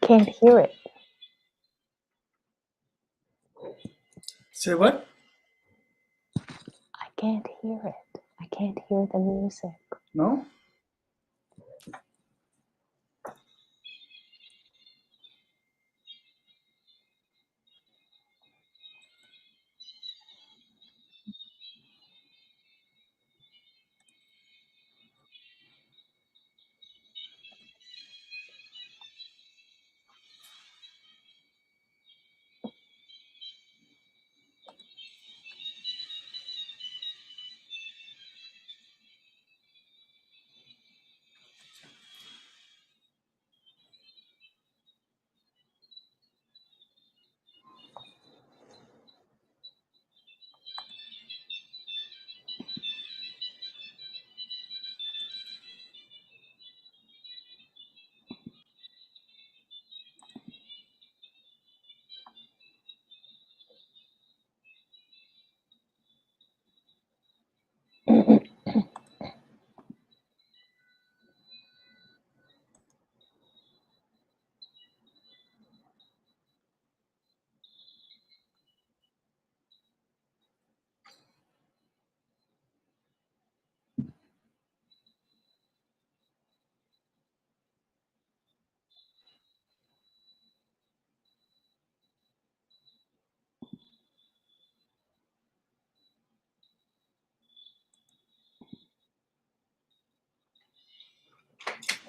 can't hear it. Say what? I can't hear it. I can't hear the music. No?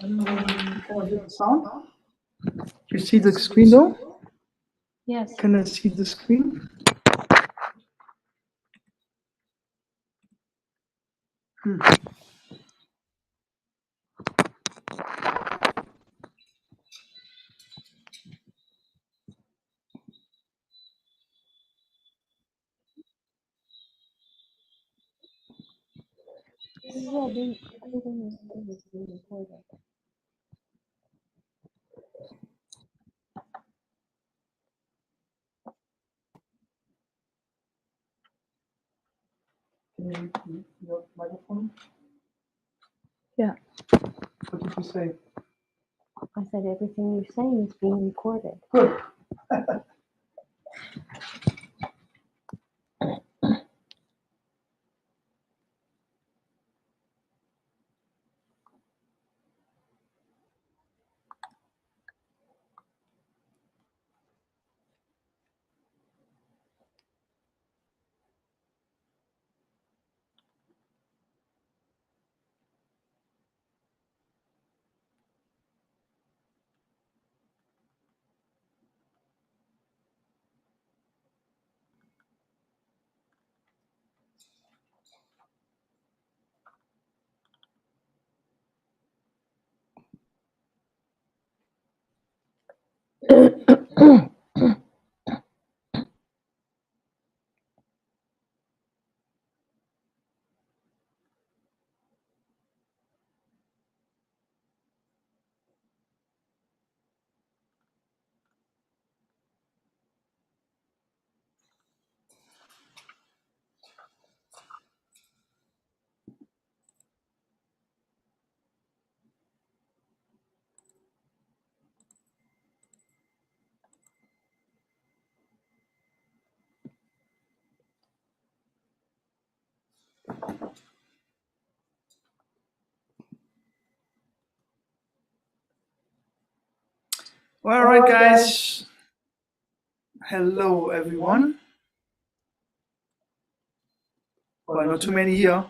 Can I hear the sound? You see the screen though? Yes. Can I see the screen? Everything is being recorded. Can you your microphone? Yeah. What did you say? I said everything you're saying is being recorded. Good. Well, all right, guys. Hello, everyone. Well, not too many here.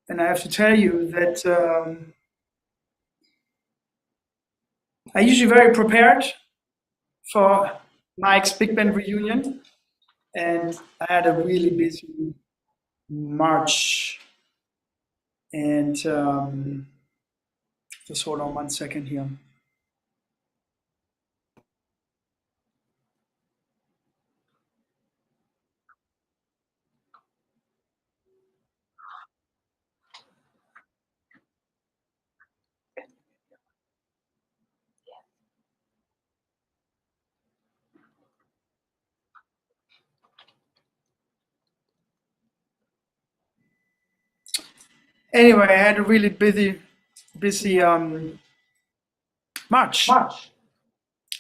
And I have to tell you that I'm usually very prepared for Mike's Big Band reunion. And I had a really busy March. And just hold on 1 second here. Anyway, I had a really busy March.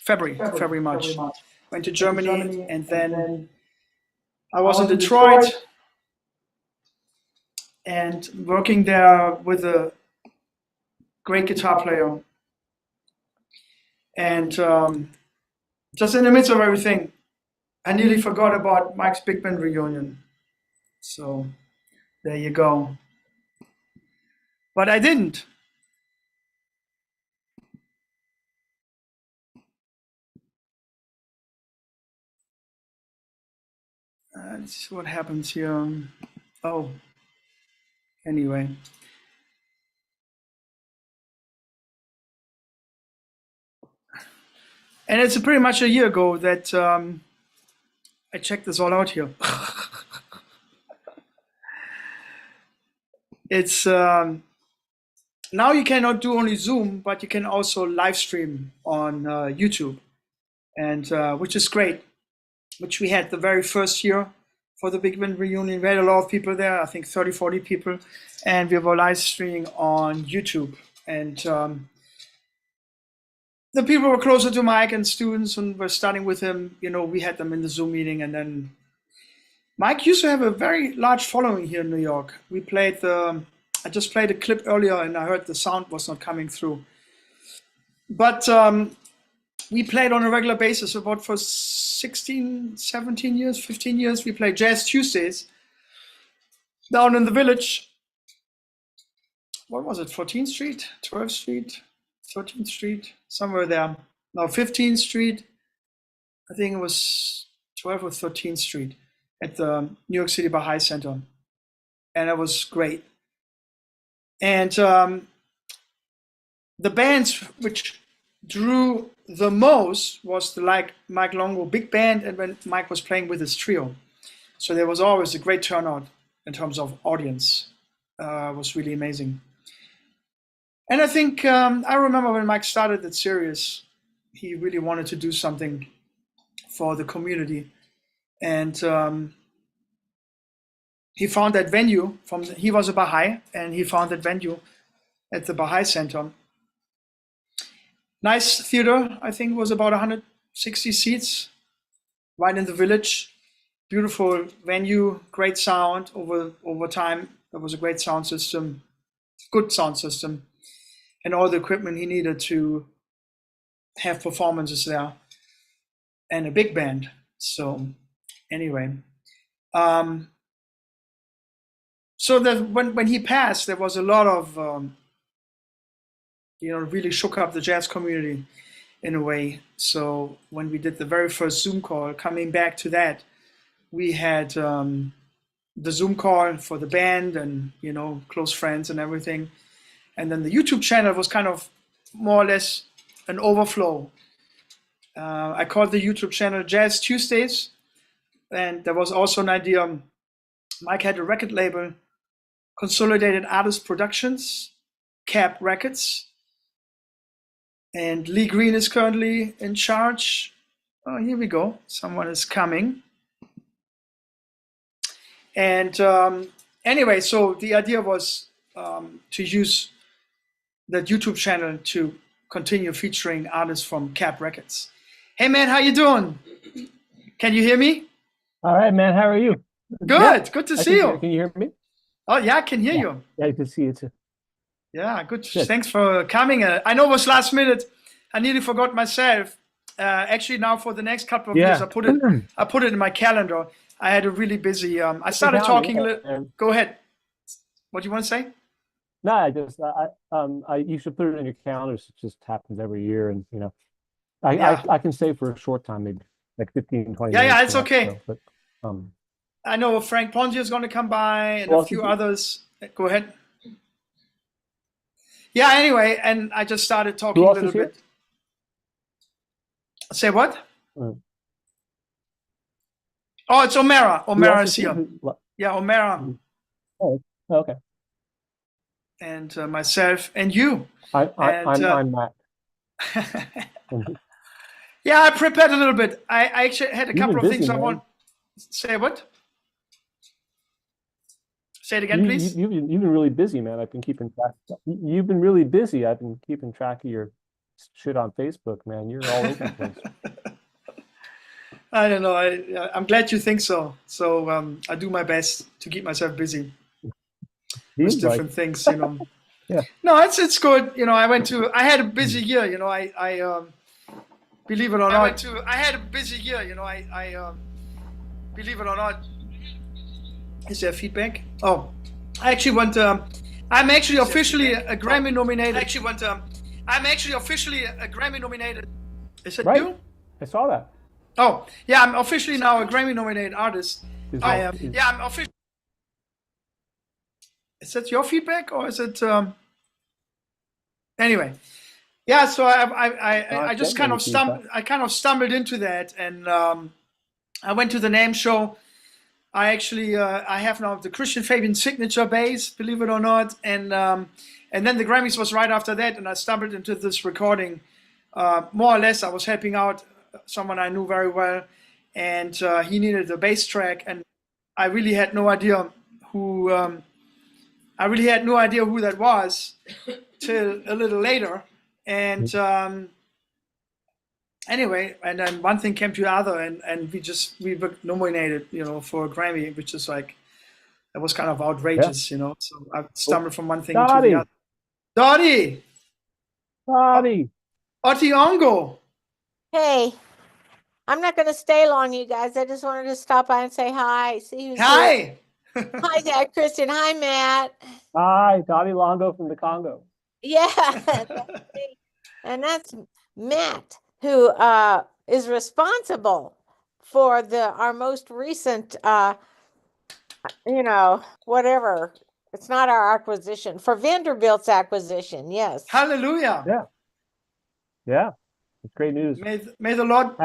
February, March. Went to Germany, and then I was in Detroit and working there with a great guitar player. And just in the midst of everything, I nearly forgot about Mike's big band reunion. So there you go. But I didn't. Let's see what happens here. Oh, anyway. And it's pretty much a year ago that I checked this all out here. It's now you cannot do only Zoom, but you can also live stream on YouTube, and which is great. Which we had the very first year for the Big Band reunion. We had a lot of people there, I think 30, 40 people, and we were live streaming on YouTube. And the people were closer to Mike and students and were studying with him. You know, we had them in the Zoom meeting, and then Mike used to have a very large following here in New York. We played I just played a clip earlier and I heard the sound was not coming through. But we played on a regular basis about for 16, 17 years, 15 years. We played Jazz Tuesdays down in the Village. What was it, 14th Street, 12th Street, 13th Street, somewhere there. No, 15th Street. I think it was 12th or 13th Street at the New York City Baha'i Center. And it was great. And the bands which drew the most was the Mike Longo big band, and when Mike was playing with his trio. So there was always a great turnout in terms of audience. It was really amazing. And I think I remember when Mike started that series, he really wanted to do something for the community. And he found that venue he was a Baha'i, and he found that venue at the Baha'i Center. Nice theater, I think it was about 160 seats, right in the Village. Beautiful venue, great sound over time. There was a great sound system, good sound system, and all the equipment he needed to have performances there, and a big band. So anyway, so that when he passed, there was a lot of really shook up the jazz community in a way. So when we did the very first Zoom call, coming back to that, we had the Zoom call for the band and close friends and everything, and then the YouTube channel was kind of more or less an overflow. I called the YouTube channel Jazz Tuesdays, and there was also an idea. Mike had a record label, Consolidated Artist Productions, Cap Records, and Lee Green is currently in charge. Oh, here we go. Someone is coming. And anyway, so the idea was to use that YouTube channel to continue featuring artists from Cap Records. Hey man, how you doing? Can you hear me? All right, man. How are you? Good. Good to see you. Can you hear me? Oh yeah, I can hear you. Yeah, I can see you too. Yeah, good. Thanks for coming. I know it was last minute. I nearly forgot myself. Actually, now for the next couple of years, I put it in my calendar. I had a really busy. I started talking a little. Go ahead. What do you want to say? No, you should put it in your calendars. It just happens every year, and I can stay for a short time, maybe like 15, 20 minutes. Yeah, it's okay. So, but, I know Frank Ponzi is going to come by and a few others. Go ahead. Yeah, anyway, and I just started talking a little bit. Say what? Oh, it's O'Mara. O'Mara is here. Yeah, O'Mara. Oh, okay. And myself and you. I'm Matt. Yeah, I prepared a little bit. I actually had a couple of things I want. Say what? Say it again, please. You've been really busy, man. I've been keeping track. You've been really busy. I've been keeping track of your shit on Facebook, man. You're all over the place. I don't know. I'm glad you think so. So I do my best to keep myself busy with Seems like, different things, you know. yeah. No, it's good. You know, I had a busy year. You know, I believe it or not. I had a busy year. You know, I believe it or not. Is there feedback? Oh, I actually went. I'm actually officially a Grammy nominated. I'm actually officially a Grammy nominated. Is it Right. you? I saw that. Oh, yeah, I'm officially now a Grammy nominated artist. I am. Is- Yeah, I'm officially. Is that your feedback or is it? Anyway, yeah. So I just kind of stumbled into that, and I went to the NAMM show. I actually I have now the Christian Fabian signature bass, believe it or not, and then the Grammys was right after that, and I stumbled into this recording. More or less, I was helping out someone I knew very well, and he needed a bass track, and I really had no idea who that was till a little later, and anyway, and then one thing came to the other, and we were nominated, you know, for a Grammy, which is like, that was kind of outrageous, you know. So I stumbled from one thing to the other. Dottie, Oti Ongo. Hey, I'm not going to stay long, you guys. I just wanted to stop by and say hi. See who's Hi. here. Hi there, Kristen. Hi, Matt. Hi, Dottie Longo from the Congo. Yeah, and that's Matt, who is responsible for our most recent, you know, whatever. It's not our acquisition, for Vanderbilt's acquisition. Yes. Hallelujah. Yeah. It's great news. May the Lord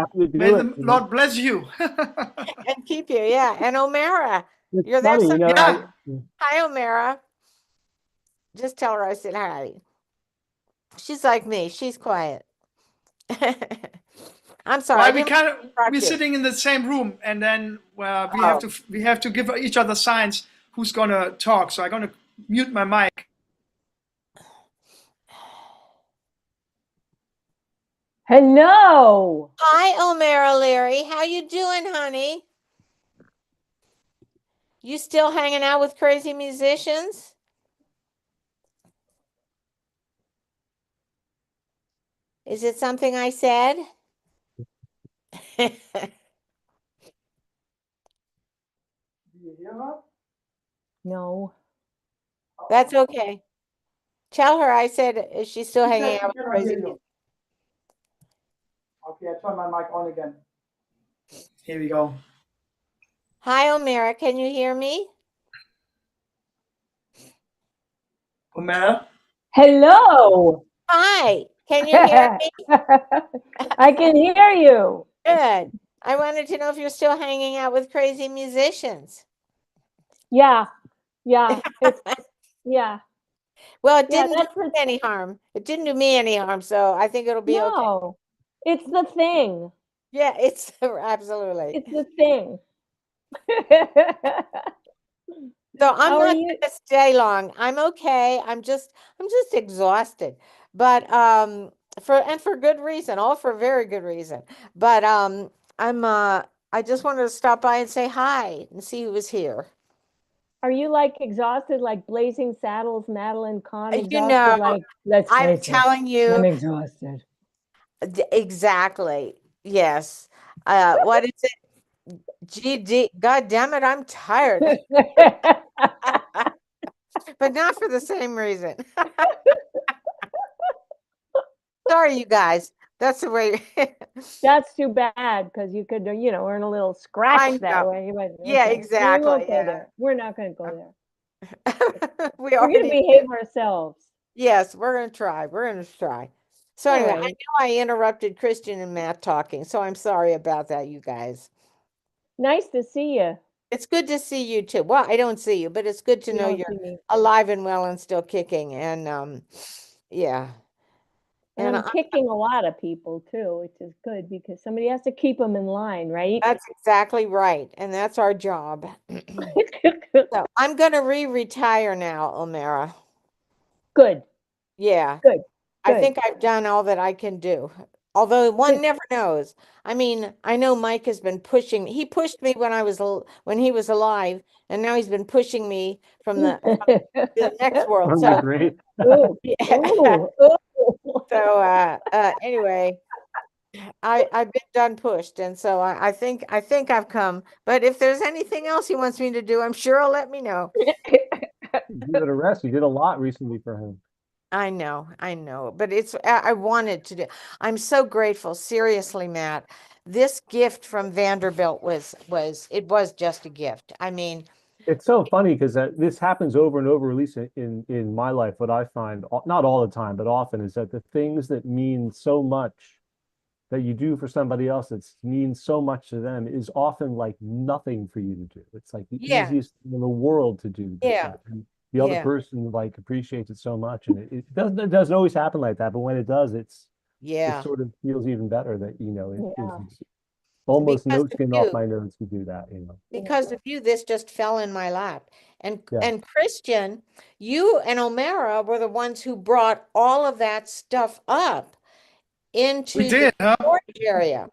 Lord bless you and keep you. Yeah, and O'Mara, it's you're funny, there. You know, Hi, O'Mara. Just tell her I said hi. She's like me. She's quiet. I'm sorry. We're sitting in the same room, and then we have to give each other signs who's gonna talk. So I'm gonna mute my mic. Hello. Hi, O'Mara Leary. How you doing, honey? You still hanging out with crazy musicians? Is it something I said? Do you hear her? No. That's okay. Tell her I said, is she still hanging out with crazy musicians? Okay, I turn my mic on again. Here we go. Hi, O'Mara. Can you hear me? O'Mara? Hello. Hi. Can you hear me? I can hear you. Good. I wanted to know if you're still hanging out with crazy musicians. Yeah. Yeah. Yeah. Well, it didn't do me any harm. It didn't do me any harm, so I think it'll be okay. No, it's the thing. Yeah, it's absolutely. It's the thing. So I'm not going to stay long. I'm okay. I'm just exhausted. But for good reason, all for very good reason. But I just wanted to stop by and say hi and see who was here. Are you like exhausted, like Blazing Saddles, Madeline Kahn exhausted? You know, like, I'm telling you, I'm exhausted. Exactly. Yes. What is it? GD, God damn it, I'm tired. But not for the same reason. Sorry, you guys. That's the way. That's too bad, because you could, earn a little scratch that way. Yeah, exactly. We won't go there. We're not going to go there. We're going to behave ourselves. Yes, we're going to try. We're going to try. So anyway, I know I interrupted Christian and Matt talking, so I'm sorry about that, you guys. Nice to see you. It's good to see you too. Well, I don't see you, but it's good to know you're alive and well and still kicking. And yeah. And I'm kicking a lot of people too, which is good because somebody has to keep them in line, right? That's exactly right. And that's our job. So I'm going to retire now, O'Mara. Good. Yeah. Good. I think I've done all that I can do. Although one Good. never knows. I mean, I know Mike has been pushing. He pushed me when when he was alive, and now he's been pushing me from the next world. From the So, great. Ooh, yeah. ooh, ooh. So anyway, I've been done pushed, and so I think I've come. But if there's anything else he wants me to do, I'm sure he'll let me know. You did a rest. You did a lot recently for him. I know, but I wanted to do. I'm so grateful, seriously, Matt. This gift from Vanderbilt was just a gift. I mean, It's so funny because this happens over and over, at least in my life. What I find, not all the time, but often, is that the things that mean so much that you do for somebody else that means so much to them is often like nothing for you to do. It's like the yeah, easiest thing in the world to do this yeah, stuff. And the other yeah, person like appreciates it so much. And it doesn't always happen like that, but when it does, it yeah. sort of feels even better that, it is Yeah, almost Because no of skin off you, my nose to do that. because of you, this just fell in my lap. Yeah. And Christian, you and Omera were the ones who brought all of that stuff up We into the did, huh? storage area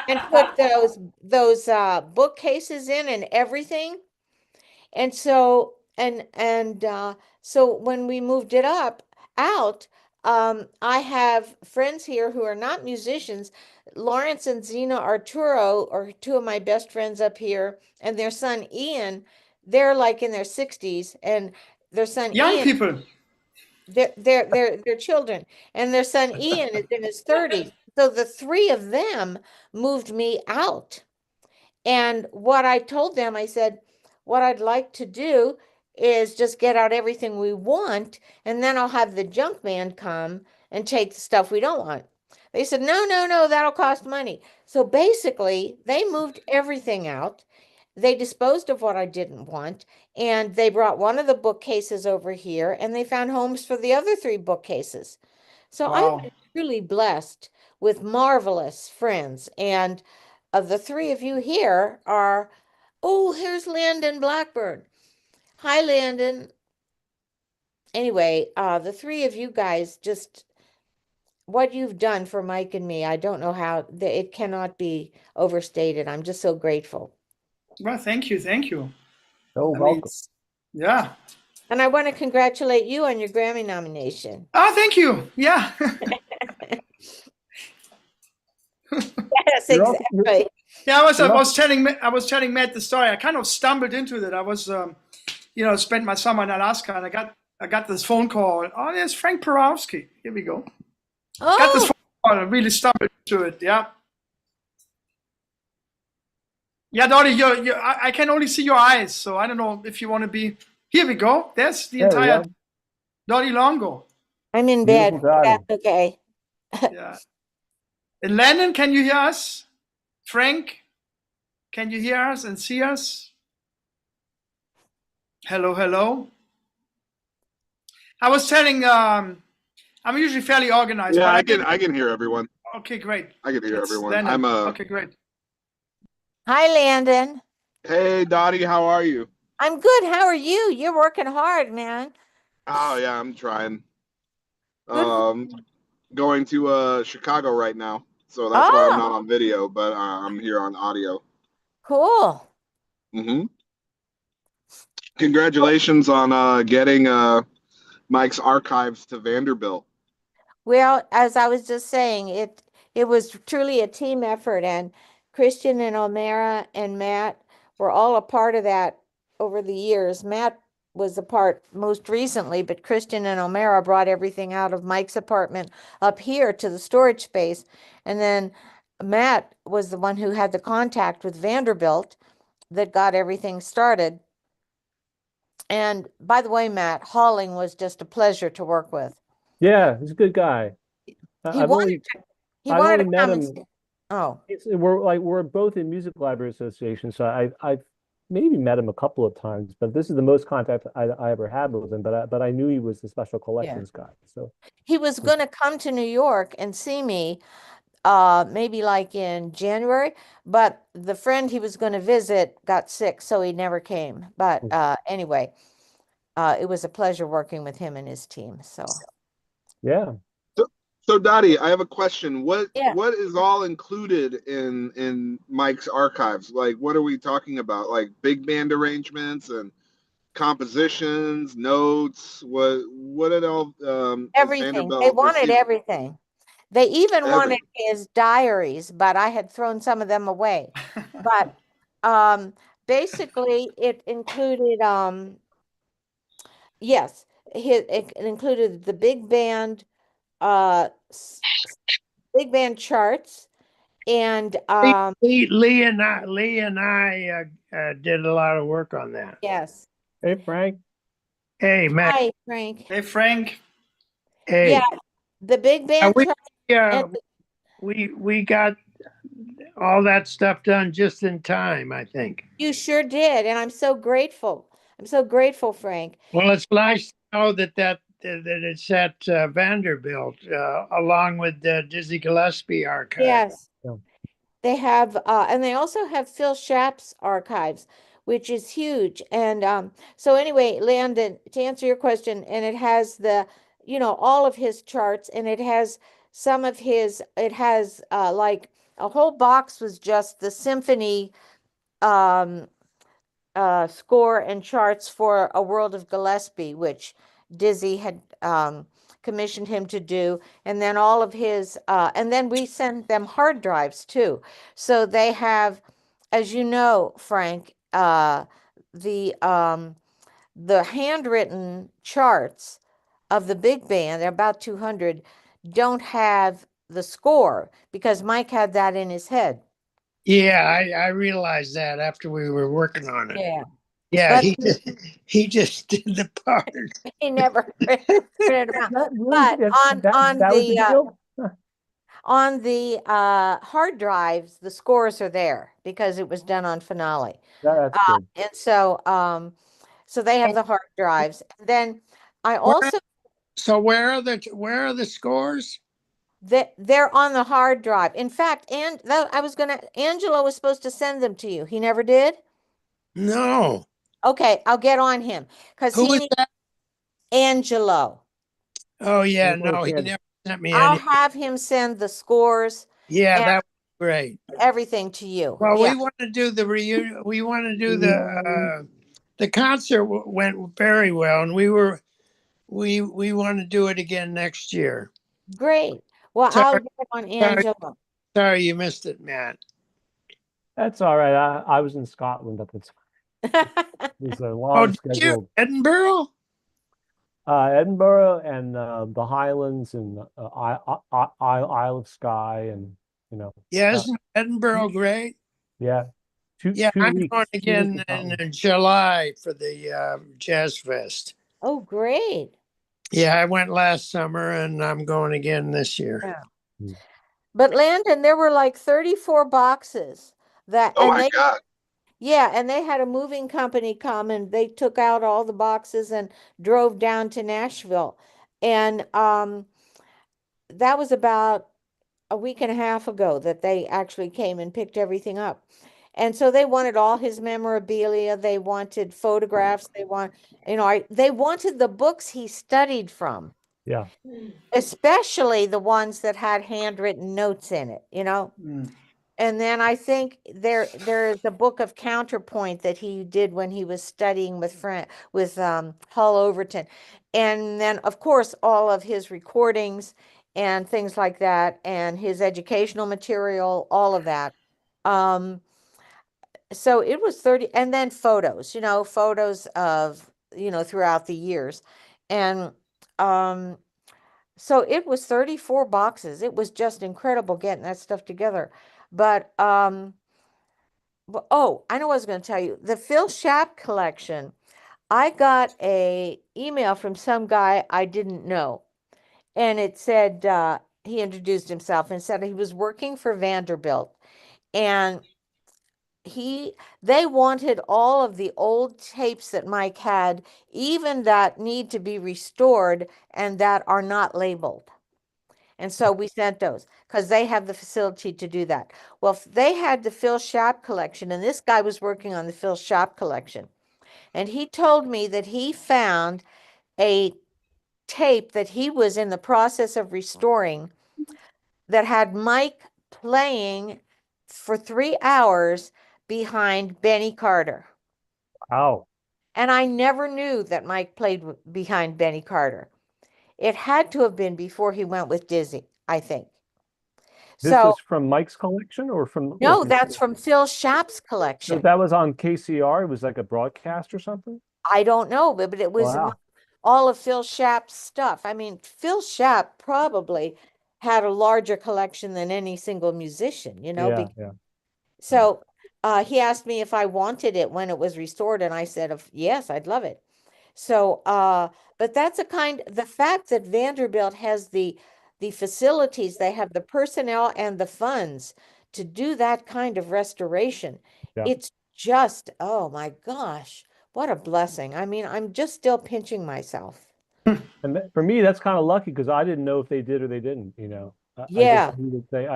and put those bookcases in and everything. And so so when we moved it out, I have friends here who are not musicians. Lawrence and Zena Arturo are two of my best friends up here, and their son Ian, they're like in their 60s, and their son Young Ian, people. they're children, and their son Ian is in his 30s. So the three of them moved me out. And what I told them, I said, what I'd like to do is just get out everything we want, and then I'll have the junk man come and take the stuff we don't want. They said, no, no, no, that'll cost money. So basically, they moved everything out. They disposed of what I didn't want, and they brought one of the bookcases over here, and they found homes for the other three bookcases. So I've Wow. been really blessed with marvelous friends. And the three of you here are, oh, here's Landon Blackburn. Hi, Landon. Anyway, the three of you guys, just what you've done for Mike and me, I don't know how, it cannot be overstated. I'm just so grateful. Well, thank you. Thank you. So I mean, welcome. yeah. And I want to congratulate you on your Grammy nomination. Oh, thank you. Yeah. Yes, You're also, exactly. Yeah, I you're also, was telling Matt the story. I kind of stumbled into that. I was, spent my summer in Alaska, and I got this phone call. Oh, there's Frank Porowski. Here we go. Got this Oh, phone call and really stumbled into it. Yeah. Yeah, Dottie, I can only see your eyes, so I don't know if you want to be. Here we go. There's the there we entire go. Dottie Longo. I'm in Beautiful bed. Dottie. That's okay. Yeah. And Landon, can you hear us? Frank, can you hear us and see us? Hello, hello. I was telling, I'm usually fairly organized, Yeah, but I can hear everyone. okay, great. I can hear It's everyone. Landon. Okay, great. Hi, Landon. Hey Dottie, how are you? I'm good. How are you? You're working hard, man. Oh yeah, I'm trying. Good. Um, Going to Chicago right now, so that's why I'm Oh, not on video, but I'm here on audio. cool. hmm Congratulations on getting Mike's archives to Vanderbilt. Well, as I was just saying, it was truly a team effort, and Christian and Omera and Matt were all a part of that over the years. Matt was a part most recently, but Christian and Omera brought everything out of Mike's apartment up here to the storage space. And then Matt was the one who had the contact with Vanderbilt that got everything started. And by the way, Matt, hauling was just a pleasure to work with. Yeah, he's a good guy. He I've wanted only he I've wanted only to met come and him. see. Oh, We're both in Music Library Association, so I've maybe met him a couple of times, but this is the most contact I ever had with him. But I knew he was the special yeah. collections guy. So He was going to come to New York and see me maybe like in January, but the friend he was going to visit got sick, so he never came. But anyway, it was a pleasure working with him and his team. So Yeah. So, so Dottie, I have a question. What Yeah. what is all included in Mike's archives? Like, what are we talking about? Like big band arrangements and compositions, notes. What it all is Everything. They Vanderbilt wanted receiving? everything. They even wanted Everything. his diaries, but I had thrown some of them away. But um, basically, it included yes, it included the uh, s- big band charts, and Lee and I did a lot of work on that. yes. Hey, Frank. Hey, Matt. Hi, Frank. Hey, Frank. Yeah, Hey, the big band we chart, uh, and we got all that stuff done just in time, I think. you sure did, and I'm so grateful. I'm so grateful, Frank. Well, it's nice to know that it's at Vanderbilt, along with the Dizzy Gillespie archive. Yes. Yeah. They have, and they also have Phil Schapp's archives, which is huge. And so anyway, Landon, to answer your question, and it has all of his charts, and it has it has like a whole box was just the symphony um, score and charts for A World of Gillespie, which Dizzy had commissioned him to do, and then all of his, and then we send them hard drives too. So they have, as you know, Frank, the handwritten charts of the big band, they're about 200, don't have the score because Mike had that in his head. Yeah, I realized that after we were working on it. Yeah. Yeah, But he just did the part. he never printed them out. That really, But that was the deal? on the hard drives, the scores are there because it was done on Finale. That's good. And so they have the hard drives. And then I Where, also so where are the scores? they're on the hard drive. In fact, and I was gonna Angelo was supposed to send them to you. He never did. No. Okay, I'll get on him because Who he was needs that? Angelo. Oh yeah, Angelo no, he Candy. never sent me I'll any. have him send the scores Yeah, and that was great. everything to you. Well, Yeah, we want to do the reunion. We want to do the concert went very well, and we want to do it again next year. great. Well, I'll Sorry, get on sorry, Angelo. sorry, you missed it, Matt. That's all right. I was in Scotland at the time. It was a Oh, long did you schedule. Edinburgh? Edinburgh and the Highlands and Isle of Skye and you know Yeah, uh, isn't Edinburgh great? yeah, Yeah, two I'm going weeks 2 weeks in again Scotland. in July for the Jazz Fest. Oh, great. Yeah, I went last summer, and I'm going again this year. Yeah. Mm. But Landon, there were like 34 boxes that, Oh my God. yeah, and they had a moving company come and they took out all the boxes and drove down to Nashville. And that was about a week and a half ago that they actually came and picked everything up. And so they wanted all his memorabilia, they wanted photographs, they wanted the books he studied from, Yeah, especially the ones that had handwritten notes in it. Mm. And then I think there is a book of counterpoint that he did when he was studying with Hull Overton. And then of course all of his recordings and things like that and his educational material, all of that. Um, so it was 30, and then photos of, throughout the years. And um so it was 34 boxes. It was just incredible getting that stuff together. But oh, I know what I was going to tell you. The Phil Schaap collection, I got a email from some guy I didn't know. And it said he introduced himself and said he was working for Vanderbilt. And they wanted all of the old tapes that Mike had, even that need to be restored and that are not labeled. And so we sent those because they have the facility to do that. Well, they had the Phil Schaap collection, and this guy was working on the Phil Schaap collection. And he told me that he found a tape that he was in the process of restoring that had Mike playing for 3 hours behind Benny Carter. Wow. And I never knew that Mike played behind Benny Carter. It had to have been before he went with Dizzy, I think. This So is from Mike's collection or from no, that's from Phil Schaap's So collection. that was on KCR. It was like a broadcast or something. I don't know, but it was Wow. all of Phil Schaap's stuff. I mean, Phil Schaap probably had a larger collection than any single musician, Yeah, yeah. So he asked me if I wanted it when it was restored, and I said, yes, I'd love it. So, but that's the fact that Vanderbilt has the facilities, they have the personnel and the funds to do that kind of restoration. Yeah. It's just, oh my gosh, what a blessing. I mean, I'm just still pinching myself. And for me, that's kind of lucky because I didn't know if they did or they didn't, I just Yeah, knew that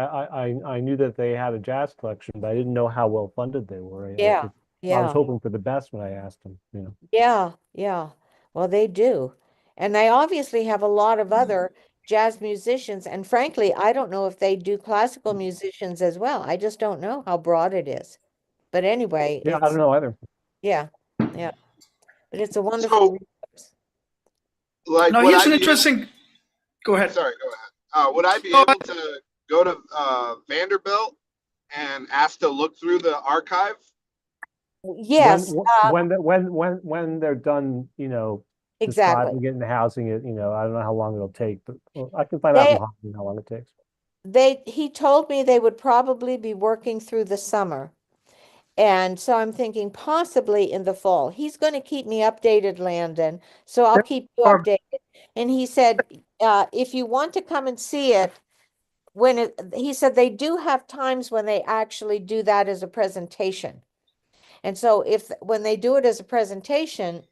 I knew that they had a jazz collection, but I didn't know how well funded they were. yeah, I was yeah. hoping for the best when I asked them. Yeah, yeah. Well, they do. And they obviously have a lot of other jazz musicians. And frankly, I don't know if they do classical musicians as well. I just don't know how broad it is. But anyway, Yeah, I don't know either. yeah, yeah. But it's a wonderful So, resource. like, Now would here's I an be able? interesting. Go ahead. Sorry, go ahead. Would I be No, able to go to Vanderbilt and ask to look through the archive? When Yes, when they're done, exactly. describing it and housing it, I don't know how long it'll take, but I can find out They from Hopkins how long it takes. he told me they would probably be working through the summer. And so I'm thinking possibly in the fall. He's going to keep me updated, Landon. So I'll keep you Or updated. And he said, if you want to come and see it, he said they do have times when they actually do that as a presentation. And so when they do it as a presentation,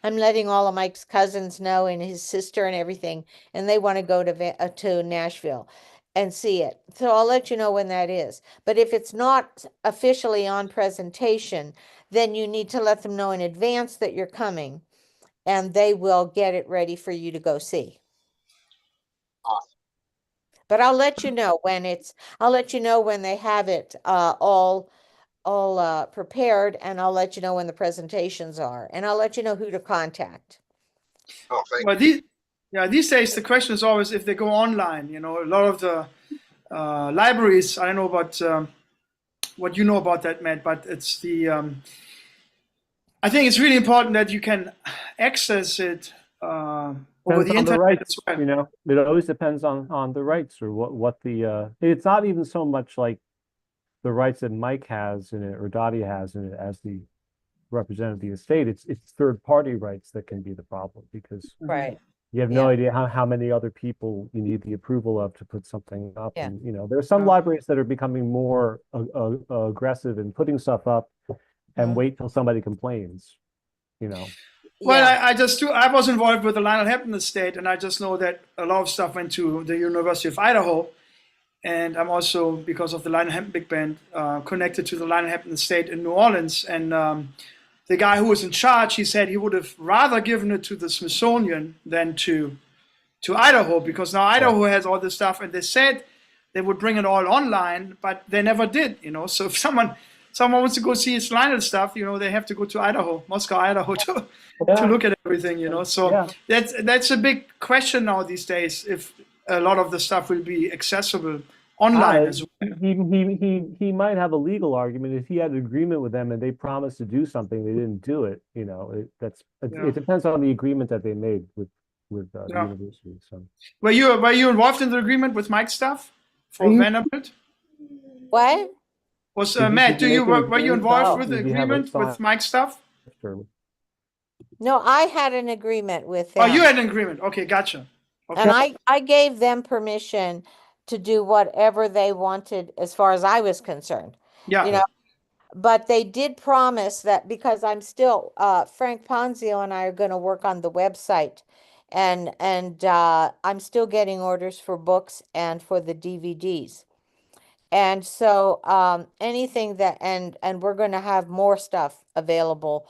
I'm letting all of Mike's cousins know and his sister and everything, and they want to go to Nashville and see it. So I'll let you know when that is. But if it's not officially on presentation, then you need to let them know in advance that you're coming, and they will get it ready for you to go see. Awesome. But I'll let you know I'll let you know when they have it all prepared, and I'll let you know when the presentations are, and I'll let you know who to contact. Oh, thank well, you. these days the question is always if they go online. A lot of the libraries. I don't know about what you know about that, Matt, but it's the. I think it's really important that you can access it over depends the on the internet as rights, well. it always depends on the rights or what the it's not even so much like the rights that Mike has in it or Dottie has in it as the representative of the estate. It's third party rights that can be the problem because Right. you have no idea how many other people you need the approval of to put something up. Yeah. And there are some libraries that are becoming more aggressive in putting stuff up and wait till somebody complains. Well, Yeah. I was involved with the Lionel Hampton estate, and I just know that a lot of stuff went to the University of Idaho, and I'm also, because of the Lionel Hampton Big Band, connected to the Lionel Hampton estate in New Orleans. And the guy who was in charge, he said he would have rather given it to the Smithsonian than to Idaho, because now Idaho has all this stuff, and they said they would bring it all online, but they never did. So if someone wants to go see his Lionel stuff, they have to go to Idaho, Moscow, Idaho, to look at everything. So that's a big question now these days, if a lot of the stuff will be accessible online as well. He might have a legal argument if he had an agreement with them and they promised to do something, they didn't do it. It depends on the agreement that they made with the university. So were you involved in the agreement with Mike's stuff for Vanderbilt? What? Was Did Matt? Were you involved with the Did you have a agreement with Mike's stuff? No, I had an agreement with them. Oh, you had an agreement. Okay, gotcha. Okay. And I gave them permission to do whatever they wanted as far as I was concerned. Yeah. But they did promise that, because I'm still Frank Ponzio and I are going to work on the website, and I'm still getting orders for books and for the DVDs. And so anything that and we're going to have more stuff available.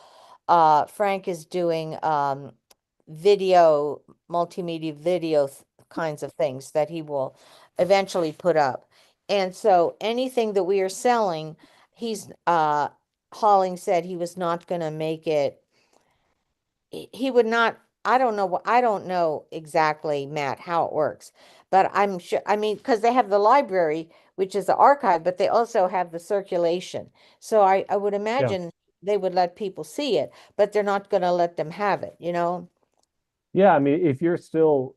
Frank is doing video, multimedia video kinds of things that he will eventually put up. And so anything that we are selling, he's Holling said he was not going to make it. He would not. I don't know. I don't know exactly, Matt, how it works, but I'm sure. I mean, because they have the library, which is the archive, but they also have the circulation. So I would imagine they would let people see it, but they're not going to let them have it. You know. Yeah, I mean, if you're still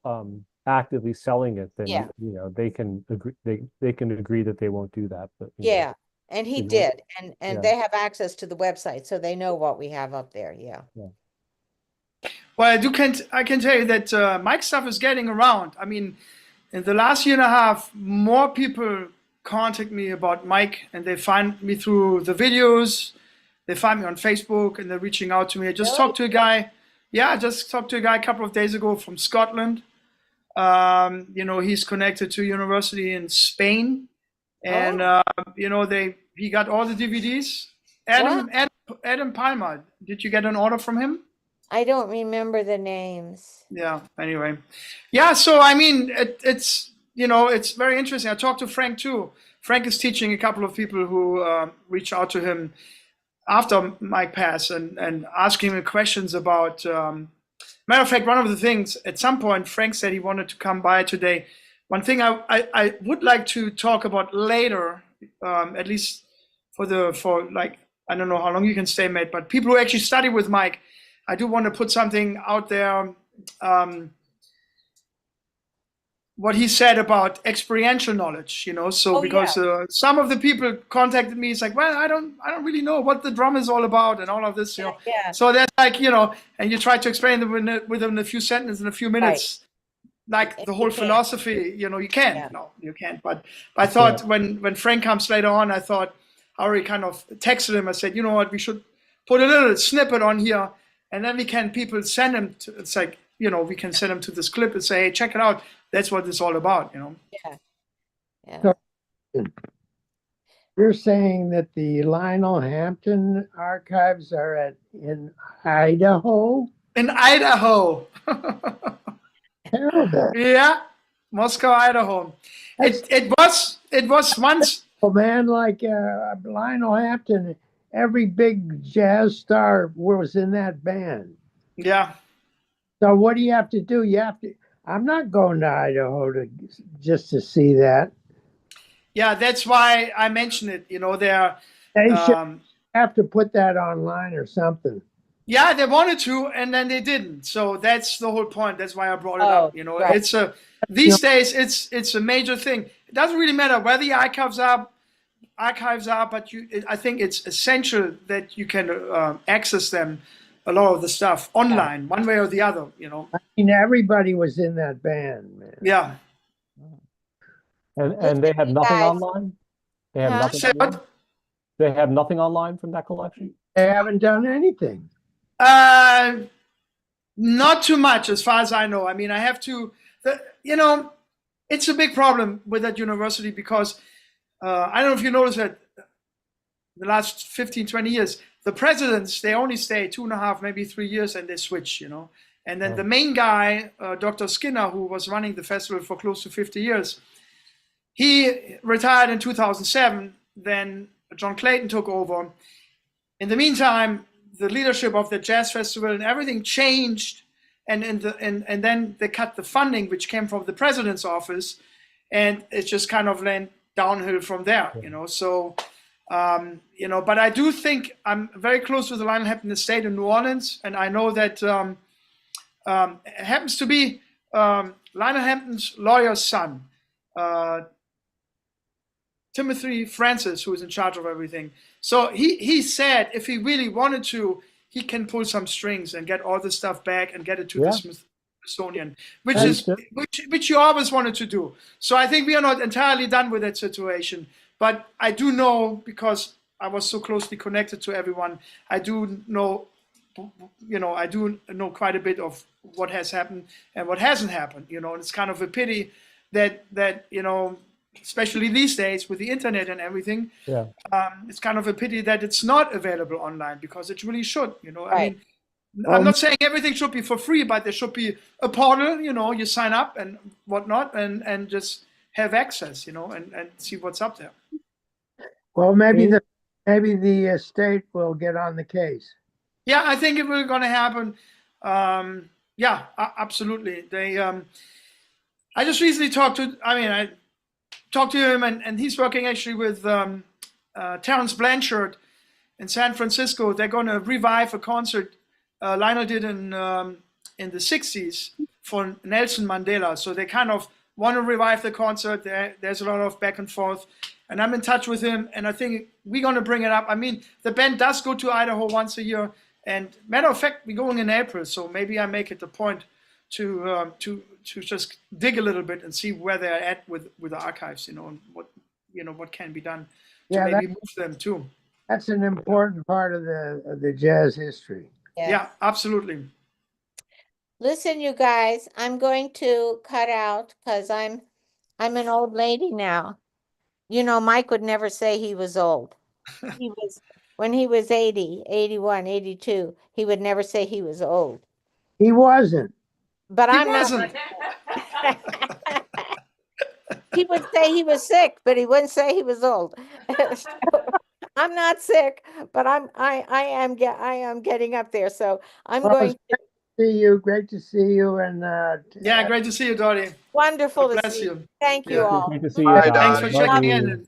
actively selling it, then Yeah. you know they can agree. They can agree that they won't do that. But you know, Yeah, and he you know, did, and yeah. they have access to the website, so they know what we have up there. Yeah. Well, I can tell you that Mike stuff is getting around. I mean, in the last year and a half, more people contact me about Mike, and they find me through the videos. They find me on Facebook, and they're reaching out to me. I just talked to a guy. Yeah, I just talked to a guy a couple of days ago from Scotland. You know, he's connected to a university in Spain, and you know, he got all the DVDs. Adam Palmer. Did you get an order from him? I don't remember the names. Yeah. Anyway, yeah. So I mean, it's you know, it's very interesting. I talked to Frank too. Frank is teaching a couple of people who reach out to him after Mike passed and asking him questions about. Matter of fact, one of the things at some point Frank said he wanted to come by today. One thing I would like to talk about later, at least for like, I don't know how long you can stay, Matt, but people who actually study with Mike, I do want to put something out there. What he said about experiential knowledge, you know, so because some of the people contacted me, it's like, well, I don't really know what the drum is all about and all of this, you know. Yeah. So that's like, you know, and you try to explain them within a few sentences in a few minutes, like the whole philosophy, you know, you can't. No, you can't. But I thought when Frank comes later on, I thought I already kind of texted him. I said, you know what, we should put a little snippet on here, and then people send them to, it's like, you know, we can send them to this clip and say, hey, check it out. That's what it's all about, you know. Yeah. So, you're saying that the Lionel Hampton archives are in Idaho? In Idaho. Terrible. Yeah, Moscow, Idaho. It was once. Oh man, like Lionel Hampton, every big jazz star was in that band. Yeah. So what do you have to do? I'm not going to Idaho just to see that. Yeah, that's why I mentioned it. You know, they should have to put that online or something. Yeah, they wanted to, and then they didn't. So that's the whole point. That's why I brought it up. You know, it's these days it's a major thing. It doesn't really matter where the archives are, but I think it's essential that you can access them, a lot of the stuff online, one way or the other. You know, I mean, everybody was in that band, man. Yeah. And they have nothing online. They have nothing. Online? They have nothing online from that collection. They haven't done anything. Not too much, as far as I know. I mean, I have to. You know, it's a big problem with that university because I don't know if you noticed that the last 15, 20 years, the presidents, they only stay 2.5, maybe 3 years, and they switch, you know. And then the main guy, Dr. Skinner, who was running the festival for close to 50 years, he retired in 2007. Then John Clayton took over. In the meantime, the leadership of the jazz festival and everything changed. And then they cut the funding, which came from the president's office. And it just kind of went downhill from there, you know. So, you know, but I do think I'm very close with the Lionel Hampton estate in New Orleans. And I know that it happens to be Lionel Hampton's lawyer's son, Timothy Francis, who is in charge of everything. So he said if he really wanted to, he can pull some strings and get all the stuff back and get it to the Smithsonian, which you always wanted to do. So I think we are not entirely done with that situation. But I do know, because I was so closely connected to everyone, I do know, you know, I do know quite a bit of what has happened and what hasn't happened. You know, and it's kind of a pity that you know, especially these days with the internet and everything, it's kind of a pity that it's not available online, because it really should, you know. I mean, I'm not saying everything should be for free, but there should be a portal, you sign up and whatnot, and just have access, and see what's up there. Well, maybe the state will get on the case. Yeah, I think it will going to happen. Yeah, absolutely. I just recently I talked to him, and he's working actually with Terrence Blanchard in San Francisco. They're going to revive a concert Lionel did in the 60s for Nelson Mandela. So they kind of want to revive the concert. There's a lot of back and forth. And I'm in touch with him, and I think we're going to bring it up. I mean, the band does go to Idaho once a year. And matter of fact, we're going in April. So maybe I make it a point to just dig a little bit and see where they're at with the archives, and what can be done to maybe move them too. That's an important part of the jazz history. Yes. Yeah, absolutely. Listen, you guys, I'm going to cut out because I'm an old lady now. Mike would never say he was old. When he was 80, 81, 82, he would never say he was old. He wasn't. But I'm wasn't. not. He would say he was sick, but he wouldn't say he was old. I'm not sick, but I am getting up there. So I'm going to see you. Great to see you. And yeah, great to see you, Dottie. Wonderful God to see you. Thank you all. Great to see you. Bye, Thanks Dottie. for checking in.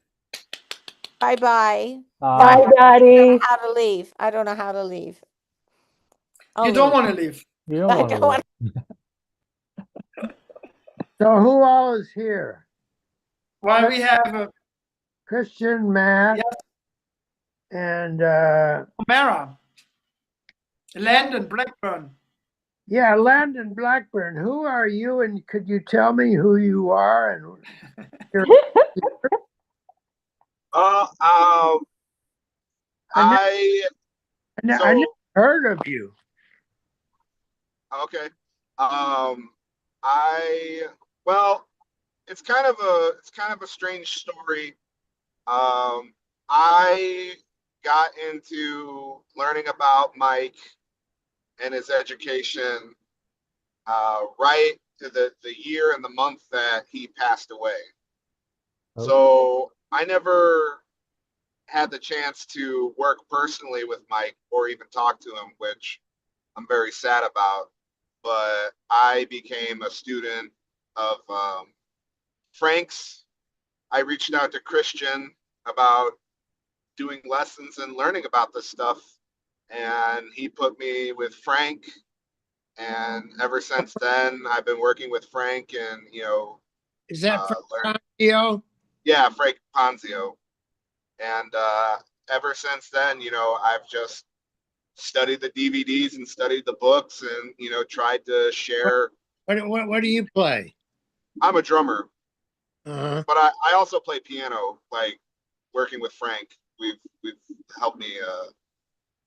Bye-bye. Bye, Dottie. How to leave. I don't know how to leave. You don't want to leave. You don't want to leave. So who all is here? Well, we have Christian, Matt, yes. And Mara, Landon Blackburn. Yeah, Landon Blackburn. Who are you? And could you tell me who you are? And I never heard of you. Okay. Well, it's kind of a strange story. I got into learning about Mike and his education right to the year and the month that he passed away. Okay. So I never had the chance to work personally with Mike or even talk to him, which I'm very sad about. But I became a student of Frank's. I reached out to Christian about doing lessons and learning about this stuff, and he put me with Frank. And ever since then, I've been working with Frank, and is that Frank Ponzio? Yeah, Frank Ponzio. And ever since then, I've just studied the DVDs and studied the books, and tried to share. What do you play? I'm a drummer, but I also play piano. Like working with Frank, we've helped me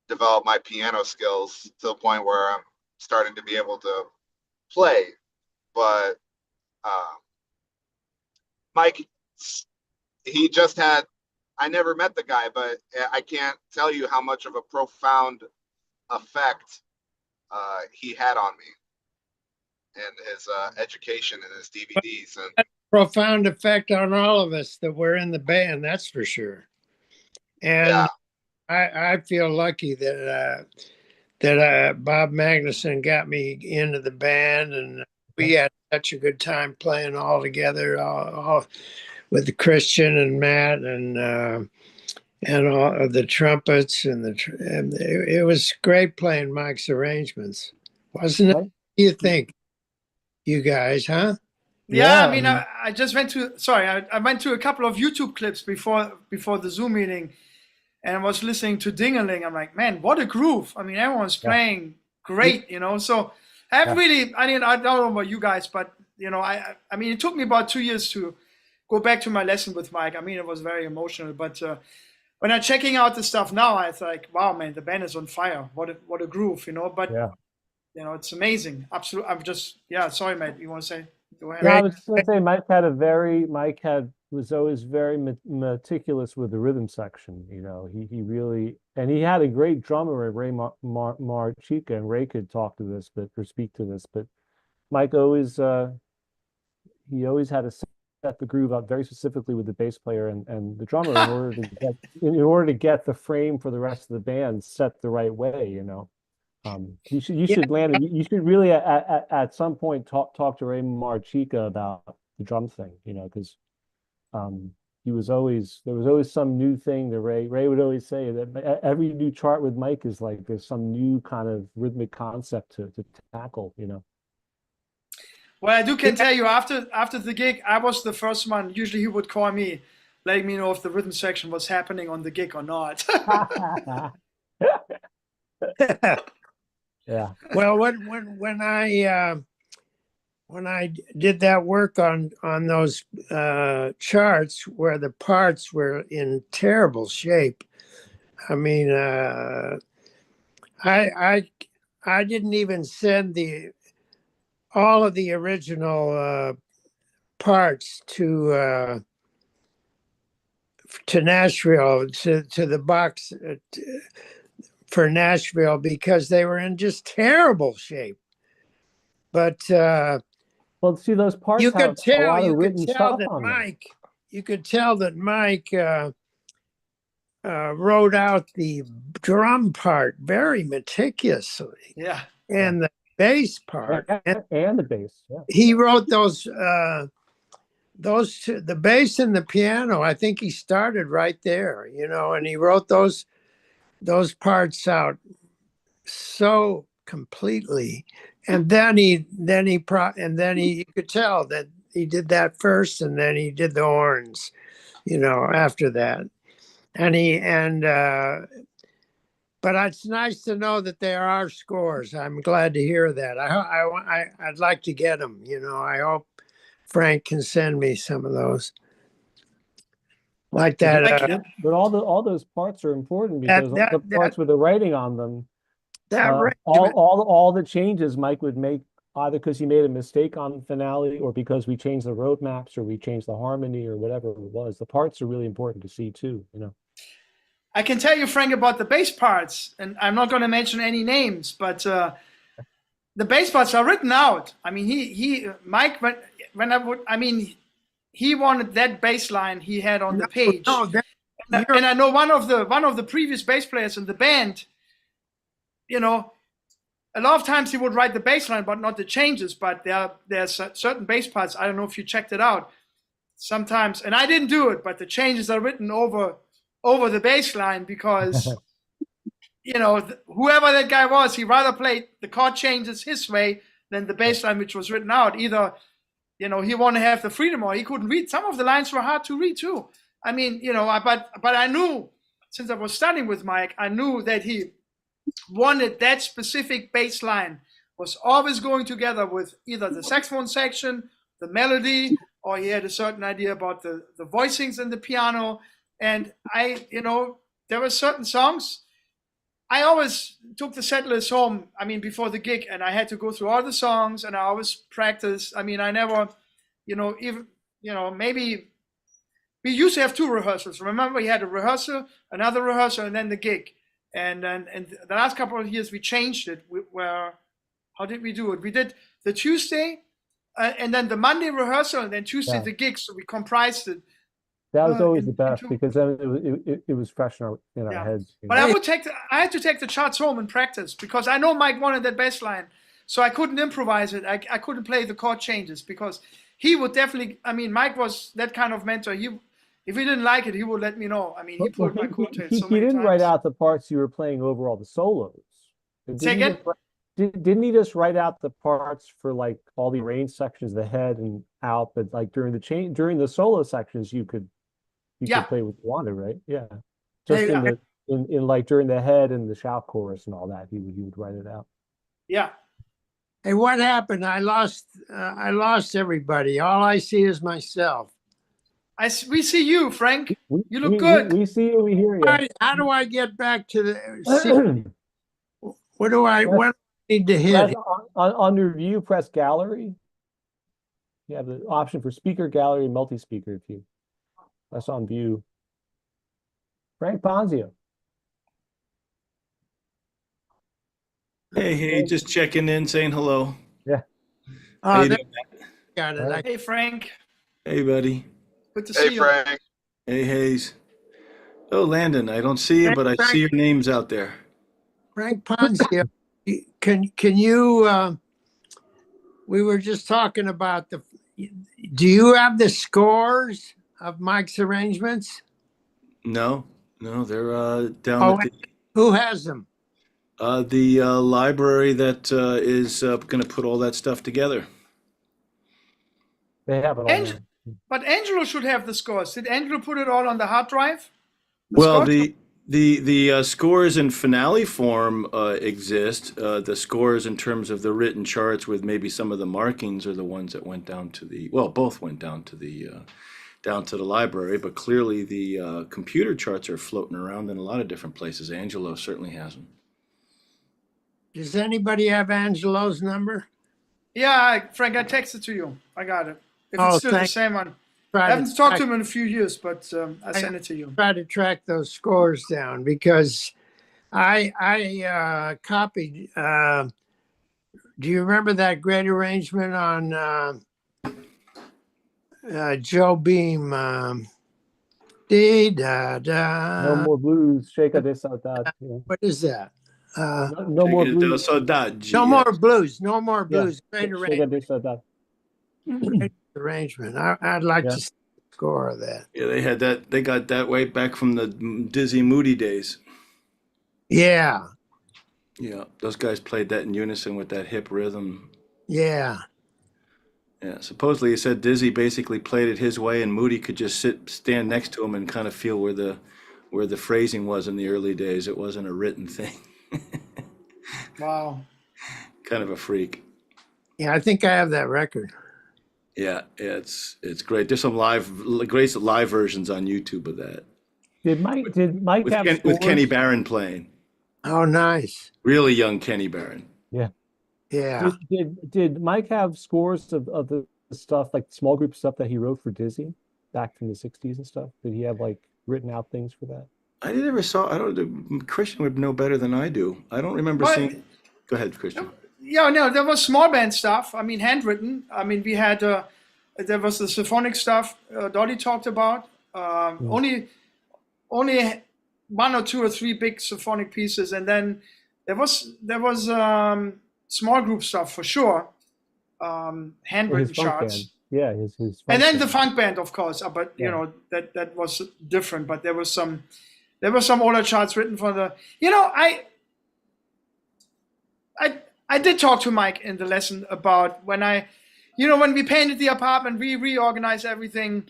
develop my piano skills to the point where I'm starting to be able to play. But Mike, he just had. I never met the guy, but I can't tell you how much of a profound effect he had on me and his education and his DVDs. And profound effect on all of us that were in the band, that's for sure. And yeah. I feel lucky that Bob Magnuson got me into the band, and we had such a good time playing all together, all with the Christian and Matt and all of the trumpets and it was great playing Mike's arrangements, wasn't it? What do you think, you guys, huh? Yeah, I mean, I just went to I went to a couple of YouTube clips before the Zoom meeting, and I was listening to Ding-a-ling. I'm like, man, what a groove! I mean, everyone's playing great, So I really, I don't know about you guys, but I mean, it took me about 2 years to go back to my lesson with Mike. I mean, it was very emotional, but when I'm checking out the stuff now, it's like, wow, man, the band is on fire. What a groove, But it's amazing. Absolutely. I'm just sorry, mate. You want to say? Go ahead. No, I was just going to say Mike had was always very meticulous with the rhythm section. You know, he really, and he had a great drummer, Ray Marchica, and Ray could talk to this, but or speak to this. But Mike always, he always had to set the groove up very specifically with the bass player and the drummer in order to get the frame for the rest of the band set the right way. You know, you should land. You should really at some point talk to Ray Marchica about the drum thing. You know, because he was always there was always some new thing that Ray would always say that every new chart with Mike is like there's some new kind of rhythmic concept to tackle. You know. Well, I can tell you after the gig, I was the first one. Usually he would call me, letting me know if the rhythm section was happening on the gig or not. Yeah. Well, when I did that work on those charts where the parts were in terrible shape, I mean, I didn't even send all of the original parts to Nashville to the box for Nashville because they were in just terrible shape. But well, see, those parts you have could tell, a lot of written stuff that on them. You could tell that Mike wrote out the drum part very meticulously. Yeah. And the bass part. And the bass. Yeah. He wrote those two, the bass and the piano. I think he started right there, you know, and he wrote those parts out so completely. And then you could tell that he did that first, and then he did the horns, you know, after that. But it's nice to know that there are scores. I'm glad to hear that. I'd like to get them. You know, I hope Frank can send me some of those. Like that. But all those parts are important because the parts with the writing on them. All the changes Mike would make either because he made a mistake on finale or because we changed the road maps or we changed the harmony or whatever it was. The parts are really important to see too. You know. I can tell you, Frank, about the bass parts, and I'm not going to mention any names, but the bass parts are written out. I mean, Mike, he wanted that bass line he had on the page. And I know one of the previous bass players in the band, you know, a lot of times he would write the bass line, but not the changes. But there's certain bass parts. I don't know if you checked it out. Sometimes, and I didn't do it, but the changes are written over the bass line because, you know, whoever that guy was, he rather played the chord changes his way than the bass line, which was written out. Either, you know, he wanted to have the freedom or he couldn't read. Some of the lines were hard to read too. I mean, you know, but I knew, since I was studying with Mike, I knew that he wanted that specific bass line was always going together with either the saxophone section, the melody, or he had a certain idea about the voicings in the piano. And you know, there were certain songs. I always took the set list home, before the gig, and I had to go through all the songs and I always practice. I never, maybe we used to have 2 rehearsals. Remember, we had a rehearsal, another rehearsal, and then the gig. And the last couple of years we changed it. How did we do it? We did the Tuesday and then the Monday rehearsal and then Tuesday the gig. So we comprised it. That was always the best because then it was fresh in our heads. But I had to take the charts home and practice because I know Mike wanted that bass line, so I couldn't improvise it. I couldn't play the chord changes because he would definitely. Mike was that kind of mentor. If he didn't like it, he would let me know. He pulled my coattails so many times. He didn't write out the parts you were playing over all the solos. Didn't he just write out the parts for like all the arranged sections, the head and out, but like during the solo sections you could play what you wanted, right? Yeah. Just in like during the head and the shout chorus and all that, he would write it out. Yeah. Hey, what happened? I lost everybody. All I see is myself. We see you, Frank. You look good. We see you. We hear you. How do I get back to the? What do I need to hit? Under view, press gallery. You have the option for speaker, gallery, and multi-speaker view. That's on view. Frank Ponzio. Hey, just checking in, saying hello. Yeah. How you There doing? got it. All right. Hey, Frank. Hey, buddy. Good to Hey, see you. Frank. Hey, Hayes. Oh, Landon, I don't see you, but I see your names out there. Frank Ponzio, can you, we were just talking about do you have the scores of Mike's arrangements? No, they're down Oh, at who has them? the library that is going to put all that stuff together. They have it all Ang- there. but Angelo should have the scores. Did Angelo put it all on the hard drive? Well, scores? the scores in finale form exist. The scores in terms of the written charts with maybe some of the markings are the ones that went down to both went down to the library, but clearly the computer charts are floating around in a lot of different places. Angelo certainly has them. Does anybody have Angelo's number? Yeah, Frank, I texted to you. I got it. If Oh, it's still the thank- same one. I Try haven't to talked track- to him in a few years, but I sent it to you. try to track those scores down because I copied. Do you remember that great arrangement on Joe Beam? Dee da No da. more blues. Shake a de saudade. Yeah. What is that? No more blues. Saudade, No yeah. more blues. No more Yeah. blues. Great Shake a de saudade. arrangement. I'd like Yeah. to see the score of that. Yeah, they had that. They got that way back from the Dizzy Moody days. Yeah. Yeah, those guys played that in unison with that hip rhythm. Yeah. Yeah, supposedly he said Dizzy basically played it his way, and Moody could just stand next to him and kind of feel where the phrasing was in the early days. It wasn't a written thing. Wow. Kind of a freak. Yeah. I think I have that record. Yeah, it's great. There's some great live versions on YouTube of that Did Mike have with Kenny scores? Barron playing. Oh, nice. Really young Kenny Barron. Yeah. Yeah. Did Mike have scores of the stuff, like small group stuff that he wrote for Disney back from the 60s and stuff? Did he have like written out things for that? I never saw. I don't. Christian would know better than I do. I don't remember But- seeing. Go ahead, Christian. Yeah, no, there was small band stuff. I mean, handwritten. I mean, we had there was the symphonic stuff Dolly talked about. Only one or two or three big symphonic pieces, and then there was small group stuff for sure. Handwritten His funk charts. band. Yeah, his funk And then the band. funk band, of course, but you Yeah. know that was different. But there were some older charts written for the. You know, I did talk to Mike in the lesson about when we painted the apartment, we reorganized everything,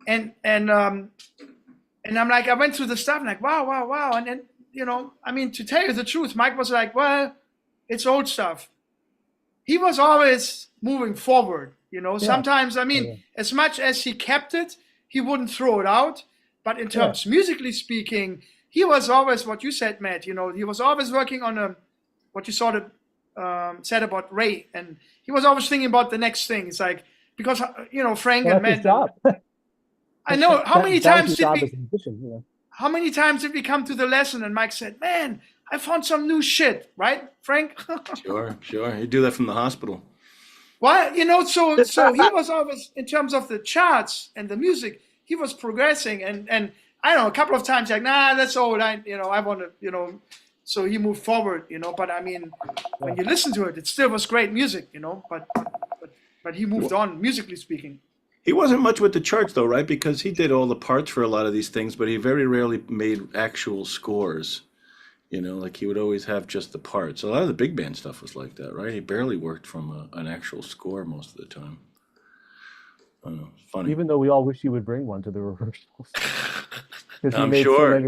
and I'm like, I went through the stuff, and like, wow, and then I mean, to tell you the truth, Mike was like, well, it's old stuff. He was always moving forward. Sometimes, I mean, Yeah. as much as he kept it, he wouldn't throw it out. But in terms musically speaking, he was always what you said, Matt. He was always working on what you sort of said about Ray, and he was always thinking about the next thing. It's like because Frank Well, and that's his Matt. job. I know how many That was times his did job we? as a musician, you know. How many times did we come to the lesson and Mike said, "Man, I found some new shit," right, Frank? Sure. You do that from the hospital. Well, so he was always, in terms of the charts and the music, he was progressing, and I don't know, a couple of times like, nah, that's old. I want to, so he moved forward, But I mean, when you listen to it, it still was great music, But he moved on, musically speaking. He wasn't much with the charts though, right? Because he did all the parts for a lot of these things, but he very rarely made actual scores. Like he would always have just the parts. A lot of the big band stuff was like that, right? He barely worked from an actual score most of the time. I don't know. It's funny. Even though we all wish he would bring one to the rehearsals. 'Cause I'm sure.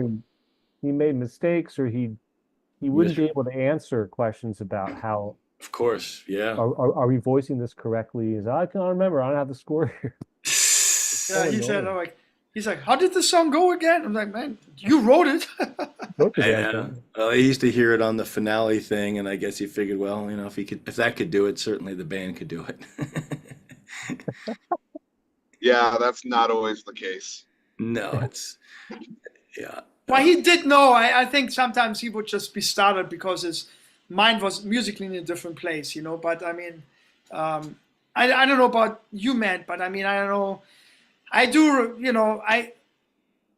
He made mistakes, or he wouldn't Yes. be able to answer questions about how Of course, yeah. are we voicing this correctly? I can't remember. I don't have the score here. Yeah, he said, annoying. he's like, how did the song go again? I'm like, man, you wrote it. Wrote the damn Yeah. thing. He used to hear it on the finale thing, and I guess he figured, well, if that could do it, certainly the band could do it. Yeah, that's not always the case. No, it's yeah. Well, he did know. I think sometimes he would just be startled because his mind was musically in a different place, But I mean, I don't know about you, Matt, but I mean, I don't know. I do,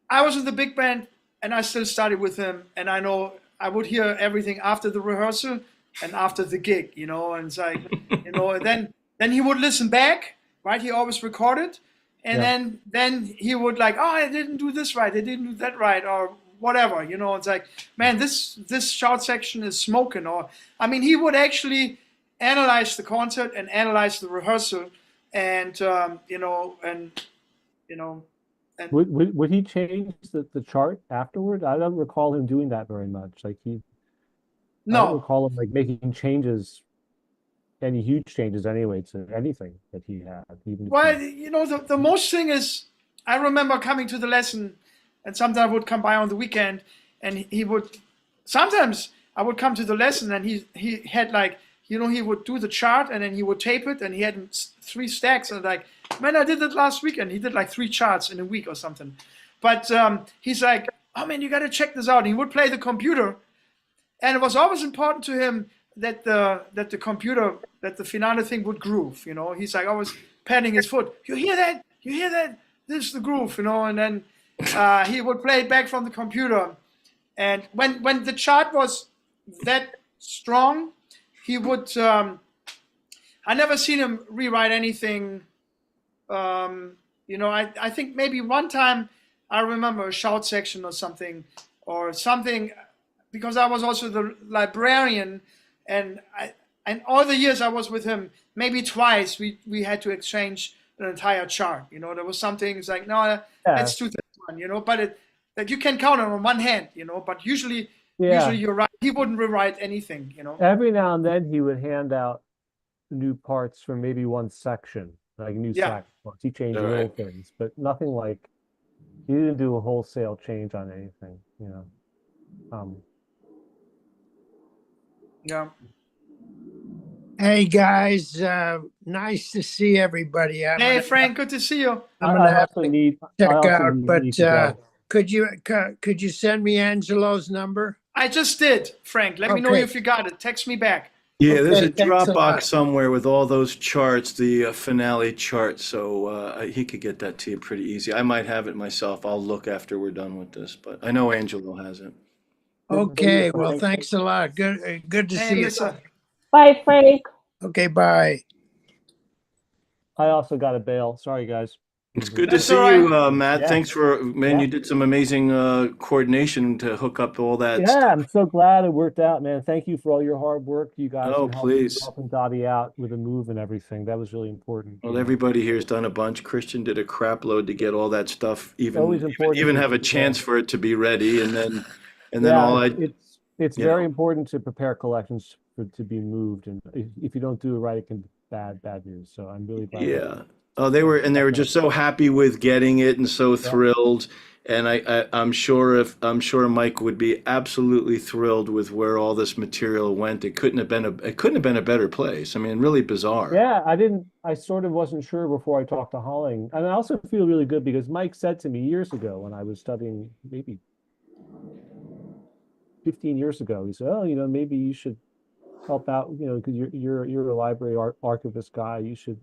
I was in the big band and I still studied with him, and I know I would hear everything after the rehearsal and after the gig, and it's like, and then he would listen back, right? He always recorded, and Yeah. then he would like, oh, I didn't do this right, I didn't do that right, or whatever, It's like, man, this shout section is smoking, or I mean, he would actually analyze the concert and analyze the rehearsal, and you know, and Would he change the chart afterward? I don't recall him doing that very much. I don't no. recall him like making changes, any huge changes anyway to anything that he had, even if Well, he, the most thing is, I remember coming to the lesson, and sometimes I would come by on the weekend, and he would. Sometimes I would come to the lesson, and he had like, he would do the chart, and then he would tape it, and he had 3 stacks, and like, man, I did it last weekend. He did like 3 charts in a week or something, but he's like, oh man, you got to check this out. And he would play the computer, and it was always important to him that the computer, that the finale thing would groove. He's like always patting his foot. You hear that? You hear that? This is the groove. And then he would play it back from the computer. And when the chart was that strong, he would. I never seen him rewrite anything. I think maybe one time I remember a shout section or something, because I was also the librarian, and all the years I was with him, maybe twice we had to exchange an entire chart. There was some things like, no, let's do this one. But that you can count on one hand. But usually you're right. He wouldn't rewrite anything. every now and then he would hand out new parts from maybe one section, like new sax parts. He changed All little right. things, but nothing like, he didn't do a wholesale change on anything. Yeah. Hey guys, nice to see everybody. Hey Frank, good to see you. I'm gonna have to check I also out, need but to go. could you send me Angelo's number? I just did, Frank. Let me know Okay. if you got it. Text me back. Yeah, there's Okay, a thanks a lot. Dropbox somewhere with all those charts, the finale chart. So he could get that to you pretty easy. I might have it myself. I'll look after we're done with this, but I know Angelo has it. Okay, well, thanks a lot. Good to Hey, see you. Lisa. Bye, Frank. Okay, bye. I also got a bail. Sorry, guys. It's good to That's see all you, right. Matt. Yeah. Thanks for, man, Yeah. you did some amazing coordination to hook up all that Yeah, stuff. I'm so glad it worked out, man. Thank you for all your hard work, you guys, Oh, in please. helping Dottie out with the move and everything. That was really important. Well, everybody here has done a bunch. Christian did a crap load to get all that stuff, Always important even to- have a chance for it to be ready, and then Yeah, all I, it's you very know. important to prepare collections to be moved, and if you don't do it right, it can be bad news. So I'm really glad. Yeah. Oh, they were just so happy with getting it and so thrilled. And I'm sure Mike would be absolutely thrilled with where all this material went. It couldn't have been a better place. I mean, really bizarre. Yeah, I sort of wasn't sure before I talked to Holling. And I also feel really good because Mike said to me years ago when I was studying, maybe 15 years ago, he said, oh, maybe you should help out, because you're a library archivist guy. You should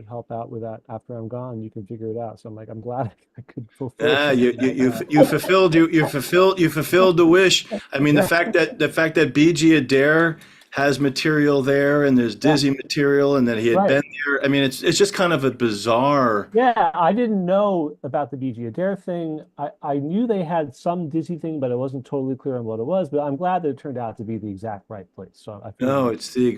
help out with that after I'm gone. You can figure it out. So I'm like, I'm glad I could fulfill. You fulfilled the wish. I mean, the fact that BG Adair has material there, and there's Dizzy material, and that he had been there. I mean, it's just kind of a bizarre. Yeah, I didn't know about the BG Adair thing. I knew they had some Dizzy thing, but I wasn't totally clear on what it was. But I'm glad that it turned out to be the exact right place. So I feel No, it's the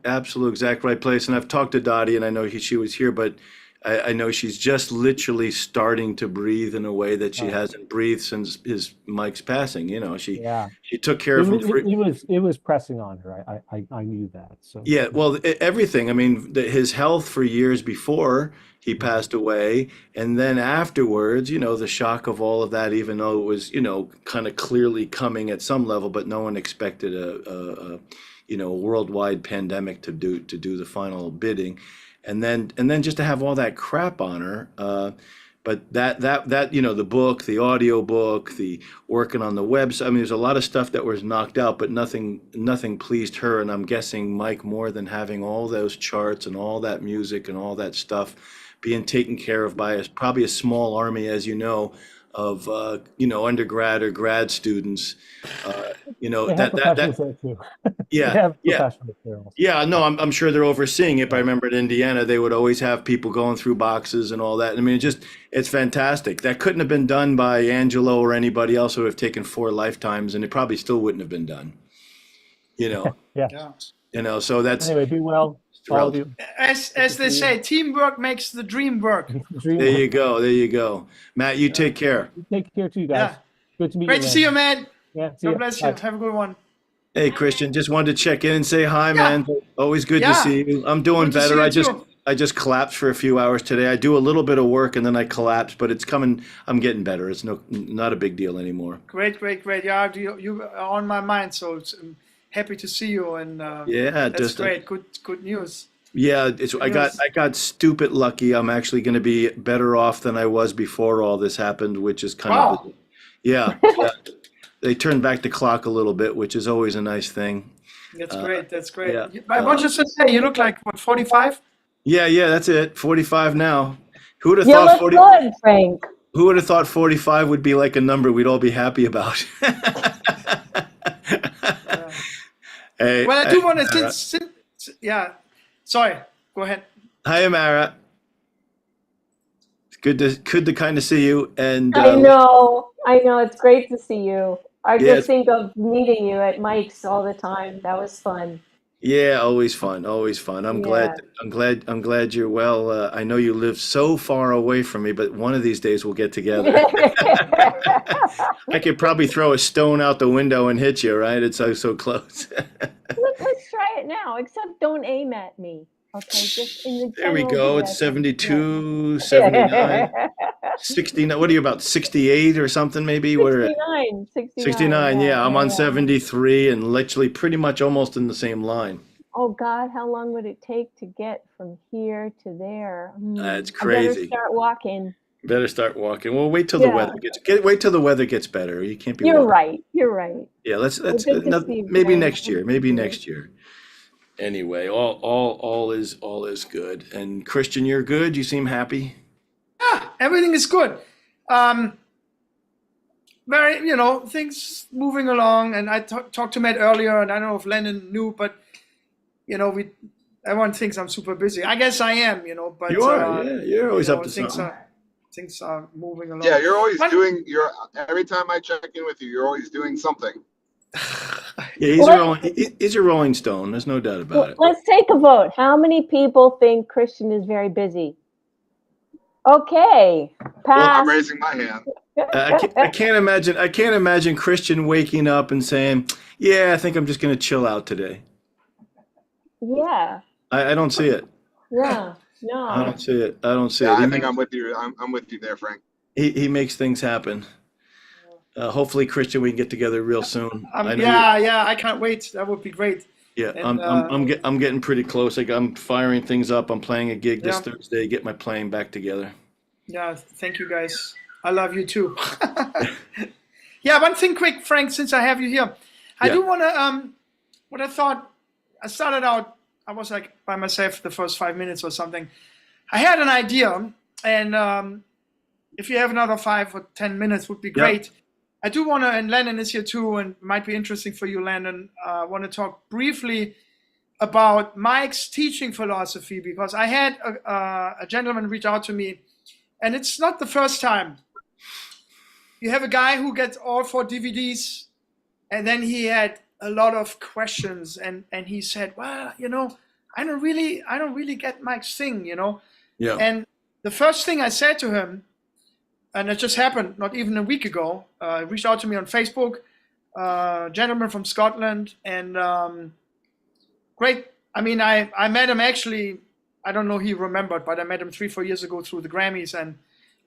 absolute exact right place. And I've talked to Dottie, and I know she was here, but I know she's just literally starting to breathe in a way that she hasn't breathed since Mike's passing. She took care of him. It was pressing on her. I knew that. So yeah, well, everything. I mean, his health for years before he passed away, and then afterwards, the shock of all of that. Even though it was, kind of clearly coming at some level, but no one expected a worldwide pandemic to do the final bidding. And then just to have all that crap on her, But that the book, the audio book, the working on the website. I mean, there's a lot of stuff that was knocked out, but nothing pleased her. And I'm guessing Mike more than having all those charts and all that music and all that stuff being taken care of by probably a small army, as you know, of undergrad or grad students. They have professionals there too. They Yeah, have yeah. professionals there also. Yeah, no, I'm sure they're overseeing it, but I remember in Indiana, they would always have people going through boxes and all that. I mean, it's fantastic. That couldn't have been done by Angelo or anybody else who would have taken 4 lifetimes, and it probably still wouldn't have been done. Yeah. So that's Anyway, be well, all of you. As they say, teamwork makes the dream work. there you go. There you go. Matt, you take care. Take care too, guys. Yeah. Good to meet Great you. to see you, man. Yeah, see God ya. bless you. Bye. Have a good one. Hey, Christian, just wanted to check in and say hi, man. Always good to Yeah. see you. I'm doing Good to see better. you too. I just collapsed for a few hours today. I do a little bit of work and then I collapse, but it's coming. I'm getting better. It's not a big deal anymore. Great. Yeah, you are on my mind, so I'm happy to see you. And Yeah, that's great. Good news. Yeah, I got stupid lucky. I'm actually going to be better off than I was before all this happened, which is kind Wow. of yeah. They turned back the clock a little bit, which is always a nice thing. That's great. That's great. yeah. I want just to say, you look like what, 45? Yeah, that's it. 45 now. Who would have You thought look 40? good, Frank. Who would have thought 45 would be like a number we'd all be happy about? Hey, Well, I do want Amara. to, yeah. Sorry, go ahead. Hi, Amara. It's good to kind of see you. And I know. It's great to see you. I Yeah, just think of meeting you at Mike's all the time. That was fun. yeah, always fun, always fun. I'm Yeah. glad you're well. I know you live so far away from me, but one of these days we'll get together. I could probably throw a stone out the window and hit you, right? It's so close. Let's try it now, except don't aim at me. Okay, just in the There we general go. It's direction. 72, 79, 69. What are you about 68 or something maybe? What are 69, 69? Yeah, I'm on yeah. 73 and literally pretty much almost in the same line. Oh God, how long would it take to get from here to there? That's I crazy. better start walking. Better start walking. Well, wait till the Yeah. weather wait till the weather gets better. You can't be You're walking. right. You're right. Yeah, let's good to see you, maybe Frank. next year. Maybe Mhm. next year. Anyway, all is good. And Christian, you're good. You seem happy. Yeah, everything is good. Very, things moving along. And I talked to Matt earlier, and I don't know if Lennon knew, but everyone thinks I'm super busy. I guess I am, but You are. Yeah, you're always up to things something. things are moving along. Yeah, you're always But- doing. Every time I check in with you, you're always doing something. Yeah, he's a Rolling Stone. There's no doubt about it. Let's take a vote. How many people think Christian is very busy? Okay, Well, pass. I'm raising my hand. I can't imagine Christian waking up and saying, "Yeah, I think I'm just going to chill out today." Yeah, I don't see it. yeah, I no. don't see it. I don't see Yeah, it. I think I'm with you. I'm with you there, Frank. He makes things happen. Hopefully, Christian, we can get together real soon. I know yeah, I can't wait. That would be great. Yeah, And, I'm getting pretty close. I'm firing things up. I'm playing a gig this Yeah. Thursday. Get my playing back together. Yeah, thank you guys. I love you too. Yeah, one thing quick, Frank, since I have you here. I Yeah. do want to, what I thought, I started out, I was like by myself the first 5 minutes or something. I had an idea, and if you have another 5 or 10 minutes would be Yeah. great. I do want to, and Landon is here too, and it might be interesting for you, Landon. I want to talk briefly about Mike's teaching philosophy, because I had a gentleman reach out to me, and it's not the first time. You have a guy who gets all 4 DVDs, and then he had a lot of questions, and he said, well, I don't really get Mike's thing, Yeah. And the first thing I said to him, and it just happened not even a week ago, he reached out to me on Facebook, gentleman from Scotland, and great. I mean, I met him actually, I don't know he remembered, but I met him 3-4 years ago through the Grammys, and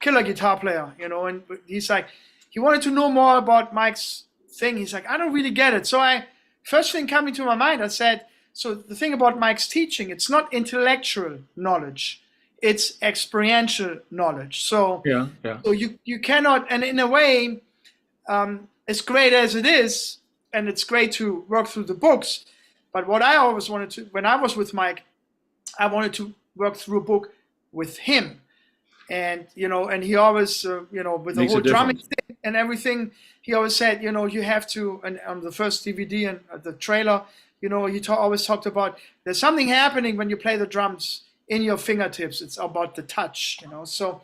killer guitar player, and he's like, he wanted to know more about Mike's thing. He's like, I don't really get it. So first thing coming to my mind, I said, so the thing about Mike's teaching, it's not intellectual knowledge. it's experiential knowledge. So Yeah, yeah. so you cannot, and in a way, as great as it is, and it's great to work through the books, but what I always wanted to, when I was with Mike, I wanted to work through a book with him. And, and he always, with the Makes a whole drumming difference. thing and everything, he always said, you have to, and on the first DVD and the trailer, he always talked about there's something happening when you play the drums in your fingertips. It's about the touch, So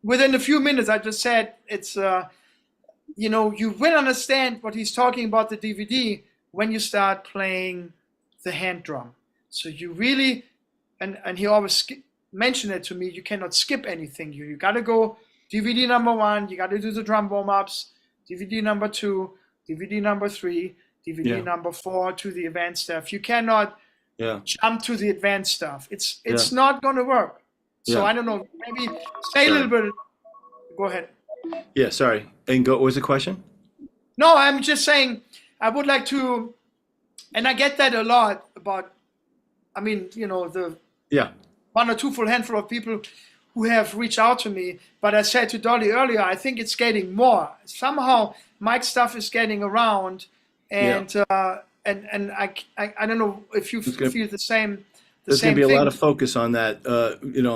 within a few minutes, I just said, it's, you will understand what he's talking about the DVD when you start playing the hand drum. So you really, and he always mentioned it to me, you cannot skip anything. You got to go DVD number 1, you got to do the drum warm-ups, DVD number 2, DVD number 3, DVD number 4 to the advanced stuff. You cannot jump to the advanced stuff. It's not going to work. So I don't know, maybe say a little bit. Go ahead. Yeah, sorry. And what was the question? No, I'm just saying I would like to, and I get that a lot about, the one or two full handful of people who have reached out to me. But I said to Dolly earlier, I think it's getting more. Somehow Mike's stuff is getting around, and and I don't know if you feel the same. There's going to be a lot of focus on that,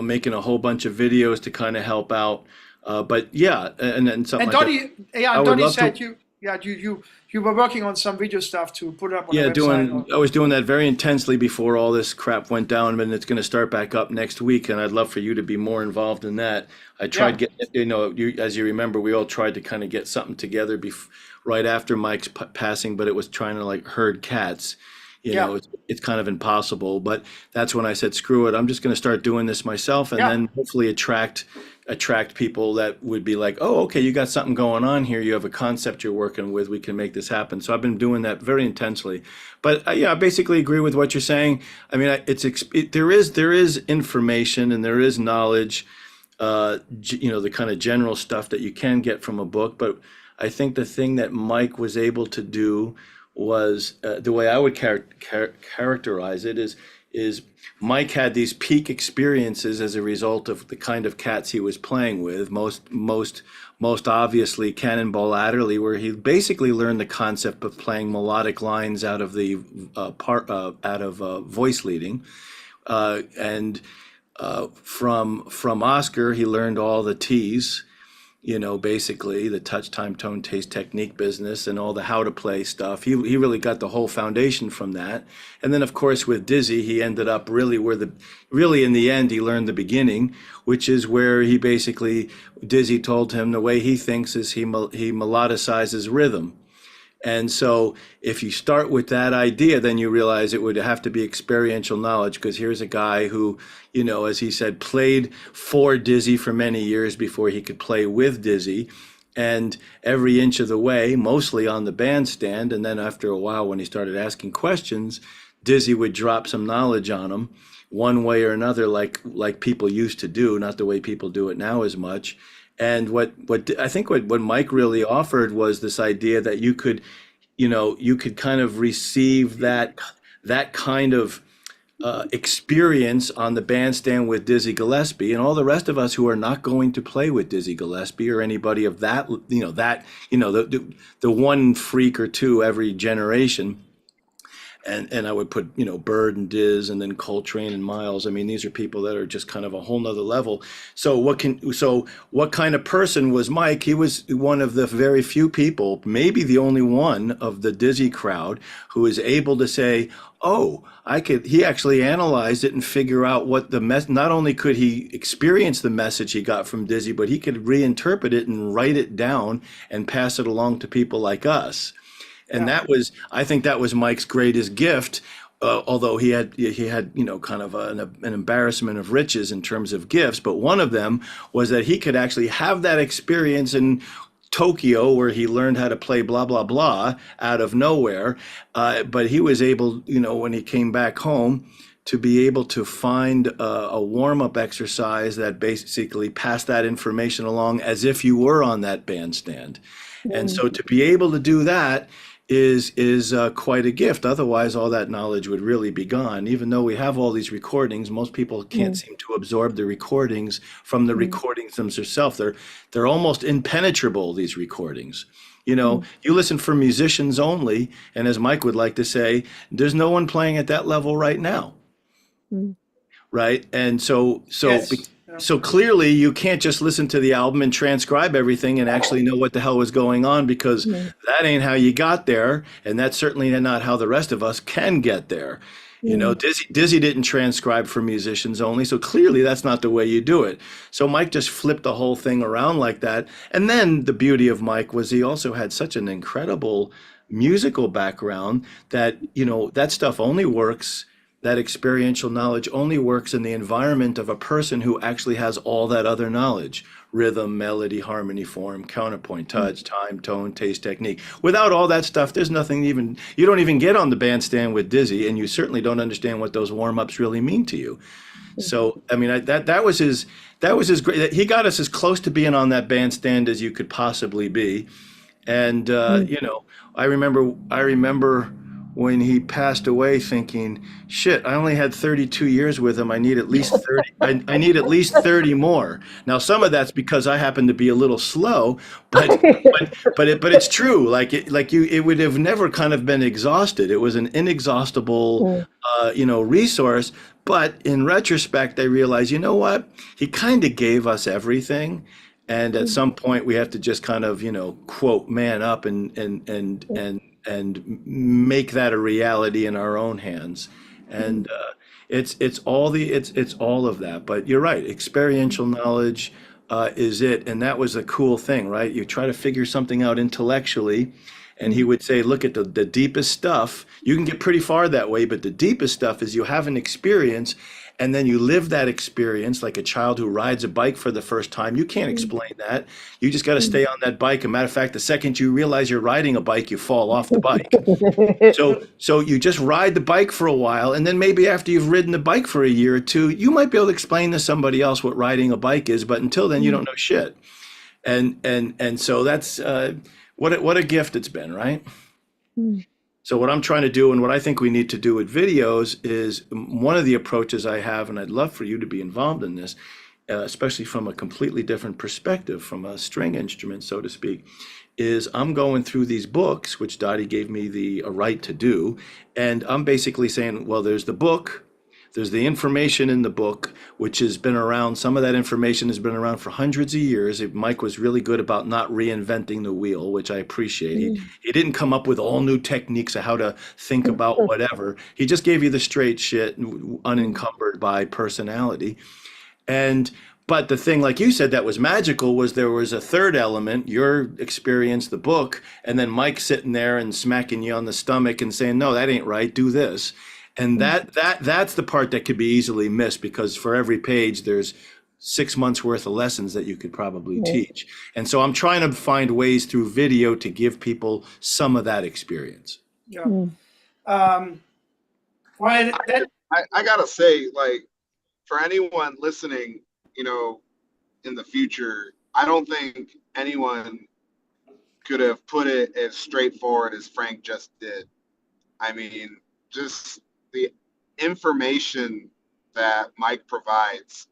making a whole bunch of videos to kind of help out. But yeah, and then something. And Dolly, Dolly said you were working on some video stuff to put up on the website. I was doing that very intensely before all this crap went down, and it's going to start back up next week. And I'd love for you to be more involved in that. I tried getting, as you remember, we all tried to kind of get something together right after Mike's passing, but it was trying to like herd cats. It's kind of impossible. But that's when I said, screw it. I'm just going to start doing this myself, and then hopefully attract people that would be like, oh, okay, you got something going on here. You have a concept you're working with. We can make this happen. So I've been doing that very intensely. But I basically agree with what you're saying. I mean, there is information and there is knowledge, the kind of general stuff that you can get from a book. But I think the thing that Mike was able to do was the way I would characterize it is Mike had these peak experiences as a result of the kind of cats he was playing with. Most obviously Cannonball Adderley, where he basically learned the concept of playing melodic lines out of the voice leading, and from Oscar he learned all the T's. Basically the touch, time, tone, taste, technique business and all the how to play stuff. He really got the whole foundation from that. And then of course with Dizzy, he ended up really in the end, he learned the beginning, which is where Dizzy told him the way he thinks is he melodicizes rhythm. And so if you start with that idea, then you realize it would have to be experiential knowledge, because here's a guy who, as he said, played for Dizzy for many years before he could play with Dizzy. And every inch of the way, mostly on the bandstand. And then after a while, when he started asking questions, Dizzy would drop some knowledge on him one way or another, like people used to do, not the way people do it now as much. And what I think what Mike really offered was this idea that you could kind of receive that kind of experience on the bandstand with Dizzy Gillespie, and all the rest of us who are not going to play with Dizzy Gillespie or anybody of that, the one freak or two every generation. And I would put, Bird and Diz and then Coltrane and Miles. I mean, these are people that are just kind of a whole nother level. So what kind of person was Mike? He was one of the very few people, maybe the only one of the Dizzy crowd, who is able to say, oh, he actually analyzed it and figure out what not only could he experience the message he got from Dizzy, but he could reinterpret it and write it down and pass it along to people like us. And I think that was Mike's greatest gift, although he had kind of an embarrassment of riches in terms of gifts. But one of them was that he could actually have that experience in Tokyo, where he learned how to play blah, blah, blah out of nowhere. But he was able, when he came back home, to be able to find a warm-up exercise that basically passed that information along as if you were on that bandstand. And so to be able to do that, is quite a gift. Otherwise, all that knowledge would really be gone. Even though we have all these recordings, most people can't Mm, seem to absorb the recordings from the mm, recordings themselves. They're almost impenetrable, these recordings. mm, You listen for musicians only, and as Mike would like to say, there's no one playing at that level right now, mm, right? And Yes. Yeah. so clearly you can't just listen to the album and transcribe everything and actually know what the hell was going on, because mm, that ain't how you got there, and that's certainly not how the rest of us can get there. mm, Dizzy didn't transcribe for musicians only, so clearly that's not the way you do it. So Mike just flipped the whole thing around like that. And then the beauty of Mike was he also had such an incredible musical background that, that stuff only works, that experiential knowledge only works in the environment of a person who actually has all that other knowledge: rhythm, melody, harmony, form, counterpoint, mm, touch, time, tone, taste, technique. Without all that stuff, there's nothing, even you don't even get on the bandstand with Dizzy, and you certainly don't understand what those warm-ups really mean to you. mm, So I mean, that was his great. He got us as close to being on that bandstand as you could possibly be. And mm. I remember when he passed away thinking, shit, I only had 32 years with him. I need at least 30. I need at least 30 more. Now, some of that's because I happen to be a little slow, but it's true. It would have never kind of been exhausted. It was an inexhaustible, Mm, resource. But in retrospect, I realized, you know what? He kind of gave us everything. And at mm, some point, we have to just kind of, quote, man up and make that a reality in our own hands. mm, And it's all of that. But you're right, mm, experiential knowledge is it, and that was a cool thing, right? You try to figure something out intellectually, and he mm, would say, look at the deepest stuff. You can get pretty far that way, but the deepest stuff is you have an experience, and then you live that experience like a child who rides a bike for the first time. You can't mm, explain that. You just got to mm. stay on that bike. As a matter of fact, the second you realize you're riding a bike, you fall off the bike. So you just ride the bike for a while, and then maybe after you've ridden the bike for a year or two, you might be able to explain to somebody else what riding a bike is. But until then, you Mm, don't know shit. And so that's what a gift it's been, right? mm, So what I'm trying to do, and what I think we need to do with videos, is one of the approaches I have, and I'd love for you to be involved in this, especially from a completely different perspective, from a string instrument, so to speak, is I'm going through these books, which Dottie gave me the a right to do, and I'm basically saying, well, there's the book, there's the information in the book, which has been around. Some of that information has been around for hundreds of years. Mike was really good about not reinventing the wheel, which I appreciate. He, mm, he didn't come up with all new techniques of how to think about whatever. He just gave you the straight shit, mm, unencumbered by personality. And but the thing, like you said, that was magical was there was a third element, your experience, the book, and then Mike sitting there and smacking you on the stomach and saying, "No, that ain't right. Do this." And mm, that's the part that could be easily missed, because for every page there's 6 months worth of lessons that you could probably mm, teach. And so I'm trying to find ways through video to give people some of that experience. Yeah. mm, Well, that, I gotta say, like, for anyone listening, in the future, I don't think anyone could have put it as straightforward as Frank just did. I mean, just the information that Mike provides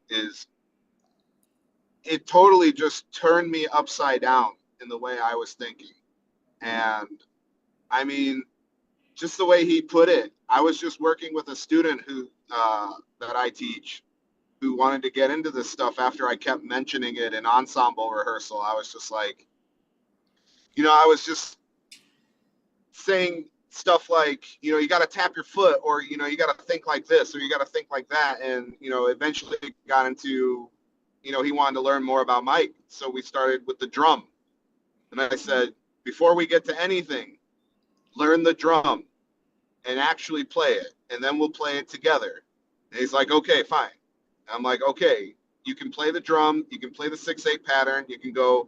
it totally just turned me upside down in the way I was thinking. And I mean, just the way he put it, I was just working with a student that I teach, who wanted to get into this stuff after I kept mentioning it in ensemble rehearsal. I was just like, I was just saying stuff like, you got to tap your foot, or, you got to think like this, or you got to think like that. And, eventually got into, he wanted to learn more about Mike. So we started with the drum. And I said, before we get to anything, learn the drum and actually play it. And then we'll play it together. And he's like, okay, fine. And I'm like, okay, you can play the drum. You can play the 6/8 pattern. You can go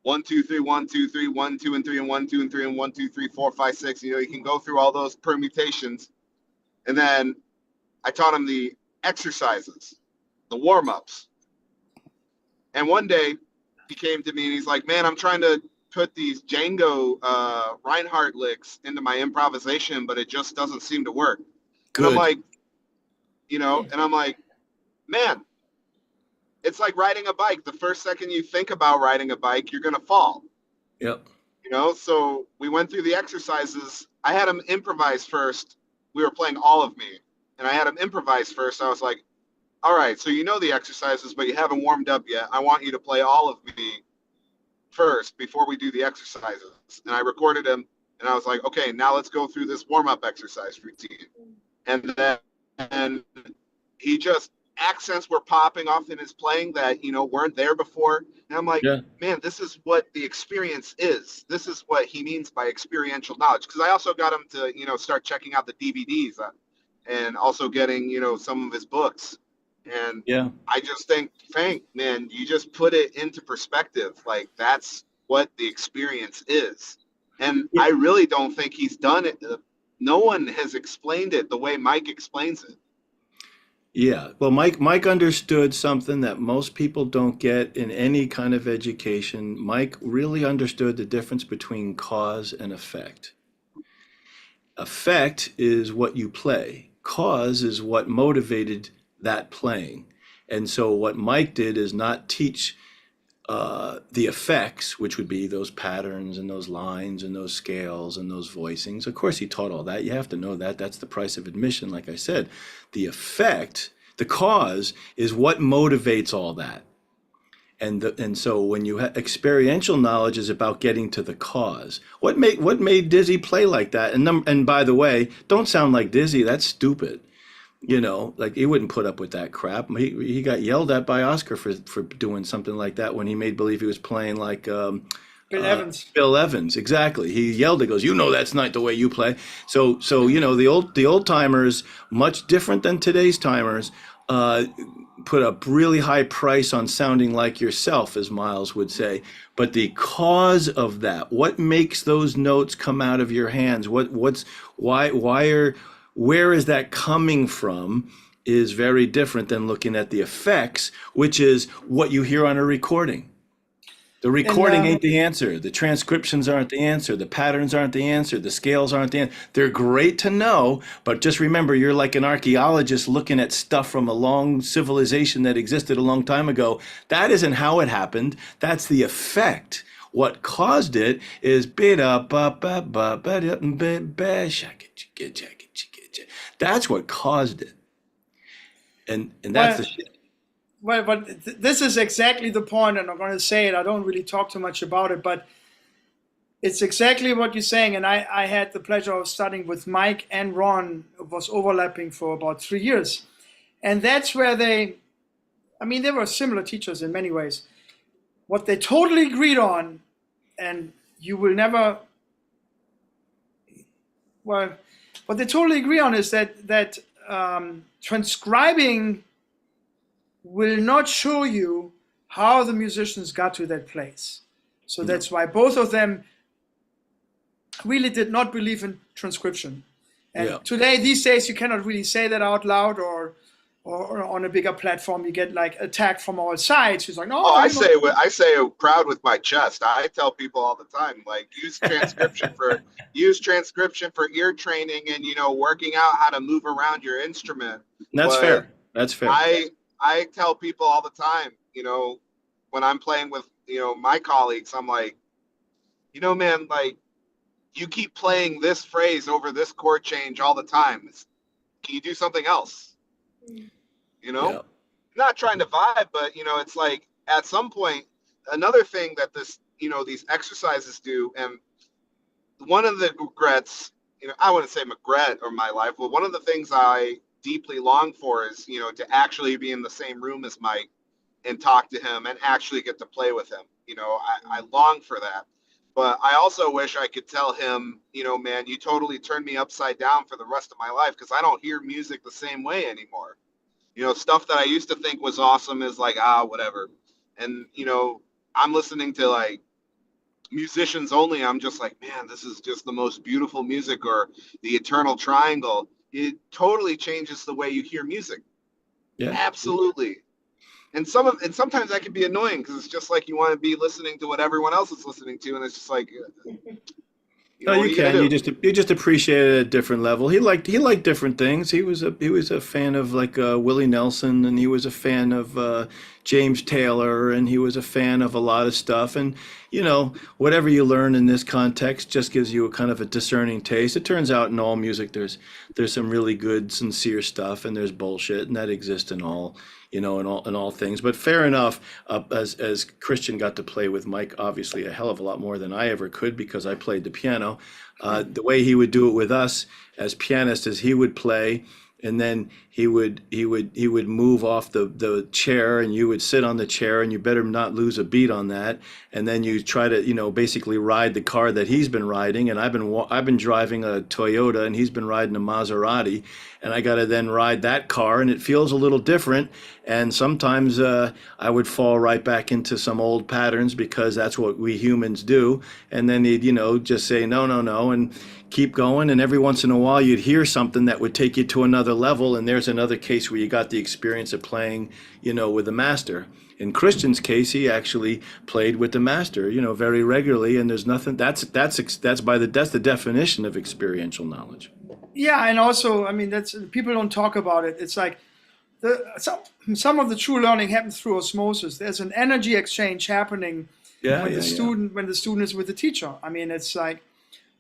1, 2, 3, 1, 2, 3, 1, 2, and 3, and 1, 2, and 3, and 1, 2, 3, 4, 5, 6. You can go through all those permutations. And then I taught him the exercises, the warm-ups. And one day he came to me and he's like, man, I'm trying to put these Django Reinhardt licks into my improvisation, but it just doesn't seem to work. And I'm Good. like, and I'm like, man, it's like riding a bike. The first second you think about riding a bike, you're going to fall. Yep. So we went through the exercises. I had him improvise first. We were playing All of Me, and I had him improvise first. I was like, all right, so you know the exercises, but you haven't warmed up yet. I want you to play All of Me first before we do the exercises. And I recorded him, and I was like, okay, now let's go through this warm-up exercise routine. And then he just, accents were popping off in his playing that, weren't there before. And I'm like, man, this is what the experience is. This is what he means by experiential knowledge. Because I also got him to, start checking out the DVDs and also getting, some of his books. And I just think, Frank, man, you just put it into perspective. Like, that's what the experience is. And I really don't think he's done it. No one has explained it the way Mike explains it. Yeah. Well, Mike understood something that most people don't get in any kind of education. Mike really understood the difference between cause and effect. Effect is what you play. Cause is what motivated that playing. And so what Mike did is not teach the effects, which would be those patterns and those lines and those scales and those voicings. Of course, he taught all that. You have to know that. That's the price of admission, like I said. The effect, the cause, is what motivates all that. And so when you have experiential knowledge is about getting to the cause. What made Dizzy play like that? And by the way, don't sound like Dizzy. That's stupid. Like he wouldn't put up with that crap. He got yelled at by Oscar for doing something like that when he made believe he was playing like Bill Evans. Bill Evans, exactly. He yelled. He goes, that's not the way you play. So the old timers, much different than today's timers, put a really high price on sounding like yourself, as Miles would say. But the cause of that, what makes those notes come out of your hands? Where is that coming from is very different than looking at the effects, which is what you hear on a recording. The recording ain't the answer. The transcriptions aren't the answer. The patterns aren't the answer. The scales aren't the answer. They're great to know, but just remember, you're like an archaeologist looking at stuff from a long civilization that existed a long time ago. That isn't how it happened. That's the effect. What caused it is that's what caused it. And that's the shit. Well, but this is exactly the point, and I'm going to say it. I don't really talk too much about it, but it's exactly what you're saying. And I had the pleasure of studying with Mike and Ron. It was overlapping for about 3 years. And that's where they were similar teachers in many ways. What they totally agreed on, and you will never, what they totally agree on is that transcribing will not show you how the musicians got to that place. So that's why both of them really did not believe in transcription. And today, these days, you cannot really say that out loud, or on a bigger platform, you get like attacked from all sides. He's like, no. I say it proud with my chest. I tell people all the time, like, use transcription for ear training and working out how to move around your instrument. That's fair. That's fair. I tell people all the time, when I'm playing with, my colleagues, I'm like, man, like, you keep playing this phrase over this chord change all the time. Can you do something else? Not trying to vibe, but, it's like at some point, another thing that these exercises do, and one of the regrets, I wouldn't say regret or my life, but one of the things I deeply long for is, to actually be in the same room as Mike and talk to him and actually get to play with him. I long for that. But I also wish I could tell him, man, you totally turned me upside down for the rest of my life, because I don't hear music the same way anymore. Stuff that I used to think was awesome is like, whatever. And, I'm listening to like musicians only. I'm just like, man, this is just the most beautiful music, or the Eternal Triangle. It totally changes the way you hear music. Yeah, absolutely. and sometimes that can be annoying because it's just like you want to be listening to what everyone else is listening to, and it's just like, No, what you are you gonna can. do? You just appreciate it at a different level. He liked different things. He was a fan of like Willie Nelson, and he was a fan of James Taylor, and he was a fan of a lot of stuff. And whatever you learn in this context just gives you a kind of a discerning taste. It turns out in all music, there's some really good, sincere stuff, and there's bullshit, and that exists in all in all things. But fair enough. As Christian got to play with Mike, obviously a hell of a lot more than I ever could because I played the piano. The way he would do it with us as pianists is he would play, and then he would move off the chair, and you would sit on the chair, and you better not lose a beat on that. And then you try to basically ride the car that he's been riding, and I've been driving a Toyota, and he's been riding a Maserati, and I got to then ride that car, and it feels a little different. And sometimes I would fall right back into some old patterns because that's what we humans do. And then he'd just say no, no, no, and keep going. And every once in a while you'd hear something that would take you to another level, and there's another case where you got the experience of playing with the master. In Christian's case, he actually played with the master very regularly, and there's nothing that's the definition of experiential knowledge. Yeah, and also, I mean, that's people don't talk about it. It's like some of the true learning happens through osmosis. There's an energy exchange happening Yeah, when yeah, when the student is with the teacher. I mean, it's like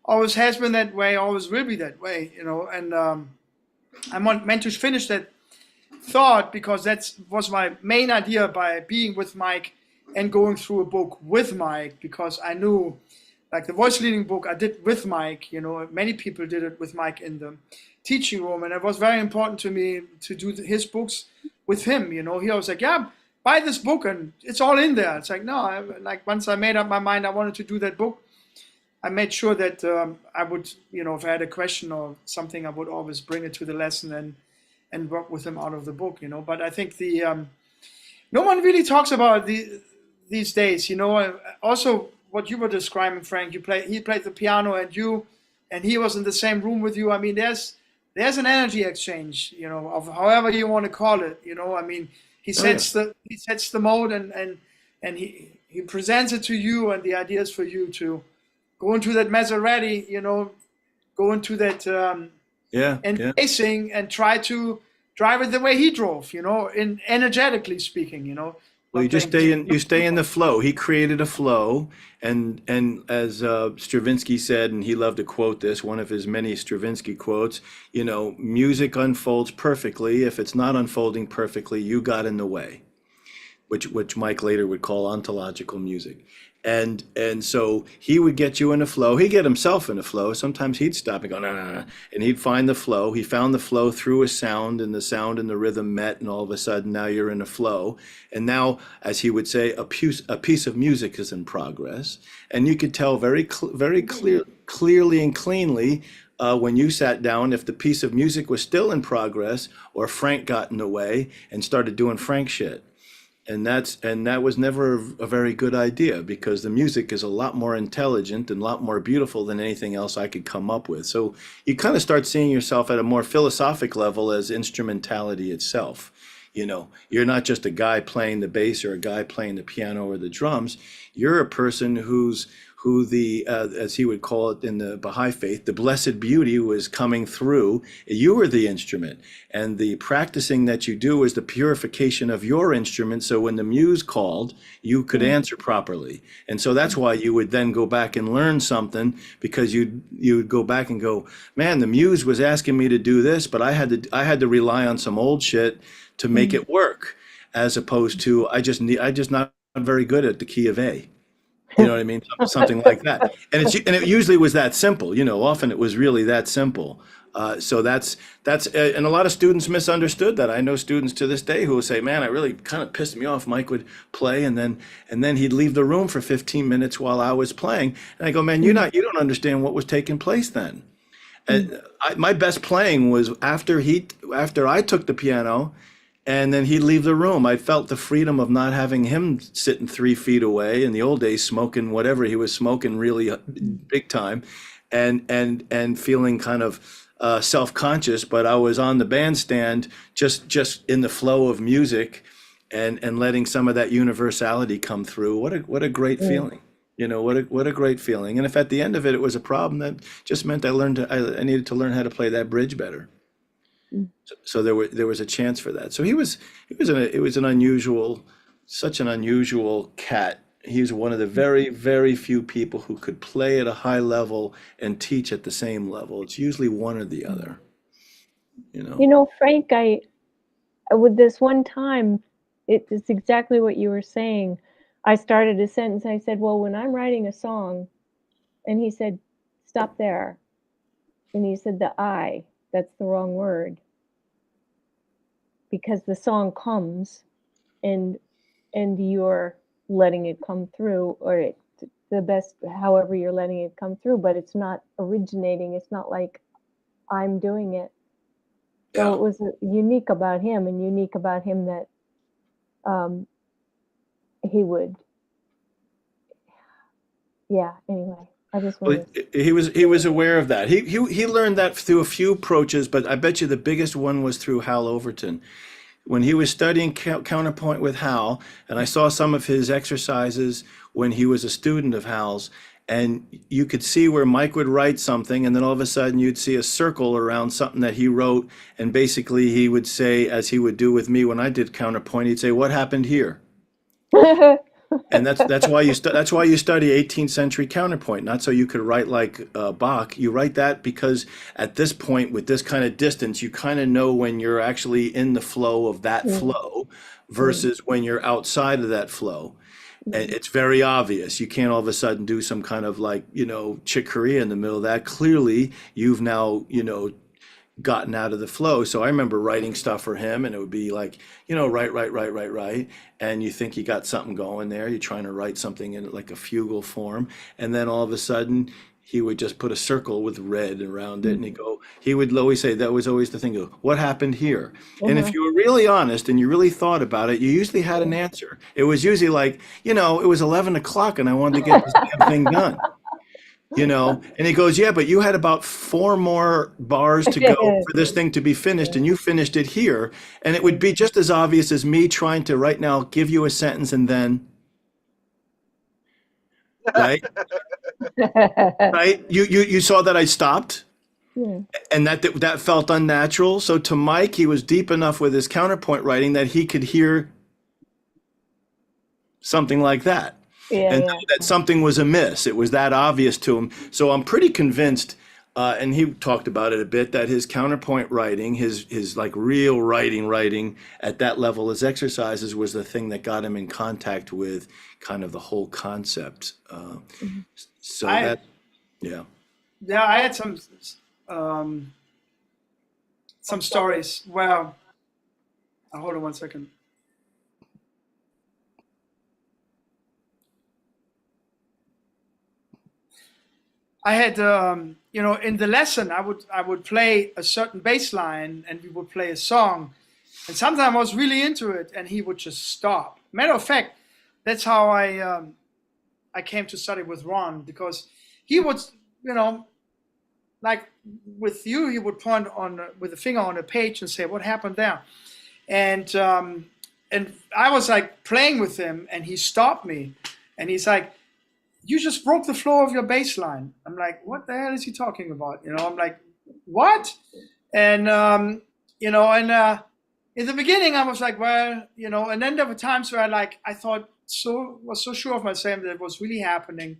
always has been that way, always will be that way, And I meant to finish that thought because that was my main idea by being with Mike and going through a book with Mike, because I knew, like the voice leading book I did with Mike, many people did it with Mike in the teaching room, and it was very important to me to do his books with him. He always like, yeah, buy this book and it's all in there. It's like, no, like once I made up my mind I wanted to do that book, I made sure that I would, if I had a question or something, I would always bring it to the lesson and work with him out of the book. But I think no one really talks about these days. Also what you were describing, Frank. He played the piano, and he was in the same room with you. I mean, there's an energy exchange, of however you want to call it. I mean, he sets the mode, and he presents it to you, and the idea is for you to go into that Maserati, go into that and racing and try to drive it the way he drove, in energetically speaking. Well, you stay in the flow. He created a flow, and as Stravinsky said, and he loved to quote this, one of his many Stravinsky quotes. Music unfolds perfectly. If it's not unfolding perfectly, you got in the way, which Mike later would call ontological music. And so he would get you in a flow. He'd get himself in a flow. Sometimes he'd stop and go, no, no, no. And he'd find the flow. He found the flow through a sound, and the sound and the rhythm met, and all of a sudden now you're in a flow. And now, as he would say, a piece of music is in progress. And you could tell very clearly and cleanly when you sat down if the piece of music was still in progress or Frank got in the way and started doing Frank shit. And that was never a very good idea, because the music is a lot more intelligent and a lot more beautiful than anything else I could come up with. So you kind of start seeing yourself at a more philosophic level as instrumentality itself. You're not just a guy playing the bass or a guy playing the piano or the drums. You're a person who the as he would call it in the Baha'i faith, the blessed beauty was coming through. You were the instrument, and the practicing that you do is the purification of your instrument. So when the muse called, you could answer properly. And so that's why you would then go back and learn something, because you would go back and go, man, the muse was asking me to do this, but I had to rely on some old shit to make it work, as opposed to I just not very good at the key of A. You know what I mean? Something like that. And it usually was that simple. Often it was really that simple. So that's and a lot of students misunderstood that. I know students to this day who will say, "Man, it really kind of pissed me off. Mike would play, and then he'd leave the room for 15 minutes while I was playing." And I go, "Man, you don't understand what was taking place then." And my best playing was after I took the piano. And then he'd leave the room. I felt the freedom of not having him sitting 3 feet away in the old days, smoking whatever he was smoking, really big time, and feeling kind of self-conscious. But I was on the bandstand, just in the flow of music, and letting some of that universality come through. What a great feeling. You know, what a great feeling. And if at the end of it, it was a problem, that just meant I needed to learn how to play that bridge better. So there was a chance for that. So it was an unusual, such an unusual cat. He was one of the very, very few people who could play at a high level and teach at the same level. It's usually one or the other, you know. You know, Frank, with this one time, it's exactly what you were saying. I started a sentence. I said, well, when I'm writing a song, and he said, stop there. And he said, that's the wrong word. Because the song comes and you're letting it come through, or the best, however you're letting it come through, but it's not originating. It's not like I'm doing it. So Yeah. it was unique about him, and unique about him that he would, anyway, I just Well, want to. he was aware of that. He learned that through a few approaches, but I bet you the biggest one was through Hal Overton. When he was studying counterpoint with Hal, and I saw some of his exercises when he was a student of Hal's, and you could see where Mike would write something, and then all of a sudden you'd see a circle around something that he wrote, and basically he would say, as he would do with me when I did counterpoint, he'd say, "What happened here?" And that's why you study 18th century counterpoint, not so you could write like Bach. You write that because at this point, with this kind of distance, you kind of know when you're actually in the flow of that flow versus when you're outside of that flow. And it's very obvious. You can't all of a sudden do some kind of like, you know, Chick Corea in the middle of that. Clearly, you've now, you know, gotten out of the flow. So I remember writing stuff for him, and it would be like, you know, write. And you think you got something going there. You're trying to write something in like a fugal form. And then all of a sudden, he would just put a circle with red around it. And he would always say, that was always the thing, what happened here? And if you were really honest and you really thought about it, you usually had an answer. It was usually like, you know, it was 11 o'clock and I wanted to get this damn thing done. You know, and he goes, yeah, but you had about 4 more bars to go for this thing to be finished, and you finished it here. And it would be just as obvious as me trying to right now give you a sentence and then, right? Right? You saw that I stopped, and that felt unnatural. So to Mike, he was deep enough with his counterpoint writing that he could hear something like that. And that something was amiss. It was that obvious to him. So I'm pretty convinced, and he talked about it a bit, that his counterpoint writing, his like real writing at that level, his exercises, was the thing that got him in contact with kind of the whole concept. So I had some stories where. Hold on one second. I had, you know, in the lesson, I would play a certain bass line, and we would play a song, and sometimes I was really into it, and he would just stop. Matter of fact, that's how I came to study with Ron, because he would, you know, like with you, he would point with a finger on a page and say, "What happened there?" And I was like playing with him, and he stopped me, and he's like, "You just broke the flow of your bass line." I'm like, what the hell is he talking about? You know, I'm like, what? And, you know, and in the beginning I was like, well, you know, and then there were times where I thought was so sure of myself that it was really happening,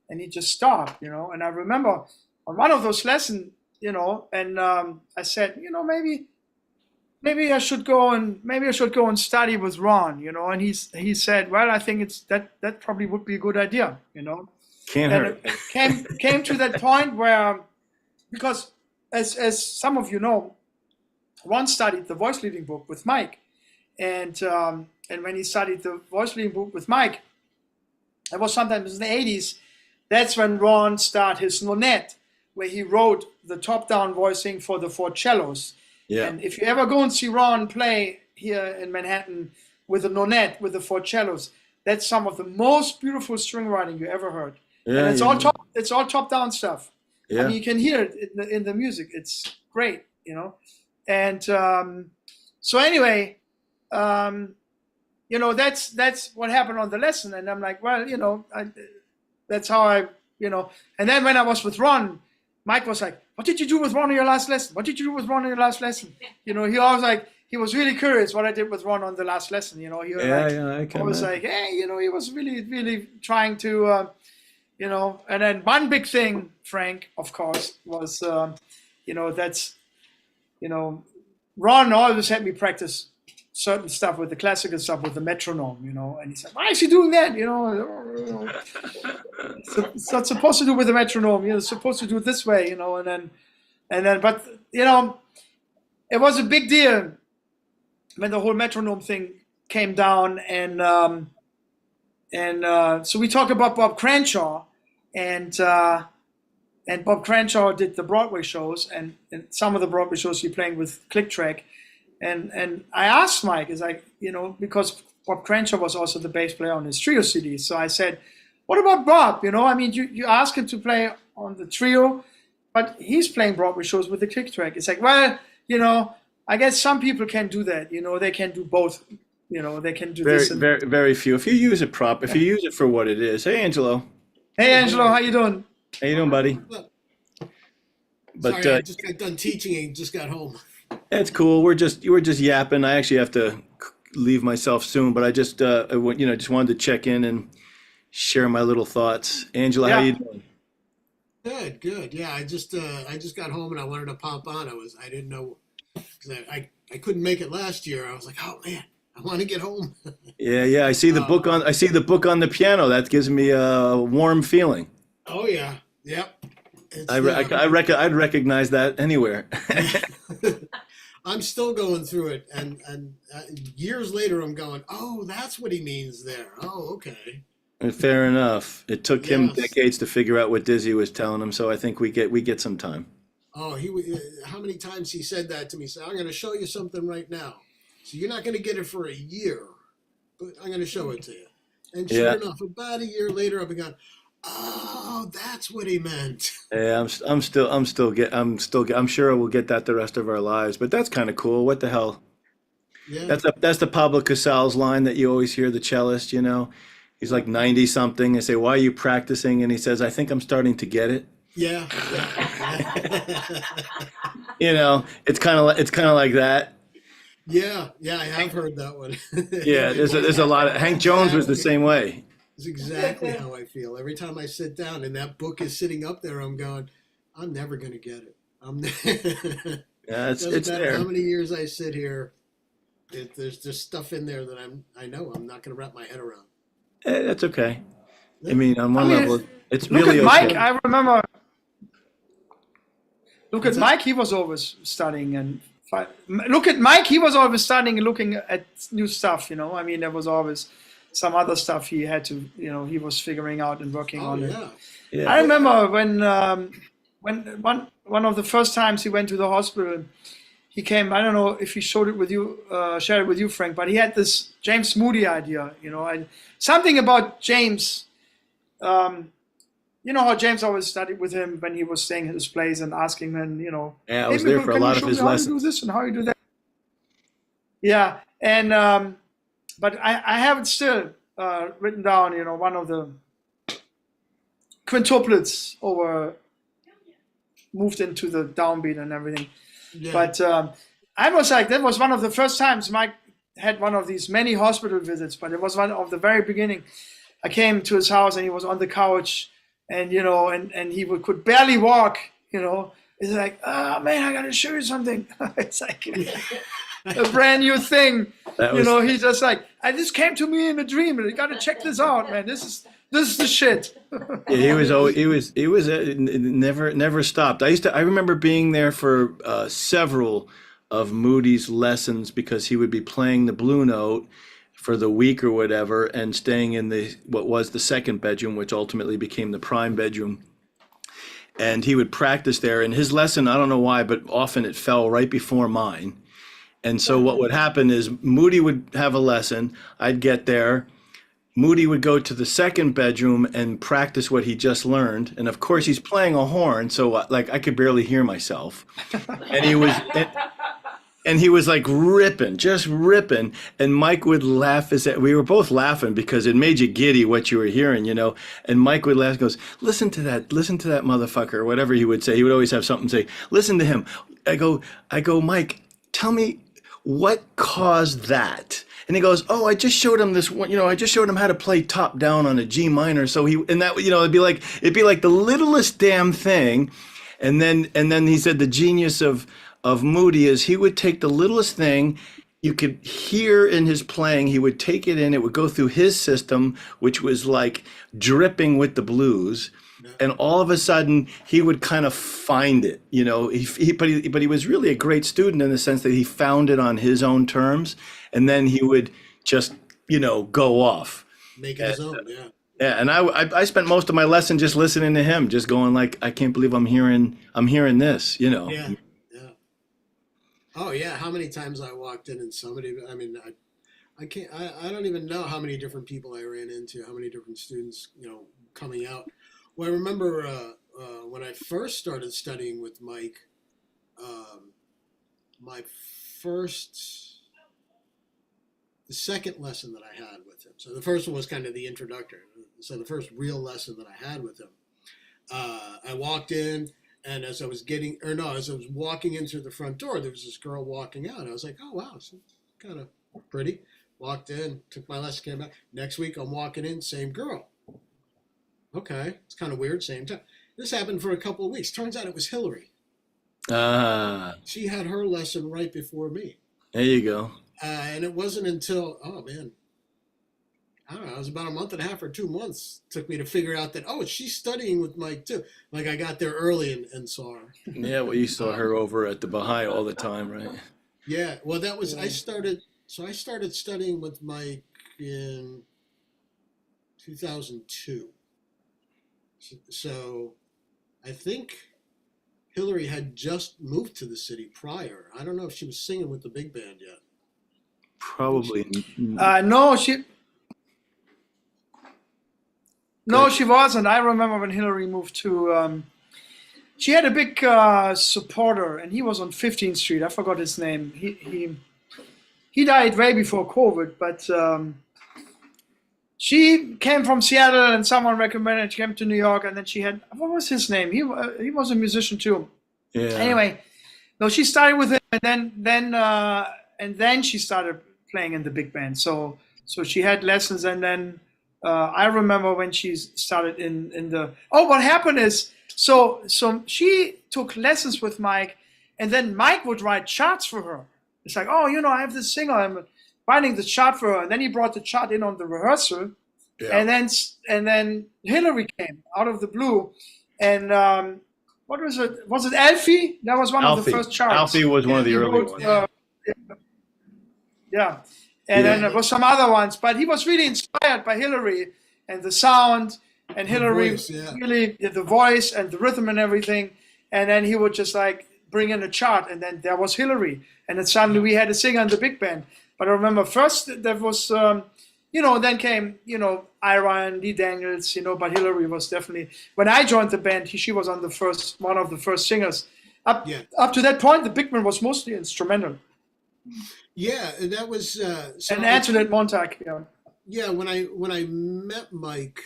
and he just stopped, you know. And I remember on one of those lessons, you know, and I said, you know, maybe I should go and study with Ron, you know. And he said, well, I think that probably would be a good idea, you know. Can't hurt. It came to that point where, because as some of you know, Ron studied the voice leading book with Mike, and when he studied the voice leading book with Mike, it was sometimes in the 80s. That's when Ron started his nonette, where he wrote the top-down voicing for the 4 cellos. Yeah. And if you ever go and see Ron play here in Manhattan with a nonette with the 4 cellos, that's some of the most beautiful string writing you ever heard. Yeah, and it's all top-down stuff. Yeah. I mean, you can hear it in the music. It's great, you know. And so anyway, that's what happened on the lesson. And I'm like, well, that's how and then when I was with Ron, Mike was like, what did you do with Ron in your last lesson? What did you do with Ron in your last lesson? He always he was really curious what I did with Ron on the last lesson. He I can was like, hey, he was really, really trying to, and then one big thing, Frank, of course, was, Ron always had me practice certain stuff with the classical stuff with the metronome, and he said, why is he doing that? It's not supposed to do with the metronome, it's supposed to do it this way, but it was a big deal when the whole metronome thing came down, and so we talked about Bob Cranshaw, and Bob Cranshaw did the Broadway shows, and some of the Broadway shows he playing with click track. And I asked Mike, because Bob Cranshaw was also the bass player on his trio CDs. So I said, what about Bob? You ask him to play on the trio, but he's playing Broadway shows with the click track. It's like, well, I guess some people can do that. They can do both. They can do this. Very, very few. If you use it if you use it for what it is. Hey, Angelo. Hey, Angelo, how you doing? How you doing, buddy? Sorry, I just got done teaching and just got home. That's cool. You were just yapping. I actually have to leave myself soon, but I just just wanted to check in and share my little thoughts. Angela, how you doing? Good. Yeah, I just got home and I wanted to pop on. I didn't know, because I couldn't make it last year. I was like, oh man, I want to get home. Yeah. I see the book on the piano. That gives me a warm feeling. Oh yeah. Yep. I'd recognize that anywhere. I'm still going through it, and years later, I'm going, oh, that's what he means there. Oh, okay. Fair enough. It took him decades to figure out what Dizzy was telling him, so I think we get some time. Oh, how many times he said that to me? Said, I'm going to show you something right now. So you're not going to get it for a year, but I'm going to show it to you. And sure enough, about a year later, I've been going, oh, that's what he meant. Yeah, I'm sure we'll get that the rest of our lives, but that's kind of cool. What the hell? Yeah. That's the Pablo Casals line that you always hear, the cellist, He's like 90 something. They say, why are you practicing? And he says, I think I'm starting to get it. Yeah. It's kind of like that. Yeah, I have heard that one. Yeah, there's a lot of Hank Jones was the same way. It's exactly how I feel. Every time I sit down and that book is sitting up there, I'm going, I'm never going to get it. Yeah, it's matter there. how many years I sit here, there's just stuff in there that I know I'm not going to wrap my head around. That's okay. I mean, on one level, it's really look at okay. Mike. I remember. Look at Mike. He was always studying and. Look at Mike. He was always studying and looking at new stuff. I mean, there was always some other stuff he had to. He was figuring out and working on it. Yeah. I remember when one of the first times he went to the hospital, he came. I don't know if he shared it with you, Frank, but he had this James Moody idea. Something about James. How James always studied with him when he was staying at his place and asking him, Yeah, I was there for a lot of his lessons. How you do this and how you do that? Yeah, and but I have it still written down. One of the quintuplets moved into the downbeat and everything. Yeah. But I was like, that was one of the first times Mike had one of these many hospital visits, but it was one of the very beginning. I came to his house and he was on the couch and, and he could barely walk, It's like, oh man, I got to show you something. It's like a brand new thing. He's just like, this came to me in a dream and you got to check this out, man. This is the shit. Yeah, he was never stopped. I remember being there for several of Moody's lessons because he would be playing the Blue Note for the week or whatever and staying in what was the second bedroom, which ultimately became the prime bedroom. And he would practice there. And his lesson, I don't know why, but often it fell right before mine. And so what would happen is Moody would have a lesson. I'd get there. Moody would go to the second bedroom and practice what he just learned. And of course, he's playing a horn. So I could barely hear myself. And he was... and he was like ripping, just ripping. And Mike would laugh we were both laughing because it made you giddy what you were hearing, you know. And Mike would laugh, goes, listen to that motherfucker, or whatever he would say. He would always have something to say. Listen to him. I go, Mike, tell me what caused that. And he goes, oh, I just showed him this one, you know, I just showed him how to play top down on a G minor. So and that, you know, it'd be like the littlest damn thing. And then he said the genius of Moody is he would take the littlest thing you could hear in his playing, he would take it in, it would go through his system, which was like dripping with the blues. And all of a sudden he would kind of find it, you know, but he was really a great student in the sense that he found it on his own terms. And then he would just, you know, go off. Make it his own, yeah. Yeah, and I spent most of my lesson just listening to him, just going like, I can't believe I'm hearing this, you know. Yeah, yeah. Oh yeah, how many times I walked in and somebody, I mean, I don't even know how many different people I ran into, how many different students, you know, coming out. Well, I remember when I first started studying with Mike, the second lesson that I had with him. So the first one was kind of the introductory. So the first real lesson that I had with him, I walked in, and as I was walking in through the front door, there was this girl walking out. I was like, oh wow, she's kind of pretty. Walked in, took my lesson, came back. Next week, I'm walking in, same girl. Okay, it's kind of weird, same time. This happened for a couple of weeks. Turns out it was Hillary. She had her lesson right before me. There you go. And it wasn't until, oh man, I don't know, it was about a month and a half or 2 months took me to figure out that, oh, she's studying with Mike too. Like I got there early and saw her. Yeah, well, you saw her over at the Baha'i all the time, right? Yeah, well, that was, I started studying with Mike in 2002. So I think Hillary had just moved to the city prior. I don't know if she was singing with the big band yet. Probably. No, she wasn't. I remember when Hillary moved to, she had a big supporter, and he was on 15th Street. I forgot his name. He died way before COVID, but she came from Seattle, and someone recommended she came to New York, and then she had, what was his name? He was a musician too. Yeah. Anyway, no, she started with him, and then she started playing in the big band. So she had lessons, and then I remember when she started in the. Oh, what happened is so she took lessons with Mike, and then Mike would write charts for her. It's like, oh, you know, I have this singer, I'm finding the chart for her, and then he brought the chart in on the rehearsal, and then Hillary came out of the blue, and what was it? Was it Alfie? That was one of the first charts. Alfie was one of the early ones. Yeah, and then there was some other ones, but he was really inspired by Hillary and the sound, and Hillary really the voice and the rhythm and everything, and then he would just like bring in a chart, and then there was Hillary, and then suddenly we had a singer in the big band. But I remember first there was, then came, Ira and Lee Daniels, but Hillary was definitely, when I joined the band, she was on one of the first singers. Up to that point, the big band was mostly instrumental. Yeah, and that was and Antoinette Montag. Yeah, when I met Mike,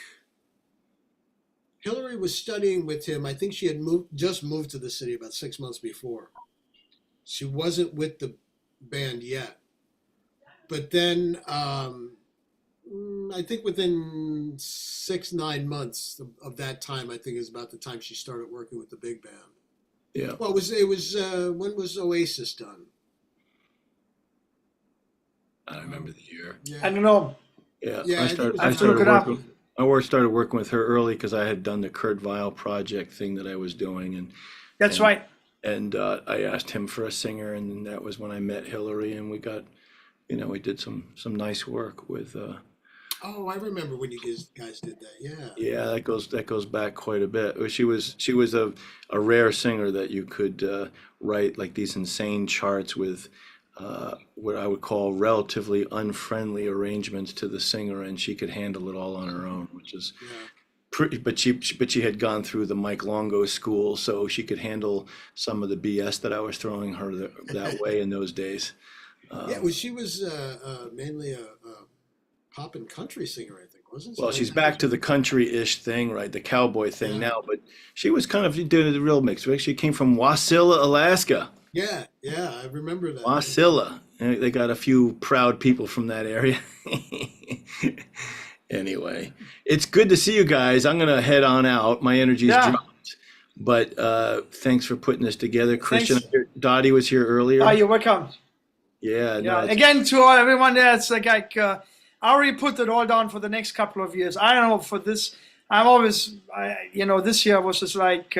Hillary was studying with him. I think she had just moved to the city about 6 months before. She wasn't with the band yet, but then I think within 6-9 months of that time, I think is about the time she started working with the big band. Yeah. Well, it was when was Oasis done? I don't remember the year. Yeah. I don't know. Yeah, Yeah, I started working with her early because I had done the Kurt Weill project thing that I was doing, and That's right. And I asked him for a singer, and that was when I met Hillary, and we got, we did some nice work with. Oh, I remember when you guys did that. Yeah. Yeah, that goes back quite a bit. She was a rare singer that you could write like these insane charts with. What I would call relatively unfriendly arrangements to the singer, and she could handle it all on her own, which is But she had gone through the Mike Longo school, so she could handle some of the BS that I was throwing her that way in those days. Yeah, well, she was mainly a pop and country singer, I think, wasn't she? Well, she's back to the country-ish thing, right? The cowboy thing Yeah. now, but she was kind of doing a real mix. She came from Wasilla, Alaska. Yeah, I remember that. Wasilla. And they got a few proud people from that area. Anyway, it's good to see you guys. I'm gonna head on out. My energy's dropped. But thanks for putting this together. Christian, Dottie was here earlier. Oh, you're welcome. Yeah, Yeah. no, Again, to everyone there, it's like I already put it all down for the next couple of years. I don't know for this. I'm always, this year was just like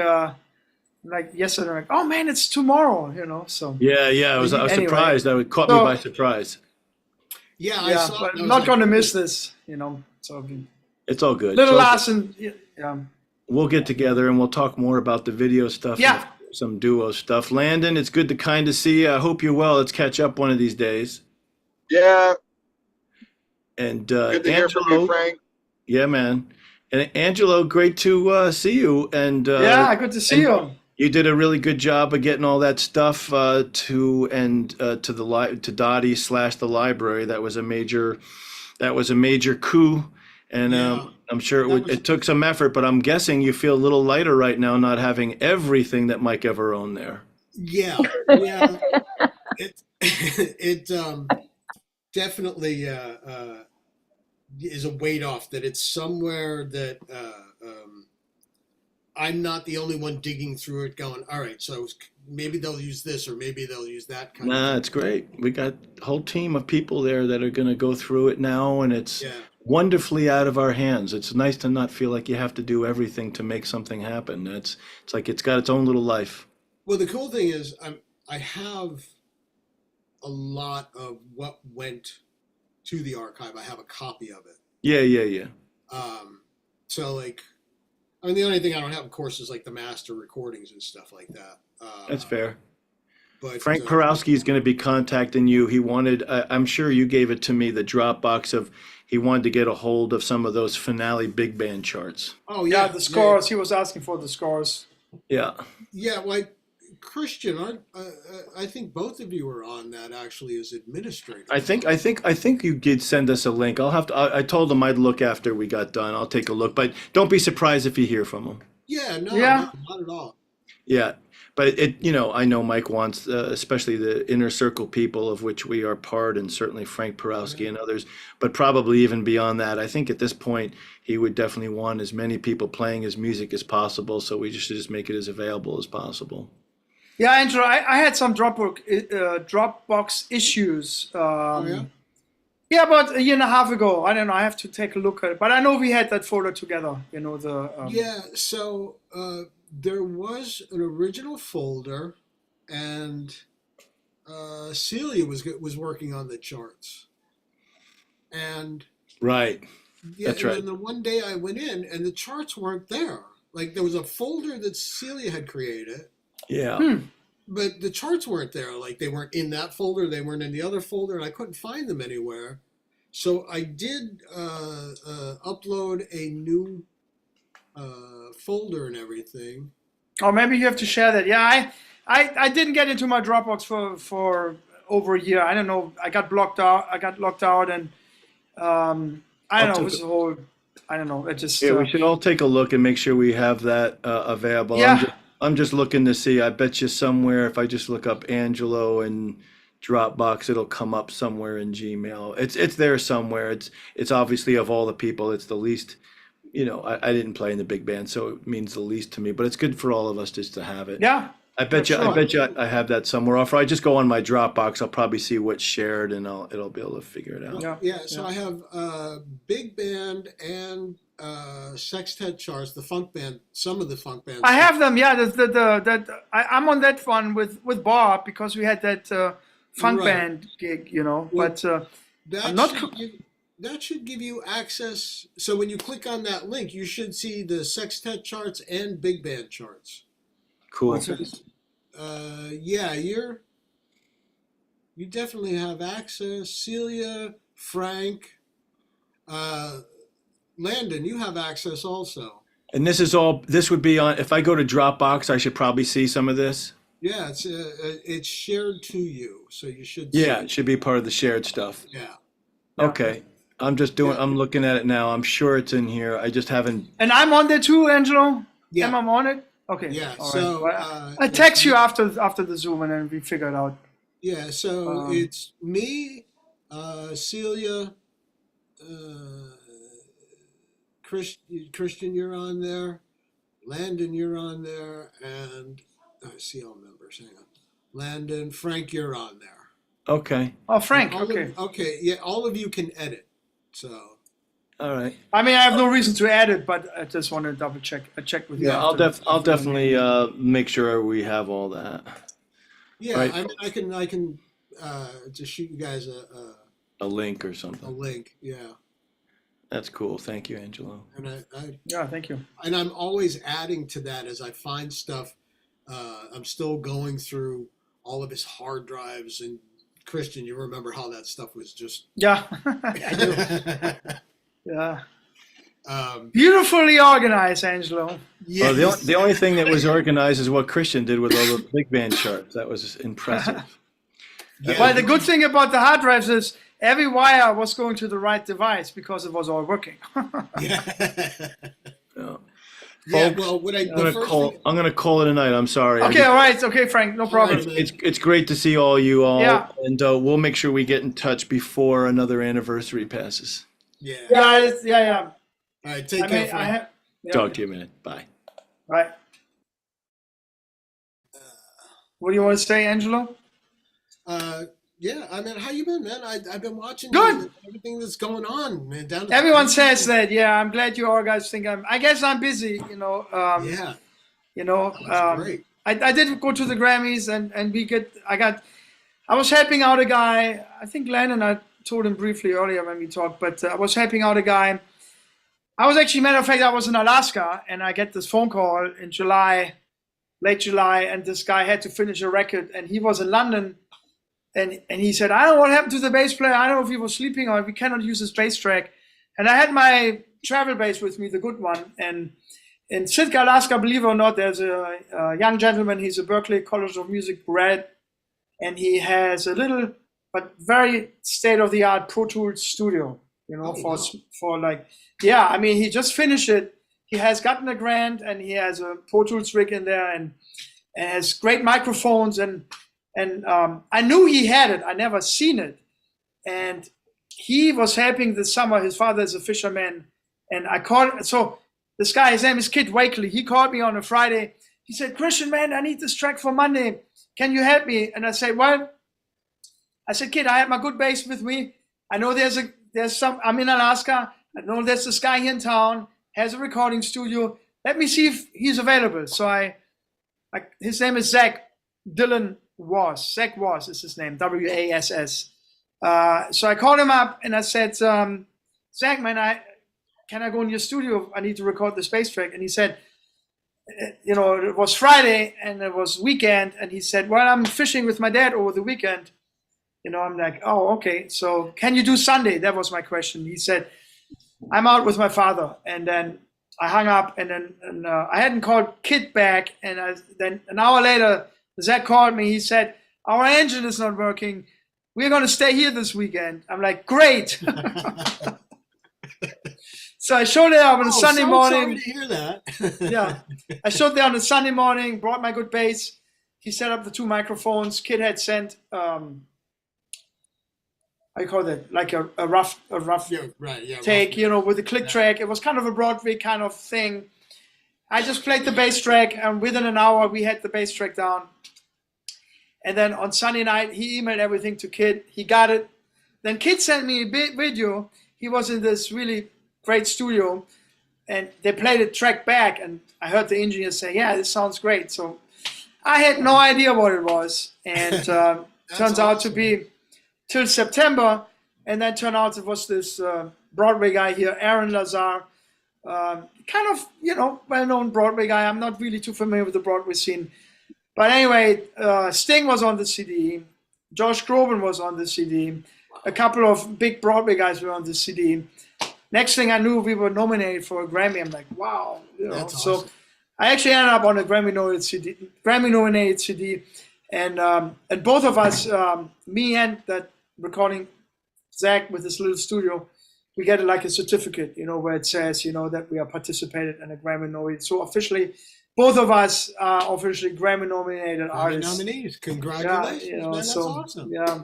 yesterday, like, oh man, it's tomorrow, So yeah. I was anyway. surprised. It caught me by surprise. Yeah, I saw. But I'm not going to miss this, So it's all good. Little last and yeah. We'll get together and we'll talk more about the video stuff. Yeah. And some duo stuff. Landon, it's good to kind of see you. I hope you're well. Let's catch up one of these days. Yeah. And Good to Angelo, hear from you, Frank. Yeah, man. And Angelo, great to see you. And good to see you. You did a really good job of getting all that stuff to Dottie / the library. That was a major coup, and I'm sure it took some effort. But I'm guessing you feel a little lighter right now, not having everything that Mike ever owned there. Yeah. It definitely is a weight off. That it's somewhere that. I'm not the only one digging through it going, all right, so maybe they'll use this or maybe they'll use that kind of thing. It's great. We got a whole team of people there that are going to go through it now, and it's wonderfully out of our hands. It's nice to not feel like you have to do everything to make something happen. It's like it's got its own little life. Well, the cool thing is I have a lot of what went to the archive. I have a copy of it. Yeah. So like, I mean, the only thing I don't have, of course, is like the master recordings and stuff like that. That's fair. But Frank Porowski is going to be contacting you. He wanted, I'm sure you gave it to me, the Dropbox of, he wanted to get a hold of some of those finale big band charts. Oh, yeah. The scores. Yeah. He was asking for the scores. Yeah. Yeah, like Christian, I think both of you were on that actually as administrators. I think you did send us a link. I told him I'd look after we got done. I'll take a look, but don't be surprised if you hear from him. Yeah, no, not at all. Yeah, but I know Mike wants, especially the inner circle people of which we are part, and certainly Frank Porowski and others, but probably even beyond that. I think at this point he would definitely want as many people playing his music as possible. So we should just make it as available as possible. Yeah, Andrew, I had some Dropbox issues. Yeah, about a year and a half ago. I don't know. I have to take a look at it, but I know we had that folder together. Yeah. So there was an original folder, and Celia was working on the charts, and right. Yeah, that's right. And then the one day I went in, and the charts weren't there. Like there was a folder that Celia had created. Yeah. But the charts weren't there. Like they weren't in that folder. They weren't in the other folder, and I couldn't find them anywhere. So I did upload a new folder and everything. Oh, maybe you have to share that. Yeah, I didn't get into my Dropbox for over a year. I don't know. I got blocked out. I got locked out, and I don't know. It was a whole. I don't know. It just. Yeah, we should all take a look and make sure we have that available. Yeah. I'm just looking to see. I bet you somewhere, if I just look up Angelo and Dropbox, it'll come up somewhere in Gmail. It's there somewhere. It's obviously of all the people, it's the least. I didn't play in the big band, so it means the least to me. But it's good for all of us just to have it. Yeah. I bet you I have that somewhere. Or if I just go on my Dropbox, I'll probably see what's shared, and it'll be able to figure it out. Yeah. So I have big band and sextet charts, the funk band, some of the funk bands. I have them. Yeah, I'm on that one with Bob because we had that funk band gig, Well, but I'm not. That should give you access. So when you click on that link, you should see the sextet charts and big band charts. Cool. Yeah, you definitely have access. Celia, Frank, Landon, you have access also. And this would be on, if I go to Dropbox, I should probably see some of this. Yeah, it's shared to you, so you should. Yeah, see it should be part of the shared stuff. Yeah. Okay. I'm looking at it now. I'm sure it's in here. I just haven't. And I'm on there too, Angelo. Yeah. Am I on it? Okay. Yeah. All So right. Well, I text you after the Zoom, and then we figure it out. Yeah. So it's me, Celia, Christian, you're on there. Landon, you're on there, and I see all members. Hang on. Landon, Frank, you're on there. Okay. Oh, Frank. Okay. Okay. Yeah. All of you can edit. So. All right. I mean, I have no reason to add it, but I just want to double check. I check with you. Yeah, I'll definitely make sure we have all that. Yeah, right. I can just shoot you guys a link or something. A link, yeah. That's cool. Thank you, Angelo. And yeah, thank you. And I'm always adding to that as I find stuff. I'm still going through all of his hard drives. And Christian, you remember how that stuff was just. Yeah. I do. Yeah. Beautifully organized, Angelo. Yes. Well, the only thing that was organized is what Christian did with all the big band charts. That was impressive. Yeah. Well, the good thing about the hard drives is every wire was going to the right device because it was all working. Yeah. Yeah. Yeah, Folks, well, I'm gonna call it a night. I'm sorry. Okay, all right. It's okay, Frank. No problem. It's great to see you all, yeah. And we'll make sure we get in touch before another anniversary passes. Yeah. Yeah. All right, take care, Frank. Talk to you, man. Bye. Right. What do you want to say, Angelo? Yeah, I mean, how you been, man? I've been watching Good. Everything that's going on, man. Everyone says that. Yeah, I'm glad you all guys think I guess I'm busy. You know. Yeah. You know. Great. I did go to the Grammys and I was helping out a guy. I think Landon, I told him briefly earlier when we talked, but I was helping out a guy. I was actually, matter of fact, I was in Alaska and I get this phone call in late July, and this guy had to finish a record and he was in London. And he said, I don't know what happened to the bass player. I don't know if he was sleeping or we cannot use his bass track. And I had my travel bass with me, the good one. And in Sitka, Alaska, believe it or not, there's a young gentleman. He's a Berklee College of Music grad. And he has a little, but very state-of-the-art Pro Tools studio, you know, for like, yeah, I mean, he just finished it. He has gotten a grant and he has a Pro Tools rig in there and has great microphones and I knew he had it. I never seen it. And he was helping this summer. His father is a fisherman. And I called. So this guy, his name is Kid Wakely. He called me on a Friday. He said, Christian, man, I need this track for Monday. Can you help me? And I said, well, Kid, I have my good bass with me. I know I'm in Alaska. I know there's this guy here in town, has a recording studio. Let me see if he's available. So his name is Zach Dylan. Zach Was is his name, W-A-S-S. So I called him up and I said, Zach, man, can I go in your studio? I need to record this bass track. And he said, you know, it was Friday and it was weekend. And he said, well, I'm fishing with my dad over the weekend. You know, I'm like, oh, okay. So can you do Sunday? That was my question. He said, I'm out with my father. And then I hung up and then I hadn't called Kid back. And then an hour later, Zach called me. He said, our engine is not working. We're going to stay here this weekend. I'm like, great. So I showed up on a Sunday morning. Sorry to hear that. Yeah. I showed there on a Sunday morning, brought my good bass. He set up the 2 microphones. Kid had sent, I call it like a rough take, you know, with a click track. It was kind of a Broadway kind of thing. I just played the bass track, and within an hour, we had the bass track down. And then on Sunday night, he emailed everything to Kid. He got it. Then Kid sent me a video. He was in this really great studio, and they played the track back, and I heard the engineer say, yeah, this sounds great. So I had no idea what it was. And turns out to be till September. And then turned out it was this Broadway guy here, Aaron Lazar. Kind of, you know, well-known Broadway guy. I'm not really too familiar with the Broadway scene. But anyway, Sting was on the CD. Josh Groban was on the CD. A couple of big Broadway guys were on the CD. next thing I knew, we were nominated for a Grammy. I'm like, wow, That's So awesome. I actually ended up on a Grammy nominated CD, and both of us, me and that recording Zach with his little studio, we get like a certificate, where it says, that we are participated in a Grammy nominated. So officially, both of us are officially Grammy nominated artists. Nominees, congratulations, man! That's awesome. Yeah.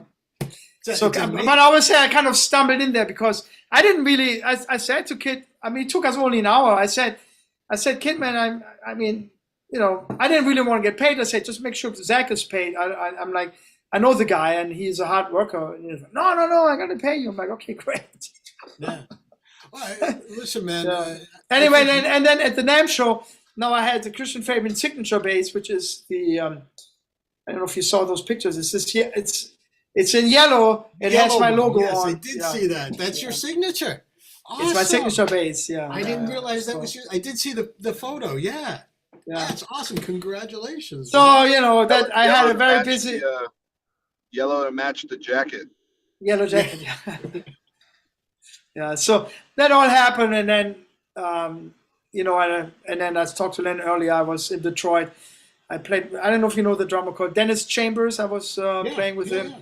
It's So, amazing. but I would say I kind of stumbled in there because I didn't really. I said to Kit, I mean, it took us only an hour. I said, Kit, man, I mean, I didn't really want to get paid. I said, just make sure Zach is paid. I'm like, I know the guy and he's a hard worker. And he's like, no, I'm gonna pay you. I'm like, okay, great. Yeah. Well, listen, man. Yeah. Anyway, and then at the NAMM show, now I had the Christian Fabian signature bass, which is the I don't know if you saw those pictures. It's this here. It's in yellow. It has my logo yes, on. I did see that. That's your signature. Awesome. It's my signature bass. Yeah. I didn't realize that was yours. I did see the photo. Yeah. That's awesome. Congratulations. So that I had a very busy yellow to match the jacket. Yellow jacket. Yeah. So that all happened, and then and then I talked to Len earlier. I was in Detroit. I played. I don't know if you know the drummer called Dennis Chambers. I was playing with him,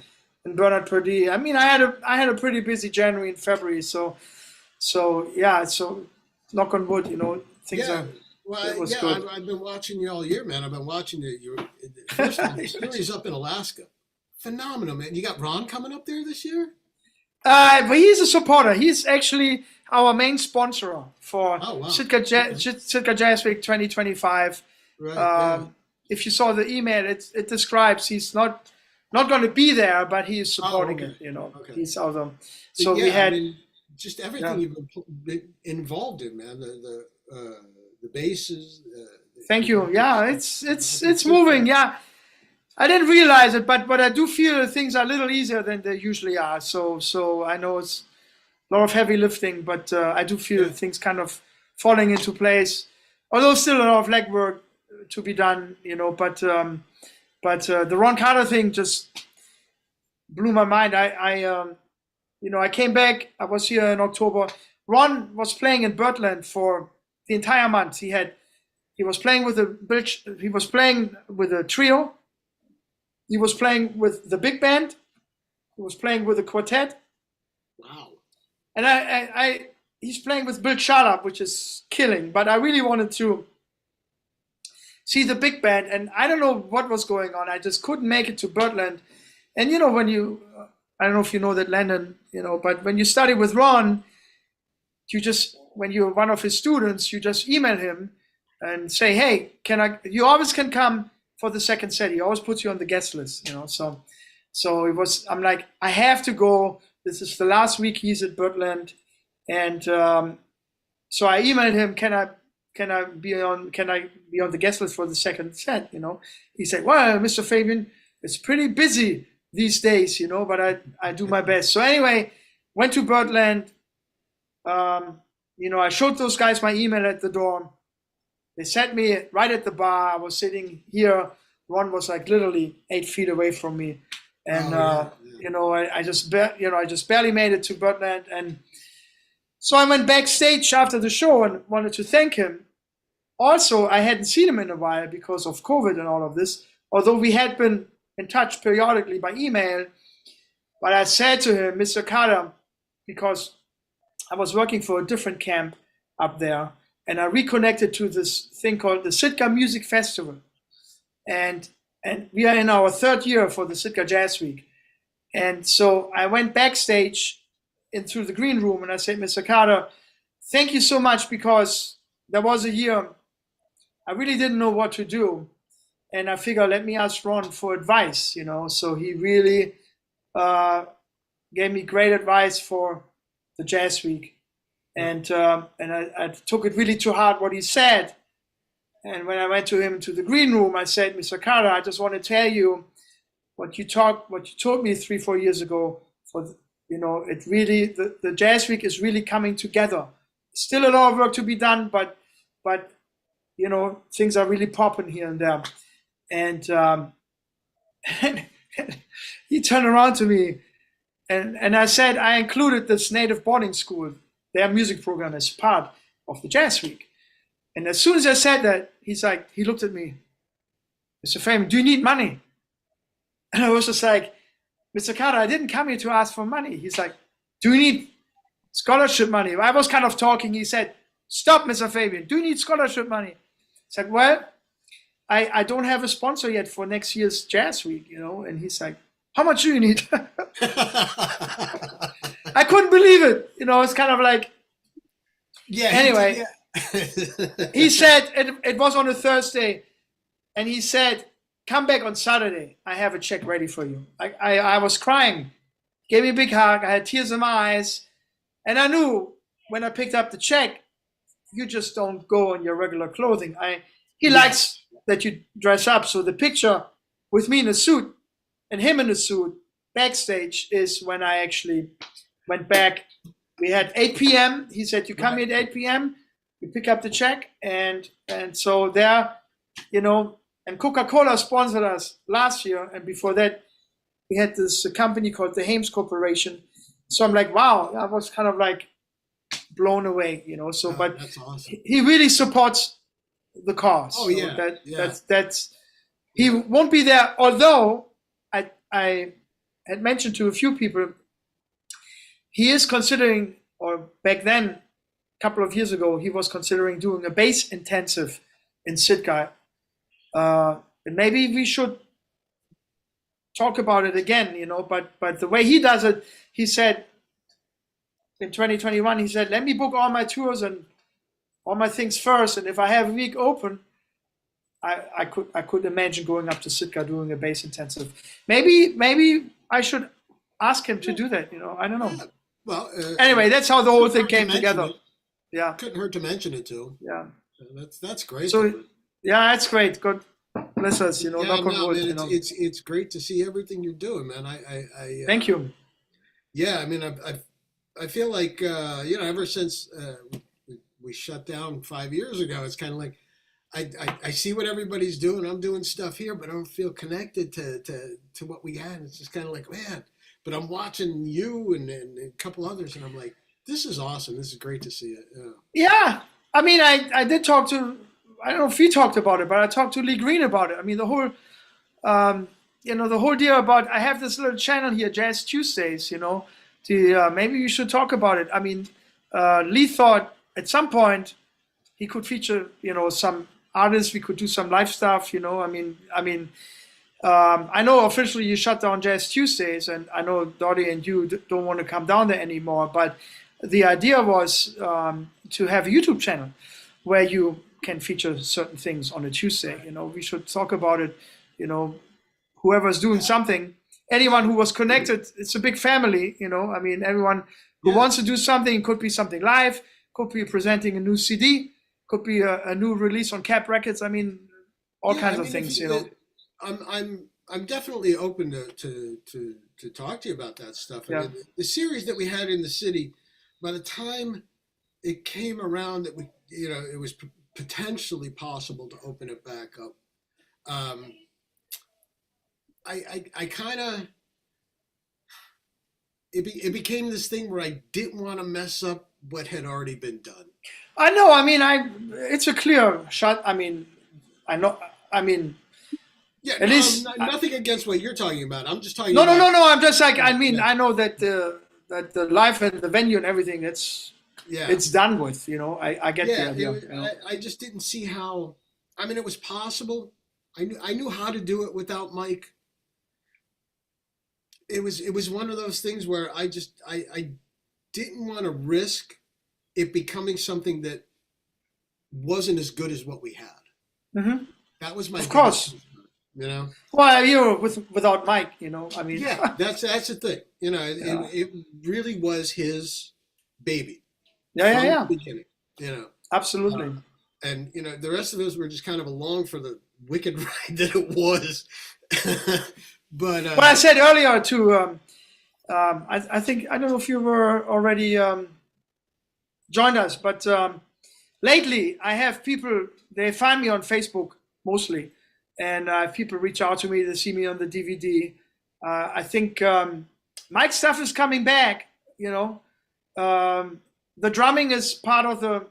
and Bernard Purdie. I mean, I had a pretty busy January and February. So knock on wood. Things are. Well, good. I've been watching you all year, man. I've been watching you. First time the series up in Alaska. Phenomenal, man. You got Ron coming up there this year? But he's a supporter. He's actually our main sponsor for Sitka Jazz Week 2025. Right, if you saw the email, it describes he's not going to be there, but he is supporting it. He's out there. So we had just everything you've been involved in, man. The bases. Thank you. Yeah, it's moving. Yeah, I didn't realize it, but I do feel things are a little easier than they usually are. So I know it's a lot of heavy lifting, but I do feel things kind of falling into place. Although still a lot of legwork to be done, But the Ron Carter thing just blew my mind. I came back. I was here in October. Ron was playing in Birdland for the entire month. He was playing with a trio. He was playing with the big band. He was playing with a quartet. Wow. And he's playing with Bill Charlap, which is killing. But I really wanted to see the big band, and I don't know what was going on. I just couldn't make it to Birdland. And when I don't know if you know that Landon, but when you study with Ron, when you're one of his students, you just email him and say, hey, you always can come for the second set. He always puts you on the guest list, So I'm like, I have to go. This is the last week he's at Birdland. And so I emailed him, can I be on the guest list for the second set, He said, well, Mr. Fabian, it's pretty busy these days, but I do my best. So anyway, went to Birdland. I showed those guys my email at the door. They sat me right at the bar. I was sitting here. Ron was like literally 8 feet away from me, and I just barely made it to Birdland. And so I went backstage after the show and wanted to thank him. Also, I hadn't seen him in a while because of COVID and all of this. Although we had been in touch periodically by email, but I said to him, Mr. Carter, because I was working for a different camp up there, and I reconnected to this thing called the Sitka Music Festival. And we are in our third year for the Sitka Jazz Week. And so I went backstage into the green room and I said, Mr. Carter, thank you so much, because there was a year I really didn't know what to do. And I figured, let me ask Ron for advice, So he really gave me great advice for the Jazz Week. And I took it really to heart what he said. And when I went to him to the green room, I said, Mr. Carter, I just want to tell you what you told me 3-4 years ago. It really, the Jazz Week is really coming together. Still a lot of work to be done, but things are really popping here and there. And he turned around to me, and I said, I included this native boarding school their music program as part of the Jazz Week. And as soon as I said that, he looked at me, Mr. Fame, do you need money? And I was just like, Mr. Carter, I didn't come here to ask for money. He's like, do you need scholarship money? I was kind of talking. He said, stop, Mr. Fabian, do you need scholarship money? It's like, well, I don't have a sponsor yet for next year's Jazz Week, and he's like, how much do you need? I couldn't believe it. It's kind of like, anyway, he said, it was on a Thursday, and he said, come back on Saturday. I have a check ready for you. I was crying, gave me a big hug. I had tears in my eyes. And I knew when I picked up the check, you just don't go in your regular clothing. He likes that you dress up. So the picture with me in a suit and him in a suit backstage is when I actually went back. We had 8 p.m. He said, you come here at 8 p.m., you pick up the check. And so there, and Coca-Cola sponsored us last year. And before that, we had this company called the Hames Corporation. So I'm like, wow, I was kind of like blown away, So, but that's awesome. He really supports the cause. Oh, yeah. That's he won't be there. Although I had mentioned to a few people, he is considering, or back then, a couple of years ago, he was considering doing a bass intensive in Sitka. And maybe we should talk about it again, but the way he does it, he said in 2021, he said, let me book all my tours and all my things first. And if I have a week open, I could imagine going up to Sitka doing a bass intensive. Maybe I should ask him to do that. I don't know. Well, anyway, that's how the whole thing came together. Yeah, couldn't hurt to mention it too. Yeah, that's great. So yeah, that's great. God bless us. Yeah, knock on wood, it's great to see everything you're doing, man. I thank you. Yeah, I mean, I feel like ever since we shut down 5 years ago, it's kind of like I see what everybody's doing. I'm doing stuff here, but I don't feel connected to what we had. It's just kind of like, man. But I'm watching you and a couple others, and I'm like, this is awesome. This is great to see it. Yeah. I mean, I did talk to, I don't know if he talked about it, but I talked to Lee Green about it. I mean, the whole, the whole deal about, I have this little channel here, Jazz Tuesdays, maybe you should talk about it. I mean, Lee thought at some point he could feature, some artists, we could do some live stuff, I know officially you shut down Jazz Tuesdays, and I know Dottie and you don't want to come down there anymore, but the idea was to have a YouTube channel where you can feature certain things on a Tuesday. We should talk about it. Whoever's doing something, anyone who was connected, it's a big family. Everyone who wants to do something, it could be something live, could be presenting a new CD, could be a new release on Cap Records. All kinds of things. I'm definitely open to talk to you about that stuff. Yeah. The series that we had in the city, by the time it came around that it was potentially possible to open it back up, I kind of it became this thing where I didn't want to mess up what had already been done. I know. It's a clear shot. I know. Yeah, at least nothing against what you're talking about. I'm just talking. No. I'm just like, I know that the life and the venue and everything, it's done with. I get the idea. I just didn't see how. It was possible. I knew how to do it without Mike. It was one of those things where I didn't want to risk it becoming something that wasn't as good as what we had. Mm-hmm. That was my. Of course. Well, without Mike, Yeah, that's the thing. It really was his baby. Yeah. The beginning, Absolutely. And the rest of us were just kind of along for the wicked ride that it was. But well, I said earlier too. I think, I don't know if you were already joined us, but lately I have people. They find me on Facebook mostly. And people reach out to me, they see me on the DVD. I think Mike's stuff is coming back, the drumming is part of the,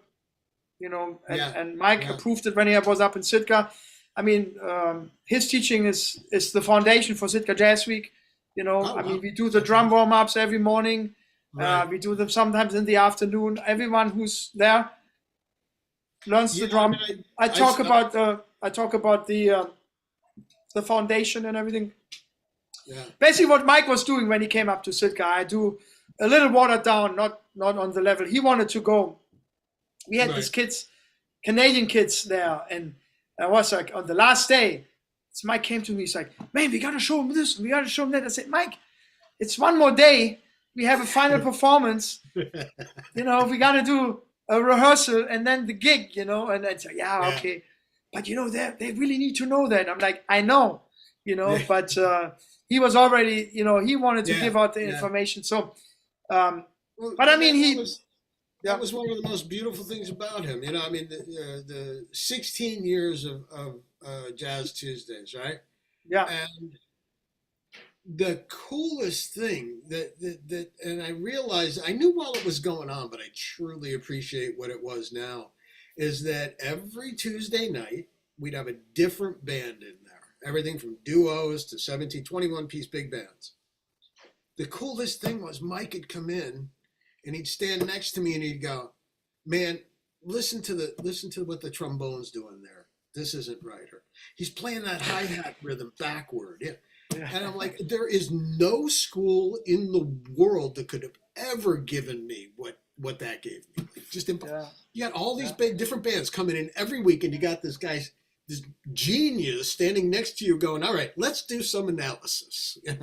and Mike approved it when he was up in Sitka. I mean, his teaching is the foundation for Sitka Jazz Week. I mean, we do the drum warm-ups every morning. Right. We do them sometimes in the afternoon. Everyone who's there learns the drum. I talk about the foundation and everything. Yeah. Basically, what Mike was doing when he came up to Sitka, I do a little watered down, not on the level he wanted to go. We had these kids, Canadian kids there, and I was like, on the last day, Mike came to me, he's like, man, we got to show them this, we got to show them that. I said, Mike, it's one more day. We have a final performance. We got to do a rehearsal and then the gig, and I said, yeah, okay. But, they really need to know that. I'm like, I know, but he was already, he wanted to give out the information. So, but I mean, that was one of the most beautiful things about him. I mean, the 16 years of Jazz Tuesdays, right? Yeah. And the coolest thing that and I realized, I knew while it was going on, but I truly appreciate what it was now, is that every Tuesday night, we'd have a different band in there. Everything from duos to 17, 21-piece big bands. The coolest thing was Mike had come in and he'd stand next to me and he'd go, man, listen to what the trombone's doing there. This isn't right. Or he's playing that hi-hat rhythm backward. Yeah. And I'm like, there is no school in the world that could have ever given me what that gave me. Just impossible. You got all these different bands coming in every week, and you got this genius standing next to you going, all right, let's do some analysis. And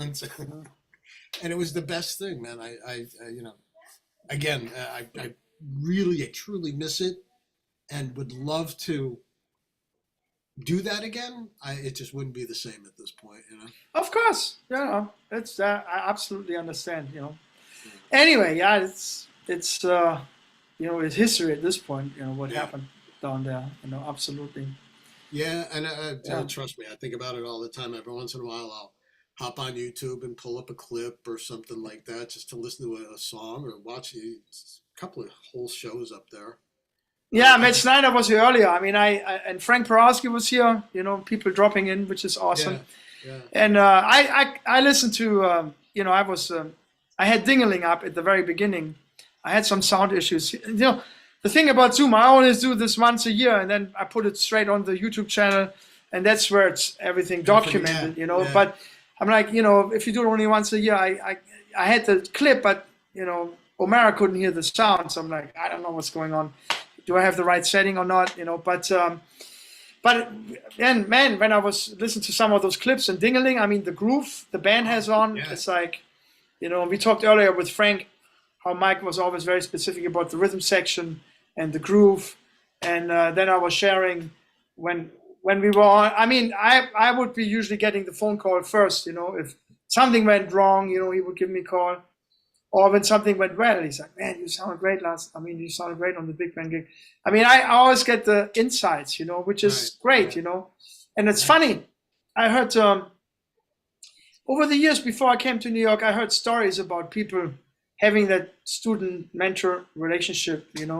it was the best thing, man. I really, I truly miss it and would love to do that again. It just wouldn't be the same at this point, Of course, it's I absolutely understand. Anyway, it's it's history at this point. What happened down there. Absolutely. Yeah, and trust me, I think about it all the time. Every once in a while, I'll hop on YouTube and pull up a clip or something like that just to listen to a song or watch a couple of whole shows up there. Yeah, Matt Snyder was here earlier. I mean, and Frank Porowski was here. People dropping in, which is awesome. Yeah. And I listened to. I had Dingling up at the very beginning. I had some sound issues. The thing about Zoom, I always do this once a year, and then I put it straight on the YouTube channel, and that's where it's everything documented. But I'm like, if you do it only once a year, I had the clip, but O'Mara couldn't hear the sound, so I'm like, I don't know what's going on. Do I have the right setting or not? But then, man, when I was listening to some of those clips and Dingling, I mean, the groove the band has on, it's like, we talked earlier with Frank how Mike was always very specific about the rhythm section and the groove. And then I was sharing when we were on. I mean, I would be usually getting the phone call first, if something went wrong, he would give me a call. Or when something went well, he's like, man, you sounded great you sounded great on the big band gig. I mean, I always get the insights, which is great, And it's funny. I heard, over the years before I came to New York, I heard stories about people having that student-mentor relationship, There's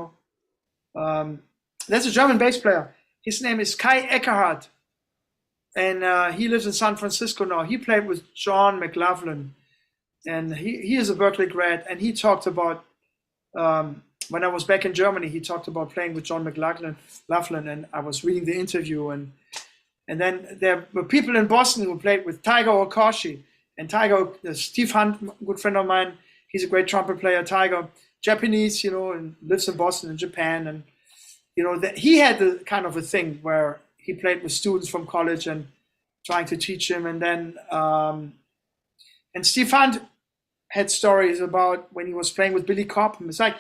a German bass player. His name is Kai Eckerhardt. And he lives in San Francisco now. He played with John McLaughlin. And he is a Berkeley grad, and he talked about, when I was back in Germany, he talked about playing with John McLaughlin, and I was reading the interview, and then there were people in Boston who played with Tiger Okoshi, and Tiger, Steve Hunt, a good friend of mine, he's a great trumpet player. Tiger, Japanese, and lives in Boston and Japan, and he had the kind of a thing where he played with students from college and trying to teach him, and then and Steve Hunt had stories about when he was playing with Billy Cobham. It's like,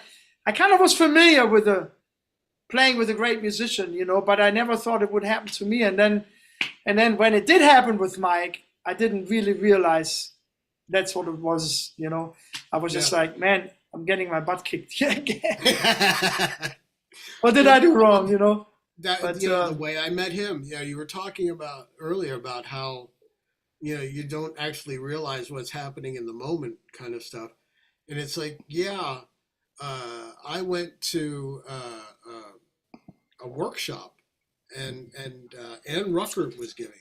I kind of was familiar with playing with a great musician, but I never thought it would happen to me. And then when it did happen with Mike, I didn't really realize that's what it was, I was just like, man, I'm getting my butt kicked here again. What did I do wrong, the way I met him, you were talking about earlier about how, you don't actually realize what's happening in the moment kind of stuff. And it's like, I went to a workshop, and Ann Ruffert was giving it.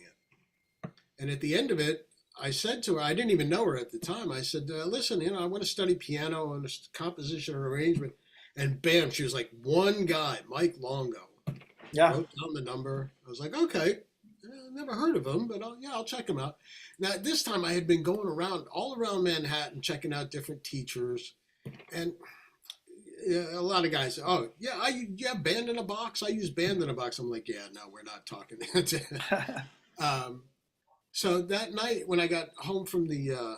And at the end of it, I said to her, I didn't even know her at the time. I said, "Listen, I want to study piano and composition and arrangement." And bam, she was like, "One guy, Mike Longo." Yeah. Wrote down the number. I was like, "Okay, never heard of him, but I'll check him out." Now this time I had been going around all around Manhattan, checking out different teachers, and a lot of guys, "Oh yeah, Band in a Box. I use Band in a Box." I'm like, "Yeah, no, we're not talking." So that night when I got home from the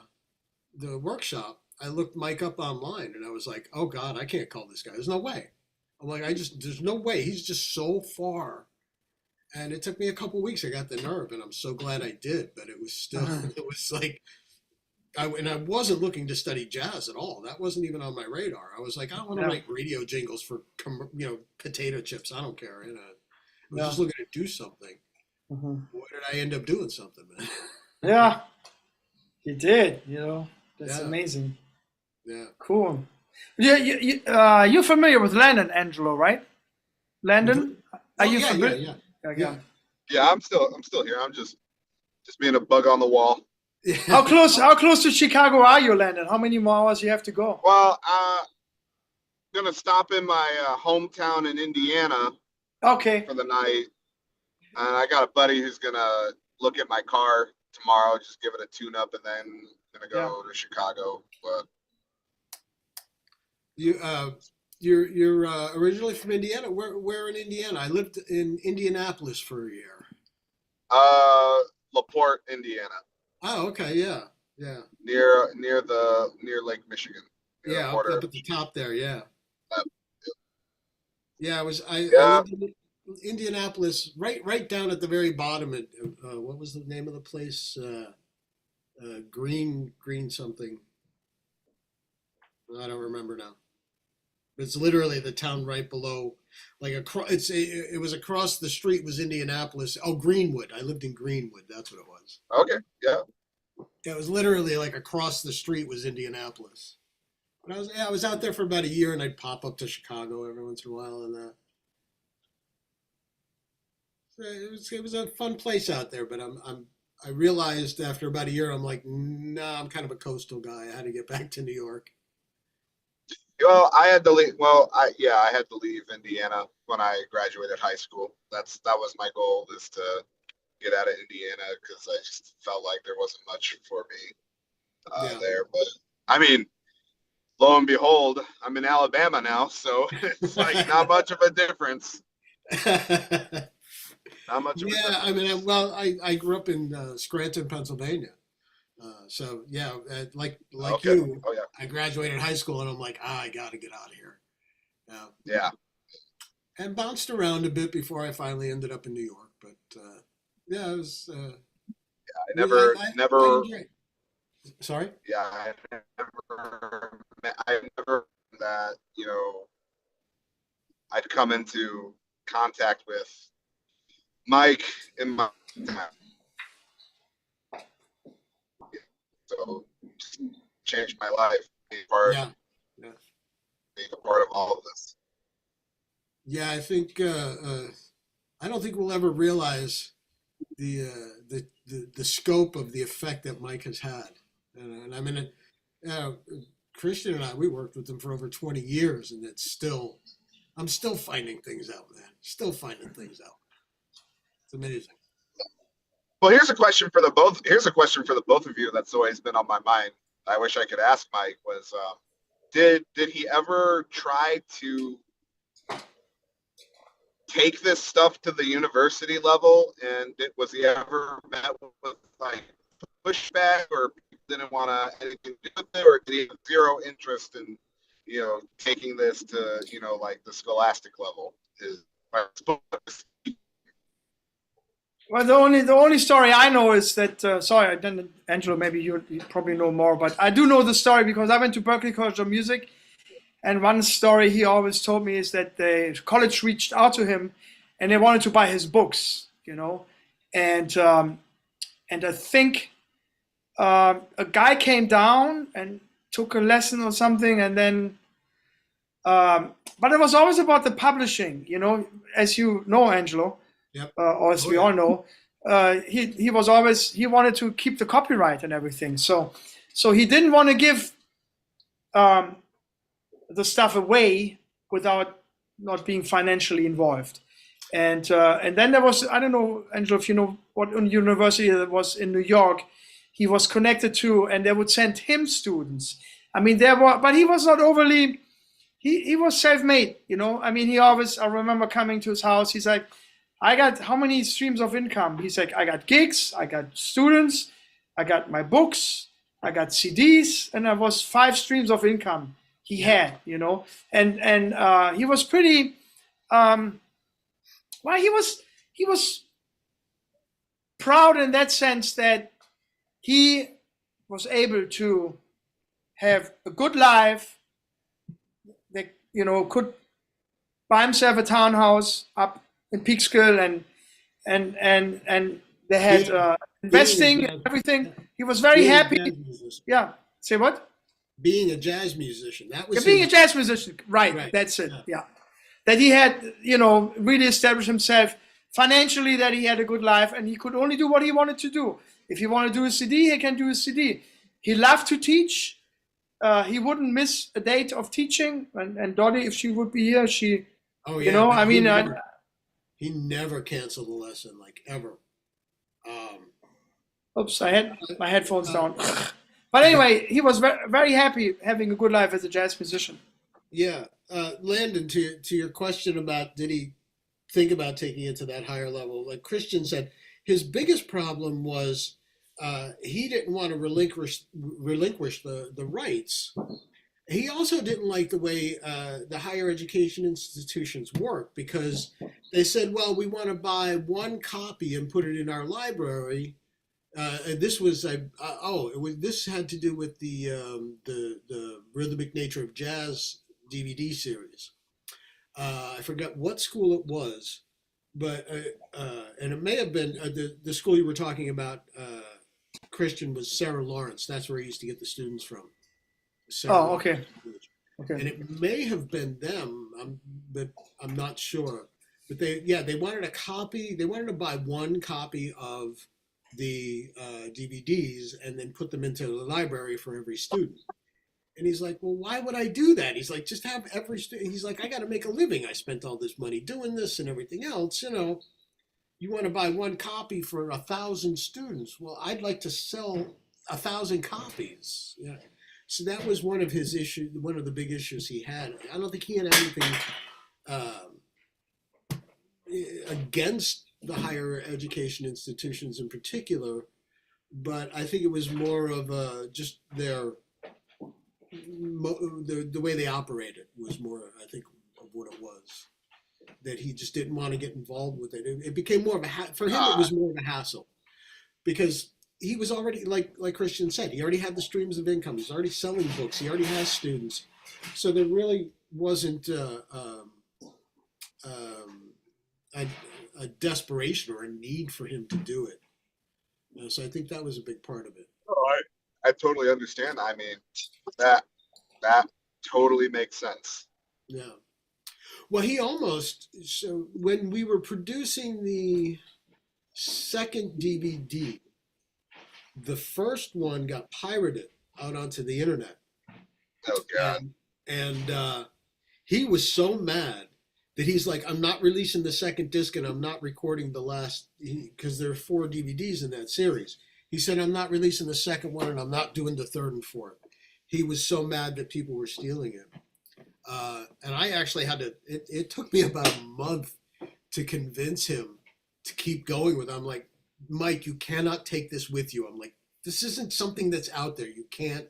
workshop, I looked Mike up online, and I was like, "Oh God, I can't call this guy. There's no way." I'm like, there's no way. He's just so far. And it took me a couple weeks. I got the nerve, and I'm so glad I did. But it was still, it was like, and I wasn't looking to study jazz at all. That wasn't even on my radar. I was like, I want to write radio jingles for, potato chips. I don't care. I was just looking to do something. Boy, did I end up doing something, man. Yeah, you did. That's amazing. Yeah. Cool. Yeah, you're familiar with Landon, Angelo, right? Landon, are you familiar? Yeah, I'm still here. I'm just being a bug on the wall. How close to Chicago are you, Landon? How many more hours you have to go? Well, I'm gonna stop in my hometown in Indiana. Okay. For the night, and I got a buddy who's gonna look at my car tomorrow, just give it a tune-up, and then gonna go to Chicago. But you're originally from Indiana. Where in Indiana? I lived in Indianapolis for a year. LaPorte, Indiana. Oh, okay, yeah. Near Lake Michigan. Yeah, up at the top there. Yeah. Yeah, I lived in Indianapolis, right down at the very bottom. At what was the name of the place? Green something. I don't remember now. It's literally the town right below, like it was across the street was Indianapolis. Oh, Greenwood. I lived in Greenwood. That's what it was. Okay, yeah. It was literally like across the street was Indianapolis. But I was out there for about a year, and I'd pop up to Chicago every once in a while, and it was a fun place out there. But I realized after about a year, I'm like, nah, I'm kind of a coastal guy. I had to get back to New York. Well, I had to leave. Well, I had to leave Indiana when I graduated high school. That was my goal, is to get out of Indiana, because I just felt like there wasn't much for me there. But I mean, lo and behold, I'm in Alabama now, so it's like not much of a difference. Not much of a difference. I mean, I grew up in Scranton, Pennsylvania. So yeah, like you, I graduated high school, and I'm like, I got to get out of here. Yeah. And bounced around a bit before I finally ended up in New York. But yeah, it was. I never. Sorry. Yeah, I never that I'd come into contact with Mike in my time. So changed my life, being part of all of this. Yeah, I think I don't think we'll ever realize the scope of the effect that Mike has had. And I mean, Christian and I, we worked with him for over 20 years, and I'm still finding things out, man. Still finding things out. It's amazing. Well, here's a question for the both of you that's always been on my mind. I wish I could ask Mike was, did he ever try to take this stuff to the university level, and was he ever met with like pushback, or didn't want to anything to do with it, or did he have zero interest in taking this to like the scholastic level? Well, the only story I know is that sorry, I didn't, Angelo. Maybe you probably know more, but I do know the story because I went to Berklee College of Music, and one story he always told me is that the college reached out to him, and they wanted to buy his books, and I think a guy came down and took a lesson or something, and then But it was always about the publishing, as you know, Angelo, Yep. or as we all know. He was always, he wanted to keep the copyright and everything. So he didn't want to give the stuff away without not being financially involved. And then there was, I don't know, Angelo, if you know what university that was in New York he was connected to, and they would send him students. I mean, but he was not overly, he was self-made, I mean, I remember coming to his house, he's like, I got how many streams of income? He's like, I got gigs, I got students, I got my books, I got CDs, and there was 5 streams of income he had, and he was pretty, well, he was proud in that sense that he was able to have a good life, that could buy himself a townhouse up in Peekskill, and they had investing and everything. He was very happy. Yeah. Say what? Being a jazz musician. That was being a jazz musician. Right. That's it. Yeah. That he had, really established himself financially, that he had a good life, and he could only do what he wanted to do. If he wanted to do a CD, he can do a CD. He loved to teach. He wouldn't miss a date of teaching. And Dottie, if she would be here, I mean, he never canceled a lesson, like ever. Oops, I had my headphones down. But anyway, he was very, very happy having a good life as a jazz musician. Yeah. Landon, to your question about did he think about taking it to that higher level, like Christian said, his biggest problem was he didn't want to relinquish the rights. He also didn't like the way the higher education institutions work, because they said, well, we want to buy one copy and put it in our library. And this was this had to do with the rhythmic nature of jazz DVD series. I forgot what school it was, but and it may have been the school you were talking about, Christian, was Sarah Lawrence. That's where he used to get the students from. Sarah okay. And it may have been them, but I'm not sure. But they wanted a copy. They wanted to buy one copy of the DVDs and then put them into the library for every student. And he's like, well, why would I do that? He's like, just have every student. He's like, I got to make a living. I spent all this money doing this and everything else. You want to buy one copy for 1,000 students. Well, I'd like to sell 1,000 copies. Yeah. So that was one of his issues, one of the big issues he had. I don't think he had anything against the higher education institutions in particular, but I think it was more of just the way they operated was more, I think, of what it was. That he just didn't want to get involved with it. It became more of for him. It was more of a hassle, because he was already, like Christian said, he already had the streams of income. He's already selling books. He already has students. So there really wasn't a desperation or a need for him to do it. So I think that was a big part of it. Oh, I totally understand. I mean, that totally makes sense. Yeah. Well, so when we were producing the second DVD, the first one got pirated out onto the internet. Oh, God. And he was so mad that he's like, I'm not releasing the second disc and I'm not recording the last, because there are 4 DVDs in that series. He said, I'm not releasing the second one and I'm not doing the third and fourth. He was so mad that people were stealing it. And I actually had to, it took me about a month to convince him to keep going with it. I'm like, Mike, you cannot take this with you. I'm like, this isn't something that's out there. You can't,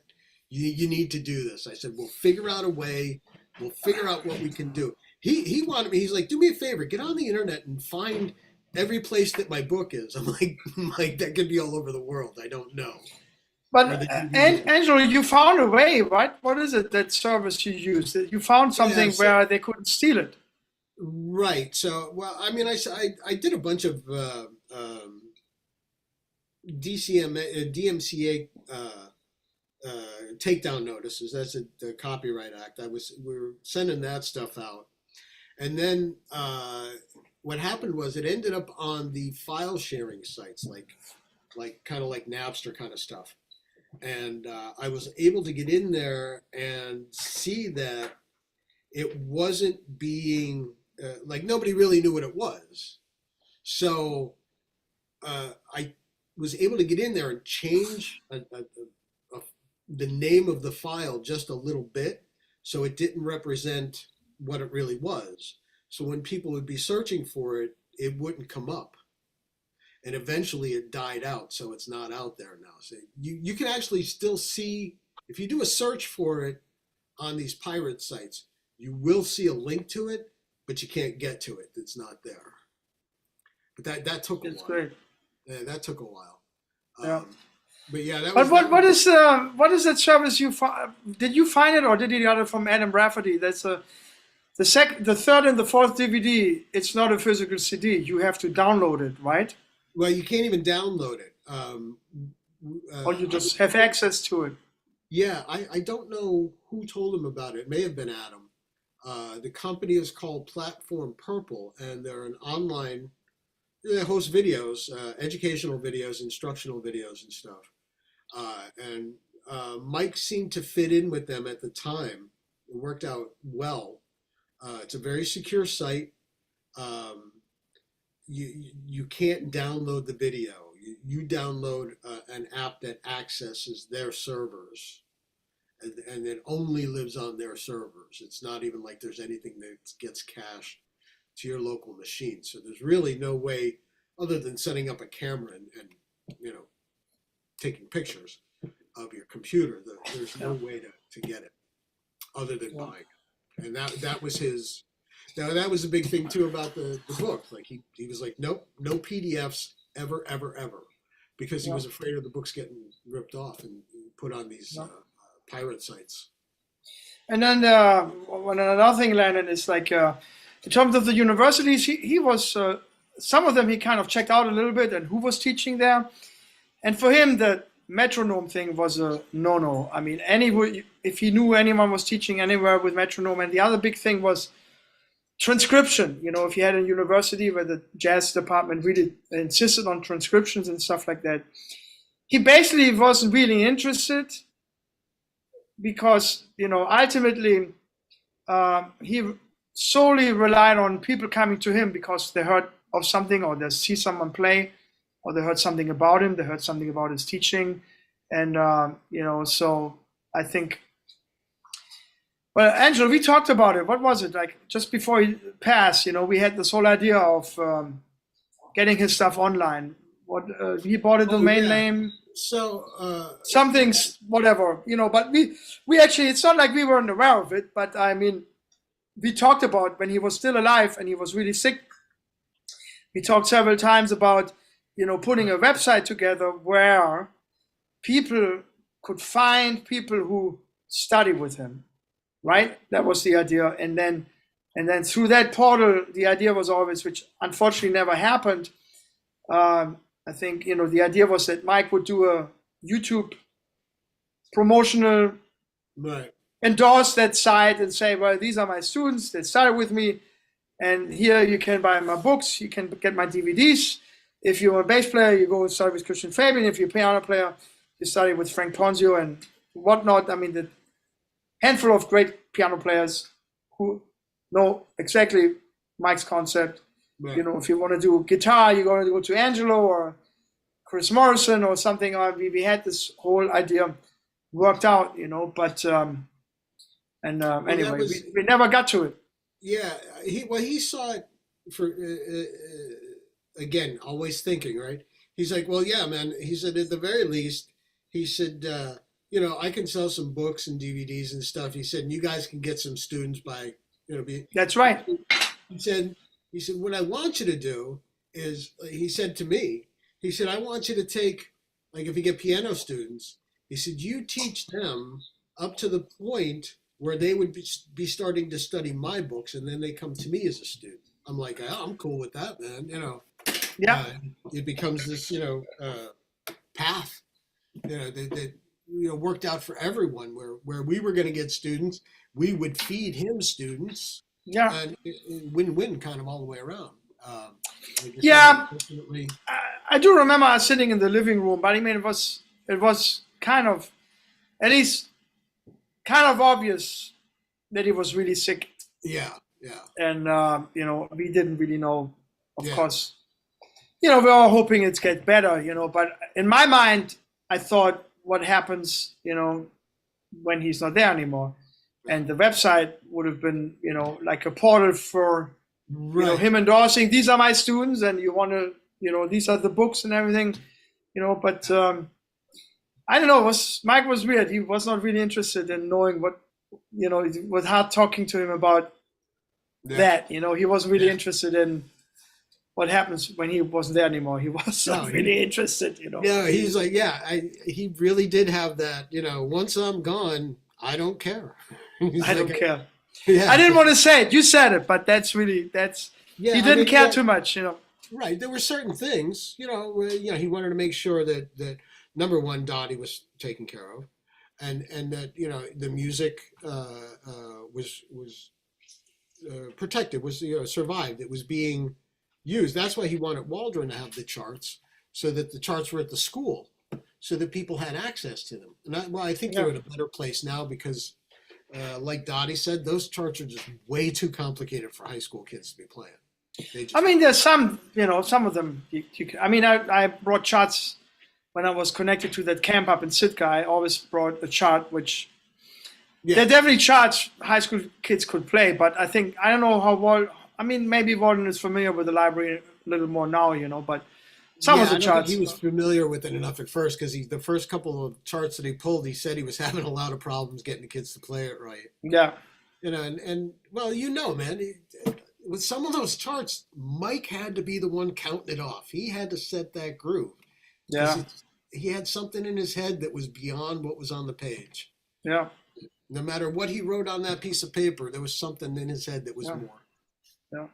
you need to do this. I said, we'll figure out a way. We'll figure out what we can do. He wanted me, he's like, do me a favor, get on the internet and find every place that my book is. I'm like, Mike, that could be all over the world. I don't know. But Angelo, you found a way, right? What is it, that service you used? You found something where they couldn't steal it. Right. So, well, I mean, I did a bunch of DMCA takedown notices. That's the Copyright Act. We were sending that stuff out, and then what happened was it ended up on the file sharing sites, like kind of like Napster kind of stuff, and I was able to get in there and see that it wasn't being like nobody really knew what it was, so I was able to get in there and change the name of the file just a little bit so it didn't represent what it really was. So when people would be searching for it, it wouldn't come up. And eventually it died out, so it's not out there now. So you can actually still see, if you do a search for it on these pirate sites, you will see a link to it, but you can't get to it. It's not there. But that took a while. Great. Yeah, that took a while. Yeah. But yeah, that But was. what is that service you did you find it, or did you get it from Adam Rafferty? That's the third and the fourth DVD. It's not a physical CD. You have to download it, right? Well, you can't even download it. Or you just have access to it. Yeah, I don't know who told him about it. It may have been Adam. The company is called Platform Purple, and they're an online. They host videos, educational videos, instructional videos, and stuff. And Mike seemed to fit in with them at the time. It worked out well. It's a very secure site. You can't download the video. You download an app that accesses their servers, and it only lives on their servers. It's not even like there's anything that gets cached to your local machine. So there's really no way other than setting up a camera and taking pictures of your computer. There's no way to get it other than buying it. And that was his. Now that was a big thing too about the book. Like he was like, nope, no PDFs ever, because he was afraid of the books getting ripped off and put on these pirate sites. And then another thing, Landon, is like in terms of the universities, he was some of them he kind of checked out a little bit, and who was teaching there. And for him, the metronome thing was a no-no. I mean, if he knew anyone was teaching anywhere with metronome, and the other big thing was transcription. If you had a university where the jazz department really insisted on transcriptions and stuff like that, he basically wasn't really interested because, ultimately he solely relied on people coming to him because they heard of something, or they see someone play, or they heard something about him, they heard something about his teaching. And, so I think, well, Angelo, we talked about it. What was it? Like just before he passed, we had this whole idea of getting his stuff online. He bought a domain name. So something's whatever, but we actually, it's not like we weren't aware of it, but I mean, we talked about when he was still alive and he was really sick. We talked several times about, putting a website together where people could find people who study with him, right? That was the idea. And then through that portal, the idea was always, which unfortunately never happened. I think, the idea was that Mike would do a YouTube promotional, endorse that site and say, well, these are my students that started with me. And here you can buy my books, you can get my DVDs. If you're a bass player, you go and study with Christian Fabian. If you're a piano player, you study with Frank Ponzio and whatnot. I mean, the handful of great piano players who know exactly Mike's concept. Right. If you want to do guitar, you're going to go to Angelo or Chris Morrison or something. We had this whole idea worked out, but anyway, we never got to it. Yeah, he saw it for again, always thinking, right? He's like, well, yeah, man. He said, at the very least, he said, I can sell some books and DVDs and stuff. He said, and you guys can get some students by, That's right. He said, what I want you to do is, he said to me, he said, I want you to take, like, if you get piano students, he said, you teach them up to the point where they would be starting to study my books, and then they come to me as a student. I'm like, oh, I'm cool with that, man. It becomes this, path, that worked out for everyone. Where we were going to get students, we would feed him students, Yeah. and win-win kind of all the way around. Yeah. Ultimately, I do remember us sitting in the living room, but I mean, it was kind of, at least, kind of obvious that he was really sick. yeah. And we didn't really know, of Yeah. course. We were all hoping it gets better, but in my mind, I thought what happens, when he's not there anymore. And the website would have been, like a portal for, Right. him endorsing, these are my students and you want to, these are the books and everything, but I don't know, Mike was weird. He was not really interested in knowing what, it was hard talking to him about that, he wasn't really interested in what happens when he wasn't there anymore. He wasn't really interested, No, he's like, he really did have that, once I'm gone, I don't care. I don't care. Yeah. I didn't want to say it. You said it, but he didn't care too much, Right. There were certain things, he wanted to make sure that number one, Dottie was taken care of, and that the music was protected, was survived. It was being used. That's why he wanted Waldron to have the charts, so that the charts were at the school, so that people had access to them. And I think they're in a better place now because, like Dottie said, those charts are just way too complicated for high school kids to be playing. I mean, there's some, some of them. I brought charts when I was connected to that camp up in Sitka. I always brought a chart, which there are definitely charts high school kids could play. But I don't know how maybe Walden is familiar with the library a little more now, but some of the charts. He was familiar with it enough at first because the first couple of charts that he pulled, he said he was having a lot of problems getting the kids to play it right. Yeah. And well, man. With some of those charts, Mike had to be the one counting it off. He had to set that groove. Yeah. He had something in his head that was beyond what was on the page. Yeah. No matter what he wrote on that piece of paper, there was something in his head that was more. Yeah.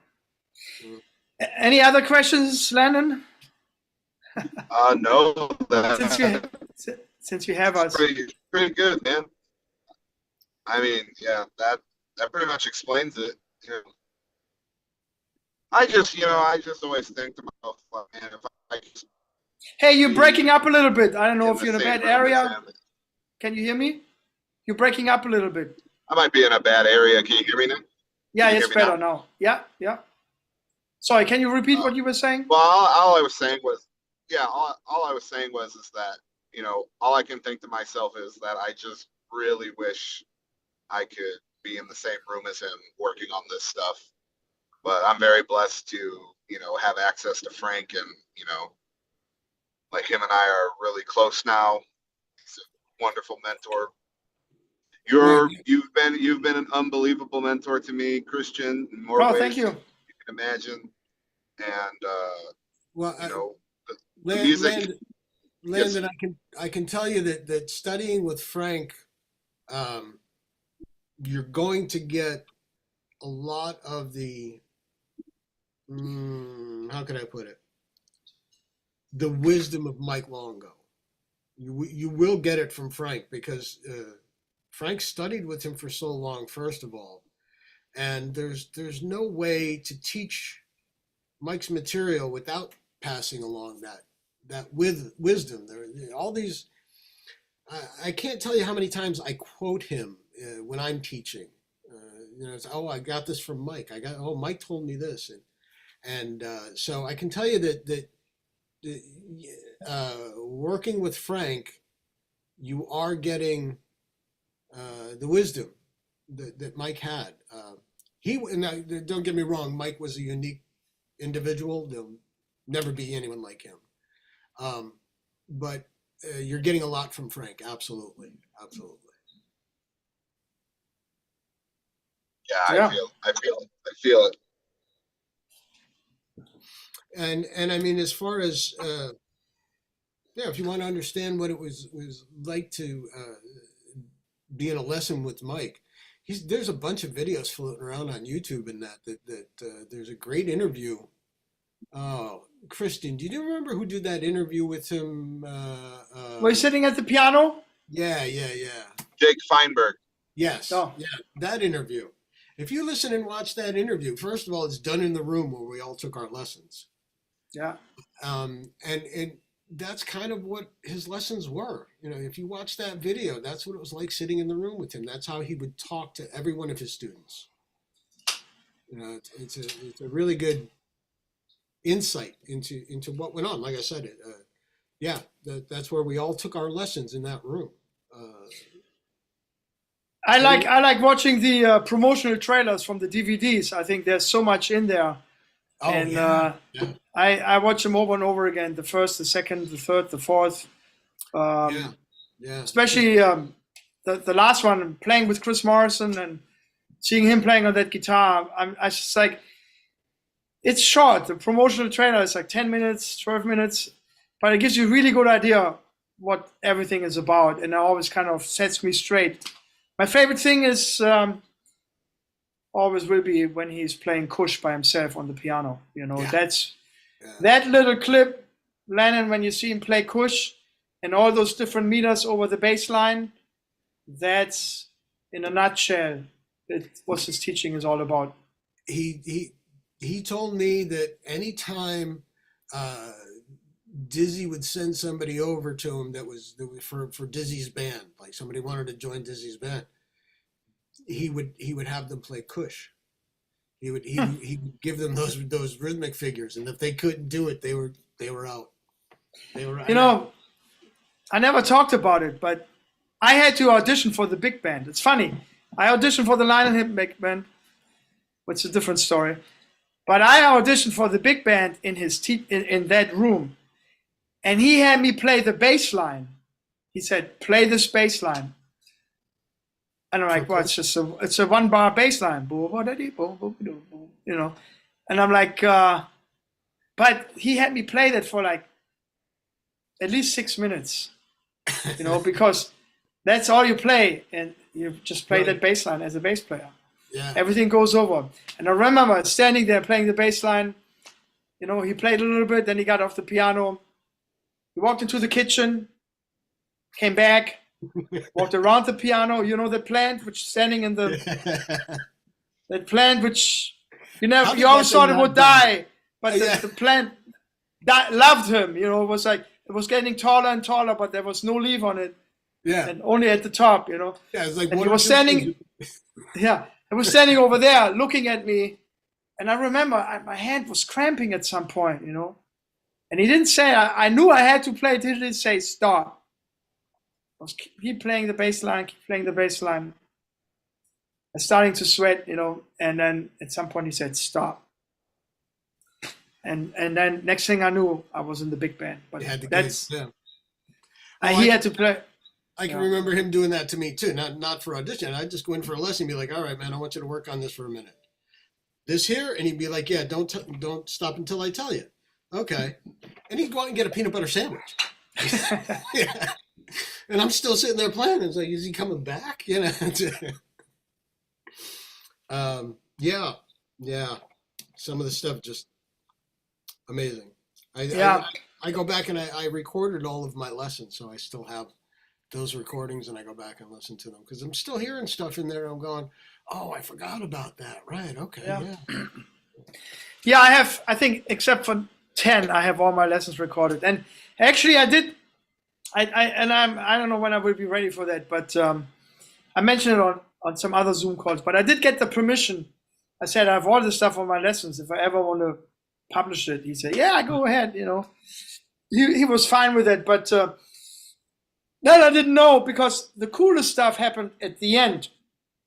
Any other questions, Landon? No. Since you have us. Pretty good, man. I mean, yeah, that pretty much explains it. I just always think to myself, man, if I just. Hey, you're breaking up a little bit. I don't know if you're in a bad area. Can you hear me? You're breaking up a little bit. I might be in a bad area. Can you hear me now? Yeah, it's better now. Yeah. Sorry, can you repeat what you were saying? Well, all I was saying was, is that, all I can think to myself is that I just really wish I could be in the same room as him working on this stuff. But I'm very blessed to, have access to Frank, and, like him and I are really close now. He's a wonderful mentor. You've been an unbelievable mentor to me, Christian, in more ways thank you. than you can imagine. And the music. Landon, I can tell you that studying with Frank, you're going to get a lot of the how can I put it? The wisdom of Mike Longo. You will get it from Frank because Frank studied with him for so long, first of all, and there's no way to teach Mike's material without passing along that with wisdom. There all these. I can't tell you how many times I quote him when I'm teaching. It's, I got this from Mike. Mike told me this, and so I can tell you that working with Frank, you are getting the wisdom that Mike had. Don't get me wrong, Mike was a unique individual. There'll never be anyone like him. But you're getting a lot from Frank. Absolutely. Yeah, I feel it. And I mean, as far as if you want to understand what it was like to be in a lesson with Mike, there's a bunch of videos floating around on YouTube and that there's a great interview. Oh, Christian, do you remember who did that interview with him? Were you sitting at the piano? Yeah. Jake Feinberg. Yes. Oh. Yeah. That interview. If you listen and watch that interview, first of all, it's done in the room where we all took our lessons. Yeah. And that's kind of what his lessons were. You know, if you watch that video, that's what it was like sitting in the room with him. That's how he would talk to every one of his students. You know, it's a really good insight into what went on. Like I said, that's where we all took our lessons in that room. I like watching the promotional trailers from the DVDs. I think there's so much in there. Oh, And yeah. I watch them over and over again. The first, the second, the third, the fourth. Yeah. Especially the last one, playing with Chris Morrison and seeing him playing on that guitar. I just like, it's short. The promotional trailer is like 10 minutes, 12 minutes, but it gives you a really good idea what everything is about, and it always kind of sets me straight. My favorite thing is always will be when he's playing Kush by himself on the piano. You know, that little clip, Lennon, when you see him play Kush and all those different meters over the bass line, that's in a nutshell what his teaching is all about. He told me that anytime Dizzy would send somebody over to him that was for Dizzy's band, like somebody wanted to join Dizzy's band, he would have them play Kush. He would give them those rhythmic figures, and if they couldn't do it, they were out. They were out. You know, I never talked about it, but I had to audition for the big band. It's funny. I auditioned for the Lionel Hip big band, which is a different story. But I auditioned for the big band in in that room, and he had me play the bass line. He said, "Play this bass line," and I'm like, "Well, it's a 1 bar bass line, you know." And I'm like, but he had me play that for like at least 6 minutes, you know, because that's all you play, and you just play that bass line as a bass player. Yeah. Everything goes over. And I remember standing there playing the bass line. You know, he played a little bit, then he got off the piano. He walked into the kitchen, came back, walked around the piano. You know, the plant which is standing in that plant which you always thought it would die, but the plant loved him. You know, it was like it was getting taller and taller, but there was no leaf on it. Yeah. And only at the top, you know. Yeah, it's like and he was standing. Yeah. I was standing over there looking at me, and I remember my hand was cramping at some point, you know. And he didn't say, I knew I had to play it. He didn't say stop. I was keep playing the bass line, keep playing the bass line. I was starting to sweat, you know, and then at some point he said stop. And then next thing I knew, I was in the big band. But that's he had to play. I can remember him doing that to me too. Not for audition. I'd just go in for a lesson and be like, "All right, man, I want you to work on this for a minute. This here," and he'd be like, "Yeah, don't stop until I tell you." Okay, and he'd go out and get a peanut butter sandwich. Yeah. And I'm still sitting there playing. It's like, is he coming back? You know. Yeah. Some of the stuff just amazing. I go back and I recorded all of my lessons, so I still have those recordings, and I go back and listen to them because I'm still hearing stuff in there. I'm going, oh, I forgot about that. Right. Okay. Yeah. Yeah, I think except for 10, I have all my lessons recorded. And actually I did, I don't know when I will be ready for that, but I mentioned it on some other Zoom calls, but I did get the permission. I said, I have all this stuff on my lessons. If I ever want to publish it, he said, yeah, go ahead. You know, he was fine with it, but that I didn't know, because the coolest stuff happened at the end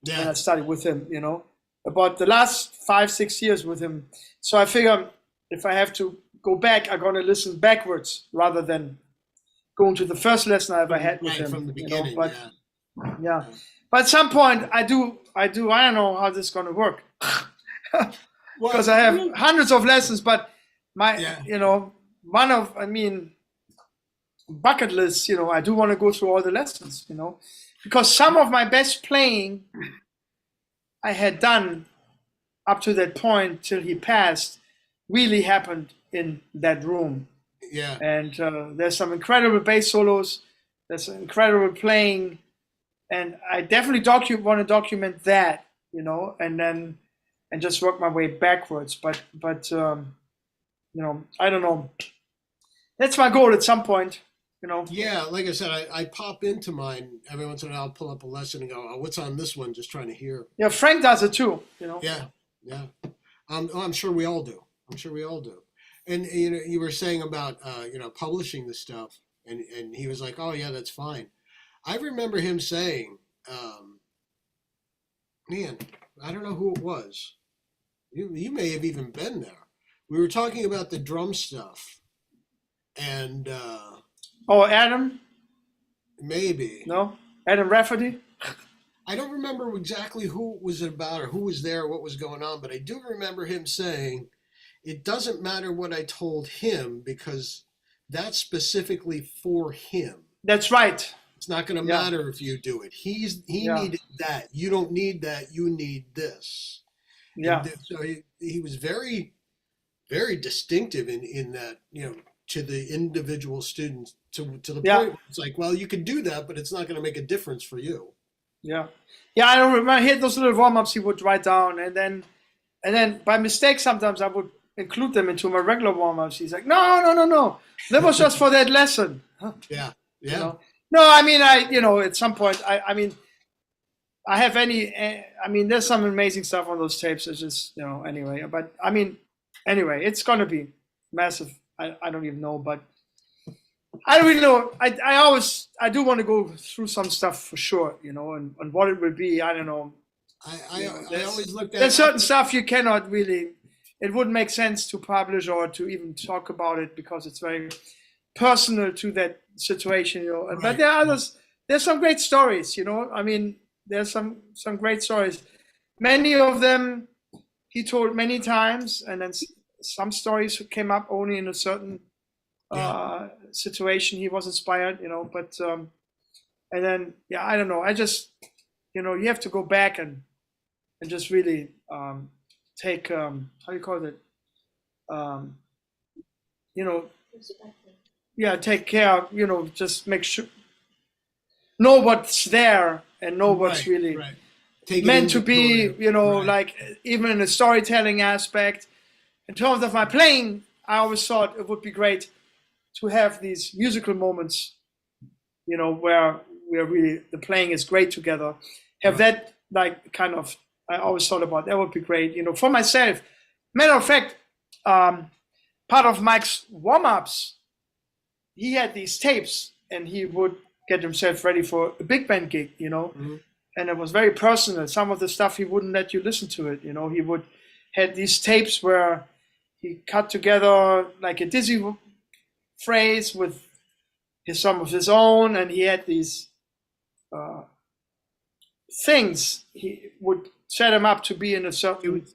when I studied with him, you know, about the last 5-6 years with him. So I figure if I have to go back, I'm going to listen backwards rather than going to the first lesson I ever had with him. From the beginning, you know? Yeah. But at some point I don't know how this is going to work. Because I have hundreds of lessons, but you know, bucket list, you know, I do want to go through all the lessons, you know, because some of my best playing I had done up to that point till he passed really happened in that room. Yeah. And there's some incredible bass solos. There's incredible playing, and I definitely want to document that, you know, and just work my way backwards. But you know, I don't know. That's my goal at some point, you know. Yeah, like I said, I pop into mine every once in a while. I'll pull up a lesson and go, "Oh, what's on this one?" Just trying to hear. Yeah, Frank does it too, you know. Yeah, yeah. I'm sure we all do. I'm sure we all do. And you know, you were saying about you know, publishing the stuff, and he was like, "Oh yeah, that's fine." I remember him saying, "Man, I don't know who it was. You may have even been there. We were talking about the drum stuff, and Oh, Adam? maybe No, Adam Rafferty. I don't remember exactly who it was about or who was there, what was going on, but I do remember him saying, "It doesn't matter what I told him because that's specifically for him. That's right. It's not going to Yeah. matter if you do it. He Yeah. needed that. You don't need that. You need this." Yeah. And so he was very, very distinctive in that, you know, to the individual students, to the Yeah. point where it's like, well, you could do that, but it's not going to make a difference for you. Yeah. Yeah, I don't remember. I had those little warm-ups he would write down, and then by mistake sometimes I would include them into my regular warm-ups. He's like, no. That was just for that lesson. Yeah. Yeah. You know? No, I mean, at some point, I mean, there's some amazing stuff on those tapes. It's just, anyway. But I mean, anyway, it's gonna be massive. I don't even know, but I don't really know. I do want to go through some stuff for sure, and what it will be. I don't know. I always looked at There's certain stuff you cannot really. It wouldn't make sense to publish or to even talk about it because it's very personal to that situation, Right. But there are others. There's some great stories, I mean, there's some great stories. Many of them he told many times, and then some stories came up only in a certain situation he was inspired, But and then I don't know. I just you have to go back and just really take how do you call it? Take care. Just make sure know what's there and know what's Right, really right. Take it meant to inventory. be. Right. Like even in the storytelling aspect. In terms of my playing, I always thought it would be great to have these musical moments, where really the playing is great together. Have that like kind of. I always thought about that would be great, for myself. Matter of fact, part of Mike's warm-ups, he had these tapes, and he would get himself ready for a big band gig, Mm-hmm. and it was very personal. Some of the stuff he wouldn't let you listen to it, he would had these tapes where he cut together like a dizzy phrase with some of his own, and he had these things he would set him up to be in a certain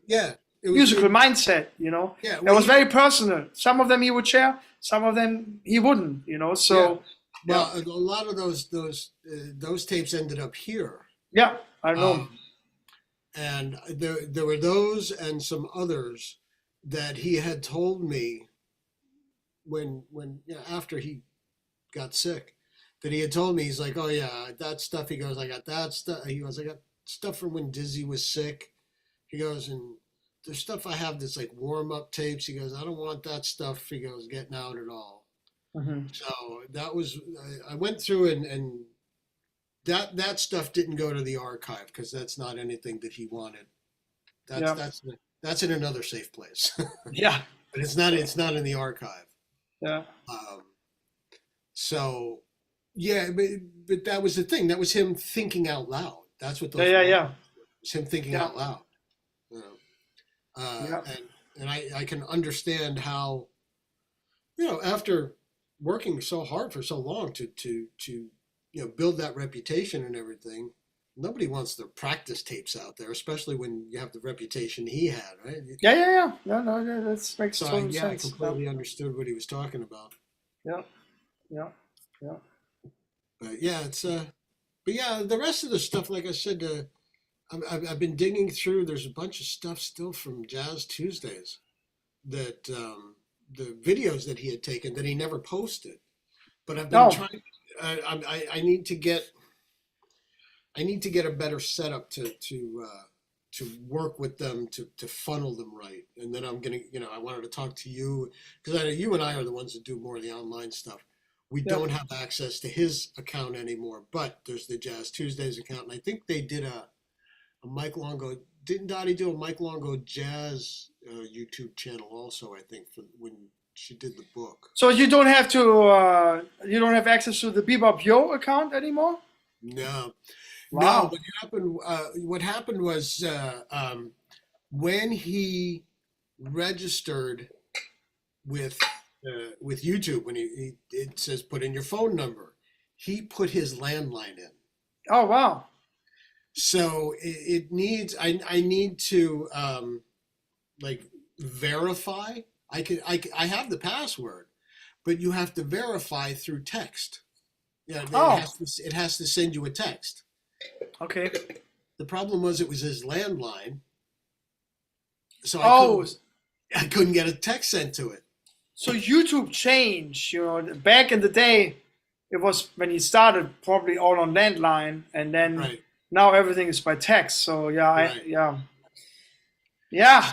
musical mindset, Yeah, it was very personal. Some of them he would share, some of them he wouldn't, so well, a lot of those tapes ended up here. Yeah, I know. And there were those and some others that he had told me when after he got sick, that he had told me, he's like, "Oh yeah, that stuff." He goes, "I got that stuff." He goes, "I got stuff from when Dizzy was sick." He goes, "And there's stuff I have that's like warm up tapes." He goes, "I don't want that stuff." He goes, "Getting out at all." Mm-hmm. So that was, I went through and that stuff didn't go to the archive because that's not anything that he wanted. That's in another safe place. Yeah, but it's not in the archive. Yeah. So yeah, but that was the thing. That was him thinking out loud. That's what those Yeah. It was him thinking out loud. And I can understand how, after working so hard for so long to build that reputation and everything, nobody wants their practice tapes out there, especially when you have the reputation he had, right? Yeah. No, that makes So total I sense. completely understood what he was talking about. Yeah. But yeah, but yeah, the rest of the stuff, like I said, I've been digging through. There's a bunch of stuff still from Jazz Tuesdays the videos that he had taken that he never posted. But I've been I need to get a better setup to work with them to funnel them right. And then I'm gonna, I wanted to talk to you because I know you and I are the ones that do more of the online stuff. We don't have access to his account anymore, but there's the Jazz Tuesdays account, and I think they did a Mike Longo. Didn't Dottie do a Mike Longo Jazz YouTube channel also? I think for when she did the book. So you don't have to, you don't have access to the Bebop Yo account anymore? No. Wow. No, what happened was when he registered with YouTube, when it says put in your phone number, he put his landline in. Oh wow. So it needs I need to like verify. I have the password, but you have to verify through text. Yeah, it has to send you a text. Okay. The problem was it was his landline, so I couldn't get a text sent to it. So YouTube changed, back in the day, it was when he started probably all on landline, and then now everything is by text. So yeah.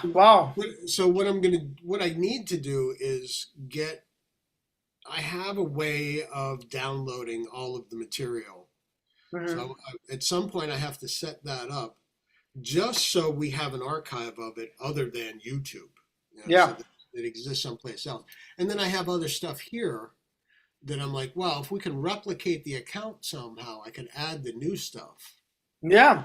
Wow. So what I need to do is I have a way of downloading all of the material. Mm-hmm. So at some point I have to set that up just so we have an archive of it other than YouTube. So that it exists someplace else. And then I have other stuff here that I'm like, well, if we can replicate the account somehow, I can add the new stuff. Yeah.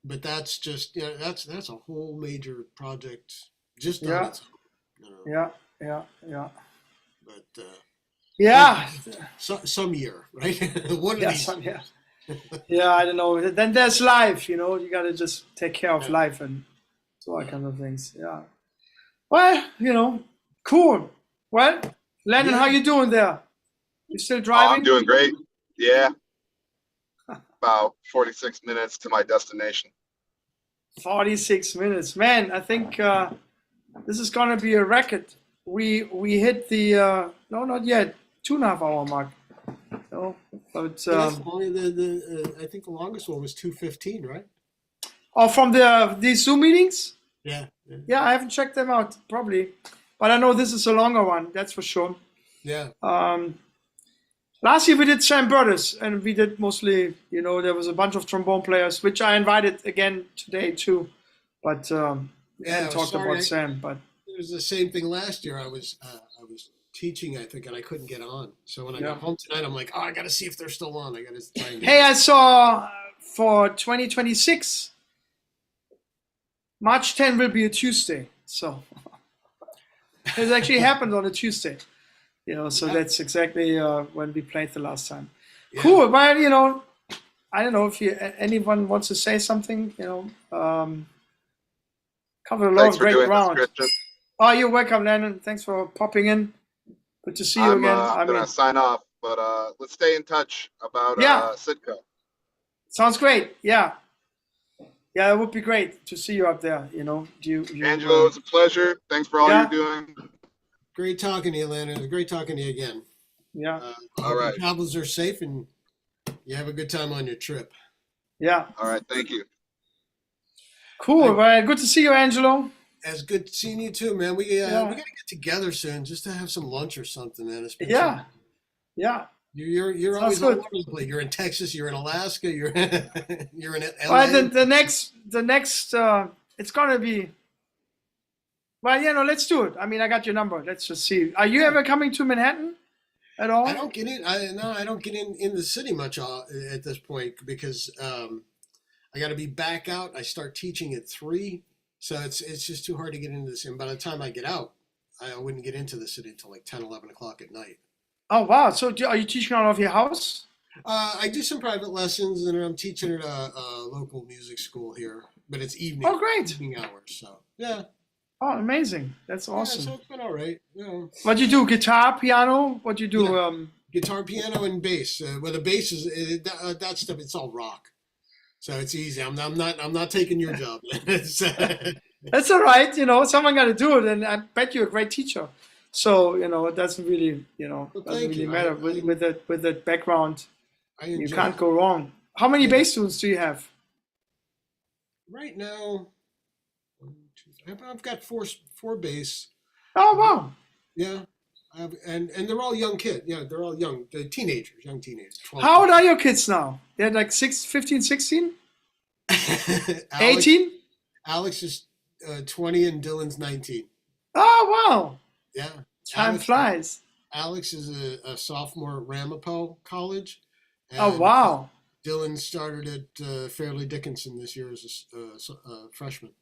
But that's just, that's a whole major project just on its own. Yeah. But some year, right? One of these. Yeah, I don't know. Then there's life, you got to just take care of life and all kind of things. Yeah. Well, cool. Well, Landon, how you doing there? You still driving? I'm doing great. Yeah. About 46 minutes to my destination. 46 minutes. Man, I think this is going to be a record. We hit the, no, not yet, 2.5 hour mark. So, but, I think the longest one was 2:15, right? Oh, from these Zoom meetings? Yeah. Yeah, I haven't checked them out, probably. But I know this is a longer one, that's for sure. Yeah. Last year we did Sam Burtis, and we did mostly, there was a bunch of trombone players, which I invited again today too. But we hadn't talked about Sam. But it was the same thing last year. I was teaching, I think, and I couldn't get on. So when I got home tonight, I'm like, I got to see if they're still on. I got to try and I saw for 2026, March 10 will be a Tuesday. So it actually happened on a Tuesday. So that's exactly when we played the last time. Yeah. Cool. Well, I don't know if anyone wants to say something. Covered a lot of great ground. Oh, you're welcome, Landon. Thanks for popping in. Good to see you again. I'm going to sign off, but let's stay in touch about Sitka. Sounds great. Yeah. Yeah, it would be great to see you up there. Angelo, it's a pleasure. Thanks for all you're doing. Great talking to you, Landon. It was great talking to you again. Yeah. All right. Your travels are safe and you have a good time on your trip. Yeah. All right. Thank you. Cool. Well, good to see you, Angelo. It's good seeing you too, man. We got to get together soon just to have some lunch or something, man. Yeah. You're always all over the place. You're in Texas. You're in Alaska. You're in LA. Well, the next, it's gonna be. Well, let's do it. I mean, I got your number. Let's just see. Are you ever coming to Manhattan at all? I don't get in. I don't get in the city much at this point because I got to be back out. I start teaching at 3, so it's just too hard to get into this. And by the time I get out, I wouldn't get into the city until like 10, 11 o'clock at night. Oh wow! So are you teaching out of your house? I do some private lessons, and I'm teaching at a local music school here, but it's evening. Oh, great! Evening hours. So yeah. Oh, amazing! That's awesome. Yeah, so it's been all right. What do you do? Guitar, piano? What do you do? Yeah. Guitar, piano, and bass. Well, the bass is that stuff. It's all rock, so it's easy. I'm not taking your job. That's all right. Someone got to do it, and I bet you're a great teacher. So it doesn't really doesn't thank really you. matter with that background. I You enjoy can't it. go wrong. How many Yeah. bass students do you have? Right now, I've got four bass. Oh wow! Yeah, and they're all young kids. Yeah, they're all young. They're teenagers, young teenagers. 12, How old are your kids now? They're like 15, 16? 18? Alex is 20 and Dylan's 19. Oh wow! Yeah, Time flies. Alex is a sophomore at Ramapo College. Oh wow! Dylan started at Fairleigh Dickinson this year as a freshman.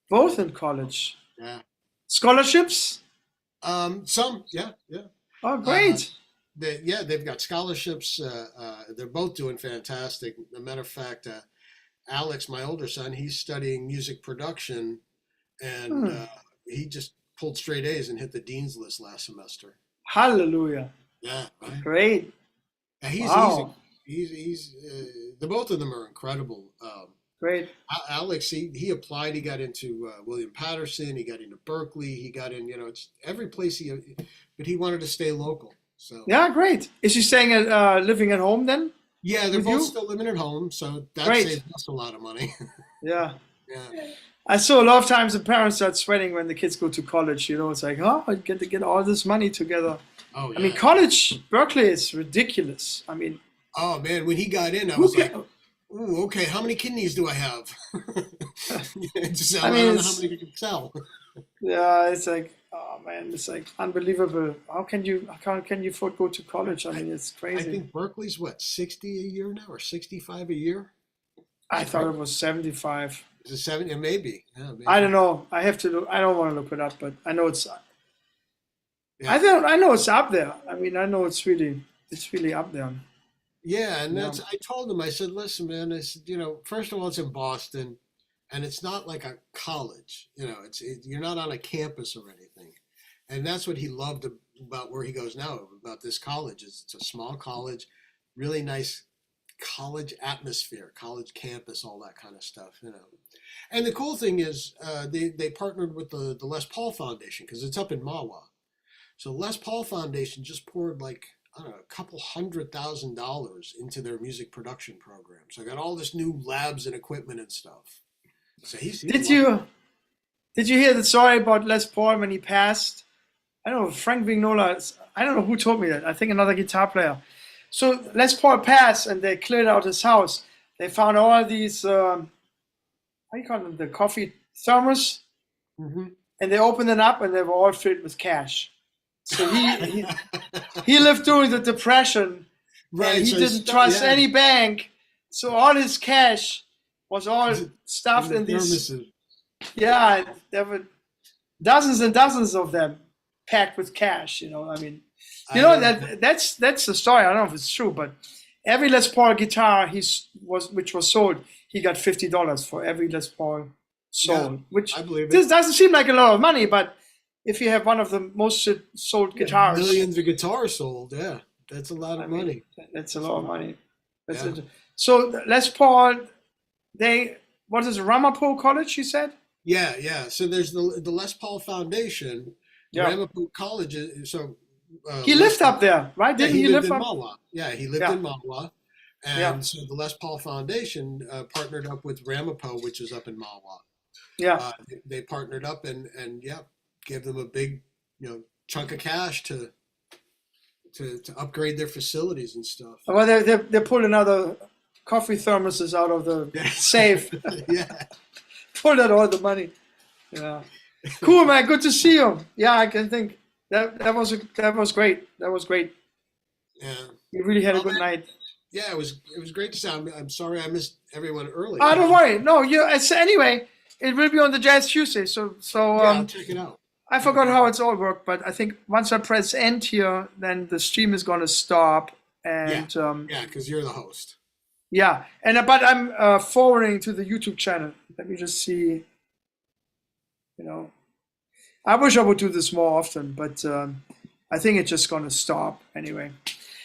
Both in college. Yeah. Scholarships? Some, yeah. Oh great! They've got scholarships. They're both doing fantastic. As a matter of fact, Alex, my older son, he's studying music production, and he just pulled straight A's and hit the dean's list last semester. Hallelujah! Yeah, right? Great. Yeah, Wow. He's the both of them are incredible. Great. Alex, he applied. He got into William Patterson. He got into Berkeley. He got in, it's every place but he wanted to stay local. So Yeah, great. Is he staying living at home then? yeah, they're With both you? still living at home. So that Great. saves us a lot of money. Yeah. Yeah. I saw a lot of times the parents start sweating when the kids go to college. It's like, I get to get all this money together. Oh yeah. I mean, college, Berkeley is ridiculous. I mean, Oh man, when he got in, I who was can, like, "Ooh, okay, how many kidneys do I have?" Just, I I mean, don't know it's- how many you can sell. yeah, it's like, oh man, it's like unbelievable. How can you afford to go to college? I mean, it's I crazy. think Berkeley's what, 60 a year now, or 65 a year? I thought it was 75. Is it 70? It may be. Yeah, maybe. I don't know. I have to look. I don't want to look it up, but I know it's. Yeah. I know it's up there. I mean, I know it's really up there. Yeah, and Yeah. I told him, I said, listen, man, I said, first of all, it's in Boston, and it's not like a college, you're not on a campus or anything. And that's what he loved about where he goes now, about this college. It's a small college, really nice college atmosphere, college campus, all that kind of stuff, And the cool thing is, they partnered with the Les Paul Foundation, because it's up in Mahwah. So Les Paul Foundation just poured I don't know, a couple $100,000 into their music production program. So I got all this new labs and equipment and stuff. So Did you hear the story about Les Paul when he passed? I don't know, Frank Vignola. I don't know who told me that. I think another guitar player. So Les Paul passed, and they cleared out his house. They found all these, how do you call them, the coffee thermos, Mm-hmm. and they opened it up, and they were all filled with cash. So he lived during the Depression, Right. and he so didn't trust yeah, any bank. So all his cash was all stuffed in these. thermoses. Yeah, there were dozens and dozens of them packed with cash. I mean, that's the story. I don't know if it's true, but every Les Paul guitar which was sold, he got $50 for every Les Paul sold. Which I believe it. this doesn't seem like a lot of money, but if you have one of the most sold guitars, Millions of guitars sold. Yeah, that's a lot of money. That's a lot of money. Yeah. So Les Paul, what is it, Ramapo College? You said. Yeah. So there's the Les Paul Foundation. Yeah. Ramapo College. So He lived up there, right? Yeah, Didn't he he lived live in up? Mahwah. Yeah, he lived in Mahwah. And so the Les Paul Foundation partnered up with Ramapo, which is up in Mahwah. Yeah. They partnered up and gave them a big, chunk of cash to upgrade their facilities and stuff. Well, they pulled another coffee thermoses out of the safe. Yeah. Pulled out all the money. Yeah. Cool, man. Good to see you. Yeah, I can think that was great. That was great. Yeah. You really had a good night. Yeah, it was great to see. I'm sorry I missed everyone early. Oh, don't worry. No, anyway, it will be on the Jazz Tuesday. So I'll check it out. I forgot how it's all worked, but I think once I press end here, then the stream is going to stop. And because you're the host. yeah, but I'm forwarding to the YouTube channel. Let me just see. I wish I would do this more often, but I think it's just going to stop anyway.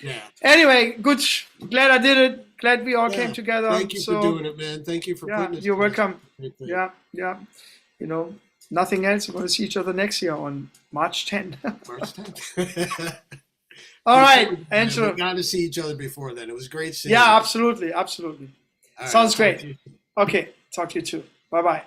Yeah. Anyway, good. Glad I did it. Glad we all came together. Thank you for doing it, man. Thank you for putting it. You're welcome. Great thing. Yeah. nothing else, we're going to see each other next year on March 10th. March 10th. All right, Angelo. We got to see each other before then. It was great seeing you. Yeah, absolutely. Absolutely. All right, Sounds talk to great. you. Okay, talk to you too. Bye-bye.